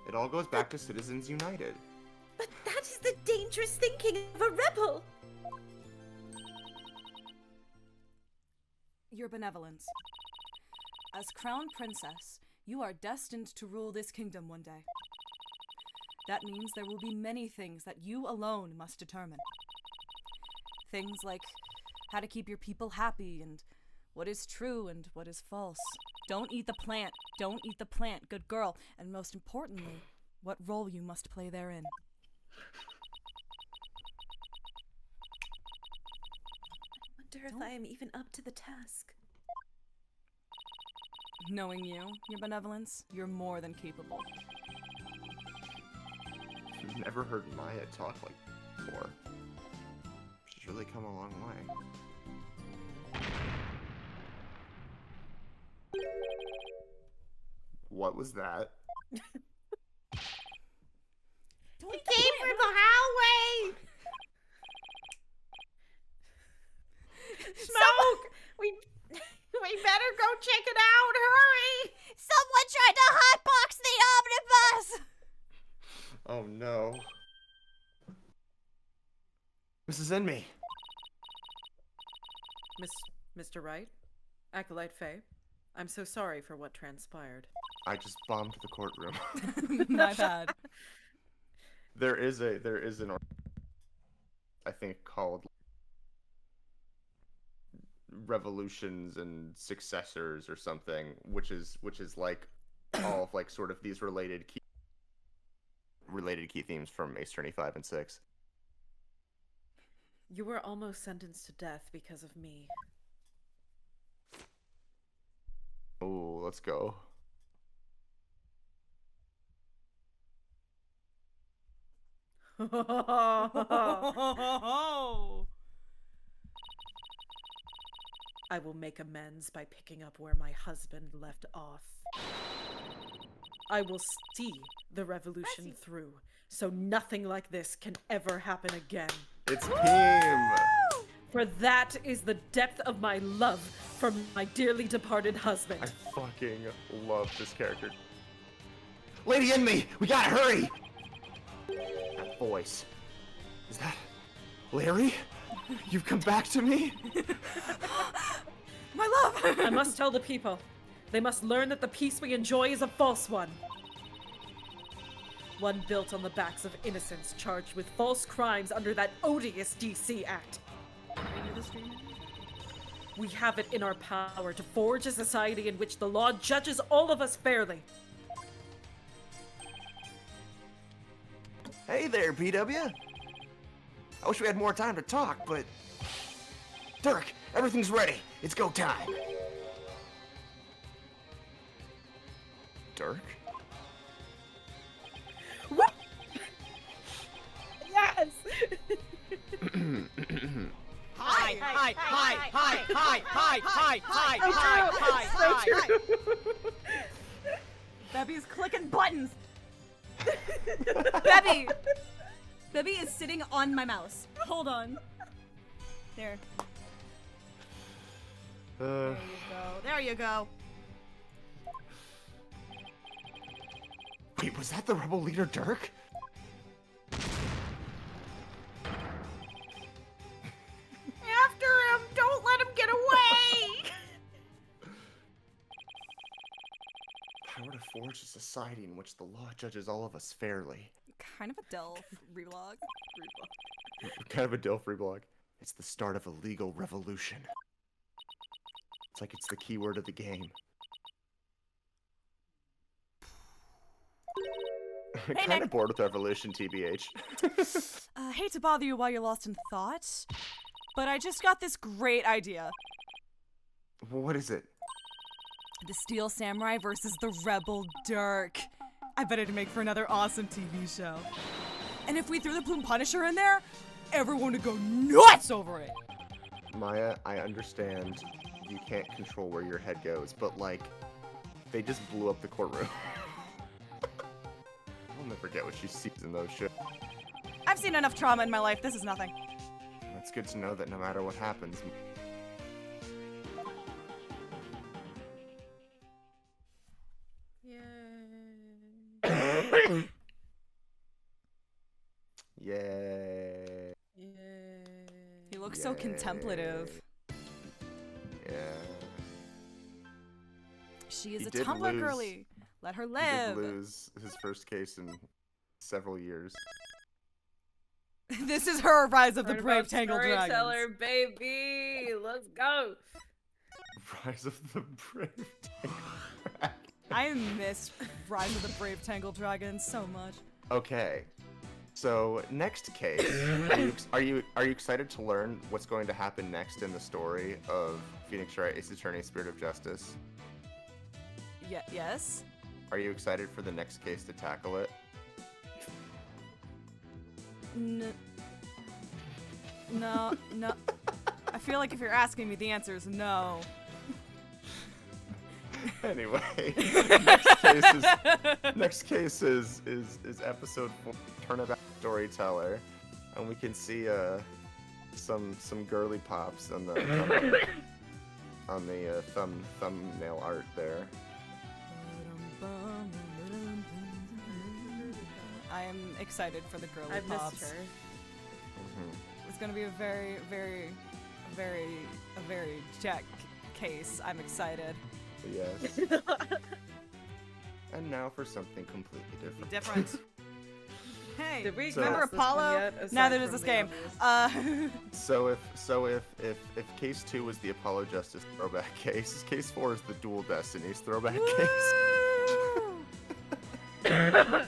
It all goes back to Citizens United. But that is the dangerous thinking of a rebel! Your benevolence. As Crown Princess, you are destined to rule this kingdom one day. That means there will be many things that you alone must determine. Things like how to keep your people happy and what is true and what is false. Don't eat the plant. Don't eat the plant, good girl. And most importantly, what role you must play therein. I wonder if I am even up to the task. Knowing you, your benevolence, you're more than capable. I've never heard Maya talk like before. She's really come a long way. What was that? We came from the hallway! Smoke! We better go check it out. Hurry! Someone tried to hotbox the omnibus! Oh no. Mrs. Inmee. Mr. Wright? Acolyte Faye? I'm so sorry for what transpired. I just bombed the courtroom. My bad. There is an I think called Revolutions and Successors or something, which is like all of like sort of these related key themes from Ace Attorney 5 and 6. You were almost sentenced to death because of me. Oh, let's go. I will make amends by picking up where my husband left off. I will see the revolution through, so nothing like this can ever happen again. It's Pim! For that is the depth of my love for my dearly departed husband. I fucking love this character. Lady Inmee, we gotta hurry! That voice. Is that Larry? You've come back to me? My love! I must tell the people. They must learn that the peace we enjoy is a false one. One built on the backs of innocents charged with false crimes under that odious DC Act. We have it in our power to forge a society in which the law judges all of us fairly. Hey there, PW. I wish we had more time to talk, but... Dirk, everything's ready. It's go time. Dirk? What? Yes! Hi, hi, hi, hi, hi, hi, hi, hi, hi, hi. Bebby's clicking buttons. Bebby! Bebby is sitting on my mouse. Hold on. There. There you go. There you go. Wait, was that the rebel leader, Dirk? After him! Don't let him get away! Power to forge a society in which the law judges all of us fairly. Kind of a dull reblog. Kind of a Dilfree blog. It's the start of a legal revolution. It's like it's the keyword of the game. Kind of bored with Revolution, TBH. Hate to bother you while you're lost in thought, but I just got this great idea. What is it? The Steel Samurai versus the Rebel Dirk. I bet it'd make for another awesome TV show. And if we threw the Plume Punisher in there, everyone would go nuts over it. Maya, I understand you can't control where your head goes, but like, they just blew up the courtroom. I'll never get what she sees in those shows. I've seen enough trauma in my life. This is nothing. It's good to know that no matter what happens. Yay. He looks so contemplative. Yeah. She is He a did Tumblr lose- girly. Let her He did live. lose his first case in several years. This is her Rise of the Learn Brave about Tangled Storyteller, Dragons. baby. Let's go. Rise of the Brave Tangled. I miss Rise of the Brave Tangled Dragons so much. Okay. So, next case. Are you excited to learn what's going to happen next in the story of Phoenix Wright Ace Attorney Spirit of Justice? Yes? Are you excited for the next case to tackle it? No. I feel like if you're asking me, the answer is no. Anyway, next case is episode 4, Turnabout Storyteller, and we can see some girly pops on the thumbnail art there. I am excited for the girly I pops. missed her. It's gonna be a very Jack case. I'm excited. Yes. And now for something completely different. Different. Hey, Did we remember cast this one Apollo? yet, aside Neither does from this the game. obvious? So if case 2 was the Apollo Justice throwback case, case 4 is the Dual Destinies throwback case. Woo!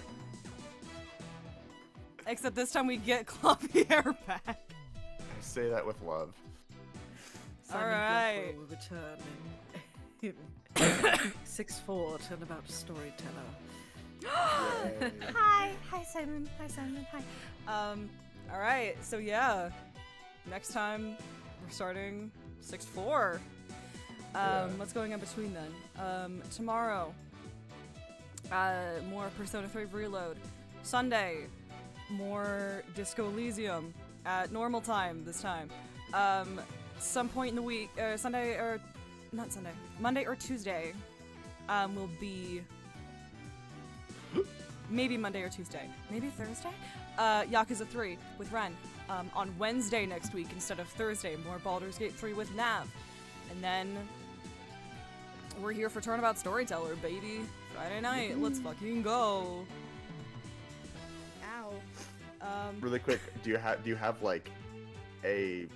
Except this time we get Clavier back. I say that with love. Simon Alright. Black will return in 6-4, Turnabout Storyteller. Yay. Hi Simon. Hi. All right. So yeah, next time we're starting 6-4. What's going on between then? Tomorrow, more Persona 3 Reload. Sunday, more Disco Elysium at normal time this time. Some point in the week, Monday or Tuesday, will be. Maybe Monday or Tuesday. Maybe Thursday? Yakuza 3 with Ren. On Wednesday next week instead of Thursday, more Baldur's Gate 3 with Nav. And then we're here for Turnabout Storyteller, baby. Friday night, let's fucking go. Ow. Really quick, do you have like a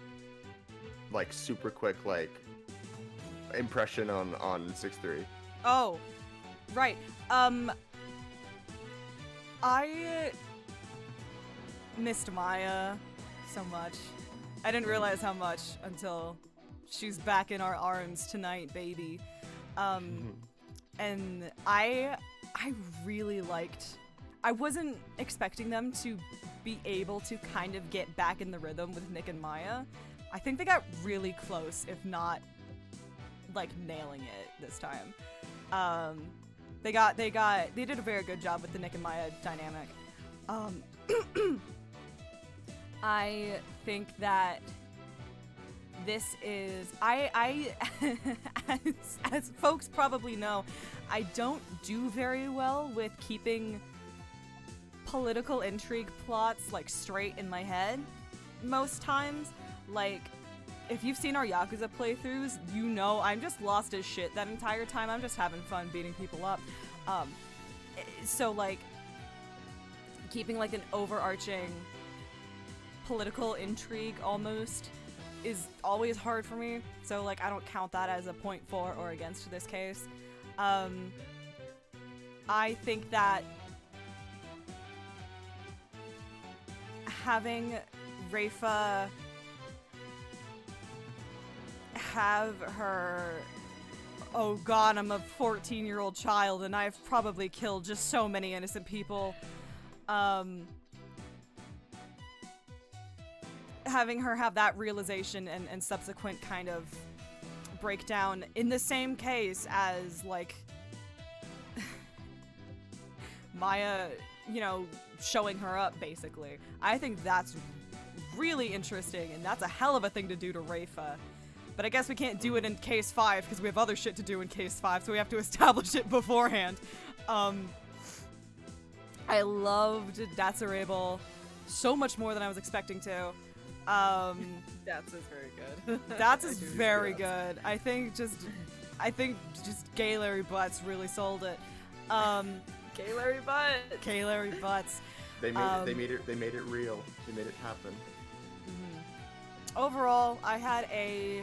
super quick impression on 6-3? Oh, right. I missed Maya so much. I didn't realize how much until she's back in our arms tonight, baby. And I really liked. I wasn't expecting them to be able to kind of get back in the rhythm with Nick and Maya. I think they got really close, if not nailing it this time. They did a very good job with the Nick and Maya dynamic. I think that this is as folks probably know, I don't do very well with keeping political intrigue plots straight in my head most times. If you've seen our Yakuza playthroughs, you know I'm just lost as shit that entire time. I'm just having fun beating people up. So keeping an overarching political intrigue almost is always hard for me, so like I don't count that as a point for or against this case. I think that having Rafa have her, oh god, I'm a 14-year-old child and I've probably killed just so many innocent people. Having her have that realization and subsequent kind of breakdown in the same case as, like, Maya, you know, showing her up, basically. I think that's really interesting, and that's a hell of a thing to do to Rafa. But I guess we can't do it in case 5 because we have other shit to do in case 5, so we have to establish it beforehand. I loved Datsarable so much more than I was expecting to. That's is very good. That's is very good. I think just Gay Larry Butts really sold it. Gay Larry Butt. Gay Larry Butts. They made it real. They made it happen. Overall, I had a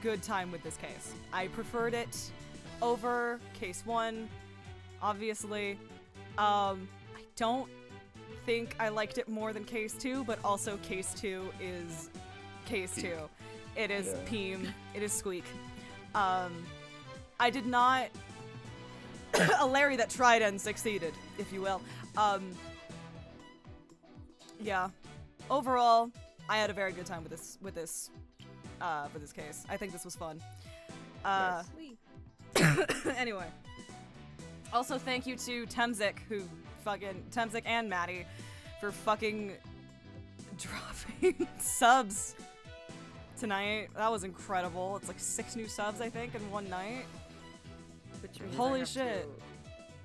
good time with this case. I preferred it over case 1, obviously. I don't think I liked it more than case 2, but also case 2 is case 2. It is Peem. It is Squeak. I did not a Larry that tried and succeeded, if you will. Yeah. Overall, I had a very good time with this case. I think this was fun. Sweet. Anyway. Also, thank you to Temzik, Temzik and Maddie for fucking dropping subs tonight. That was incredible. It's like 6 new subs, I think, in one night. Which means Holy I have shit.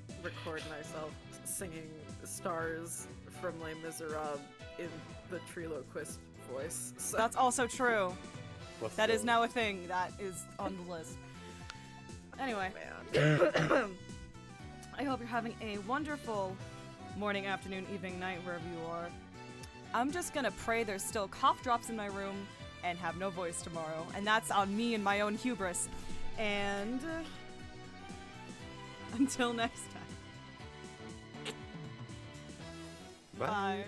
to record myself singing stars from Les Miserables in the Triloquist voice. So. That's also true. That is go. now a thing that is on the list. Anyway. Man. I hope you're having a wonderful morning, afternoon, evening, night, wherever you are. I'm just gonna pray there's still cough drops in my room and have no voice tomorrow. And that's on me and my own hubris. And until next time. Bye. Bye.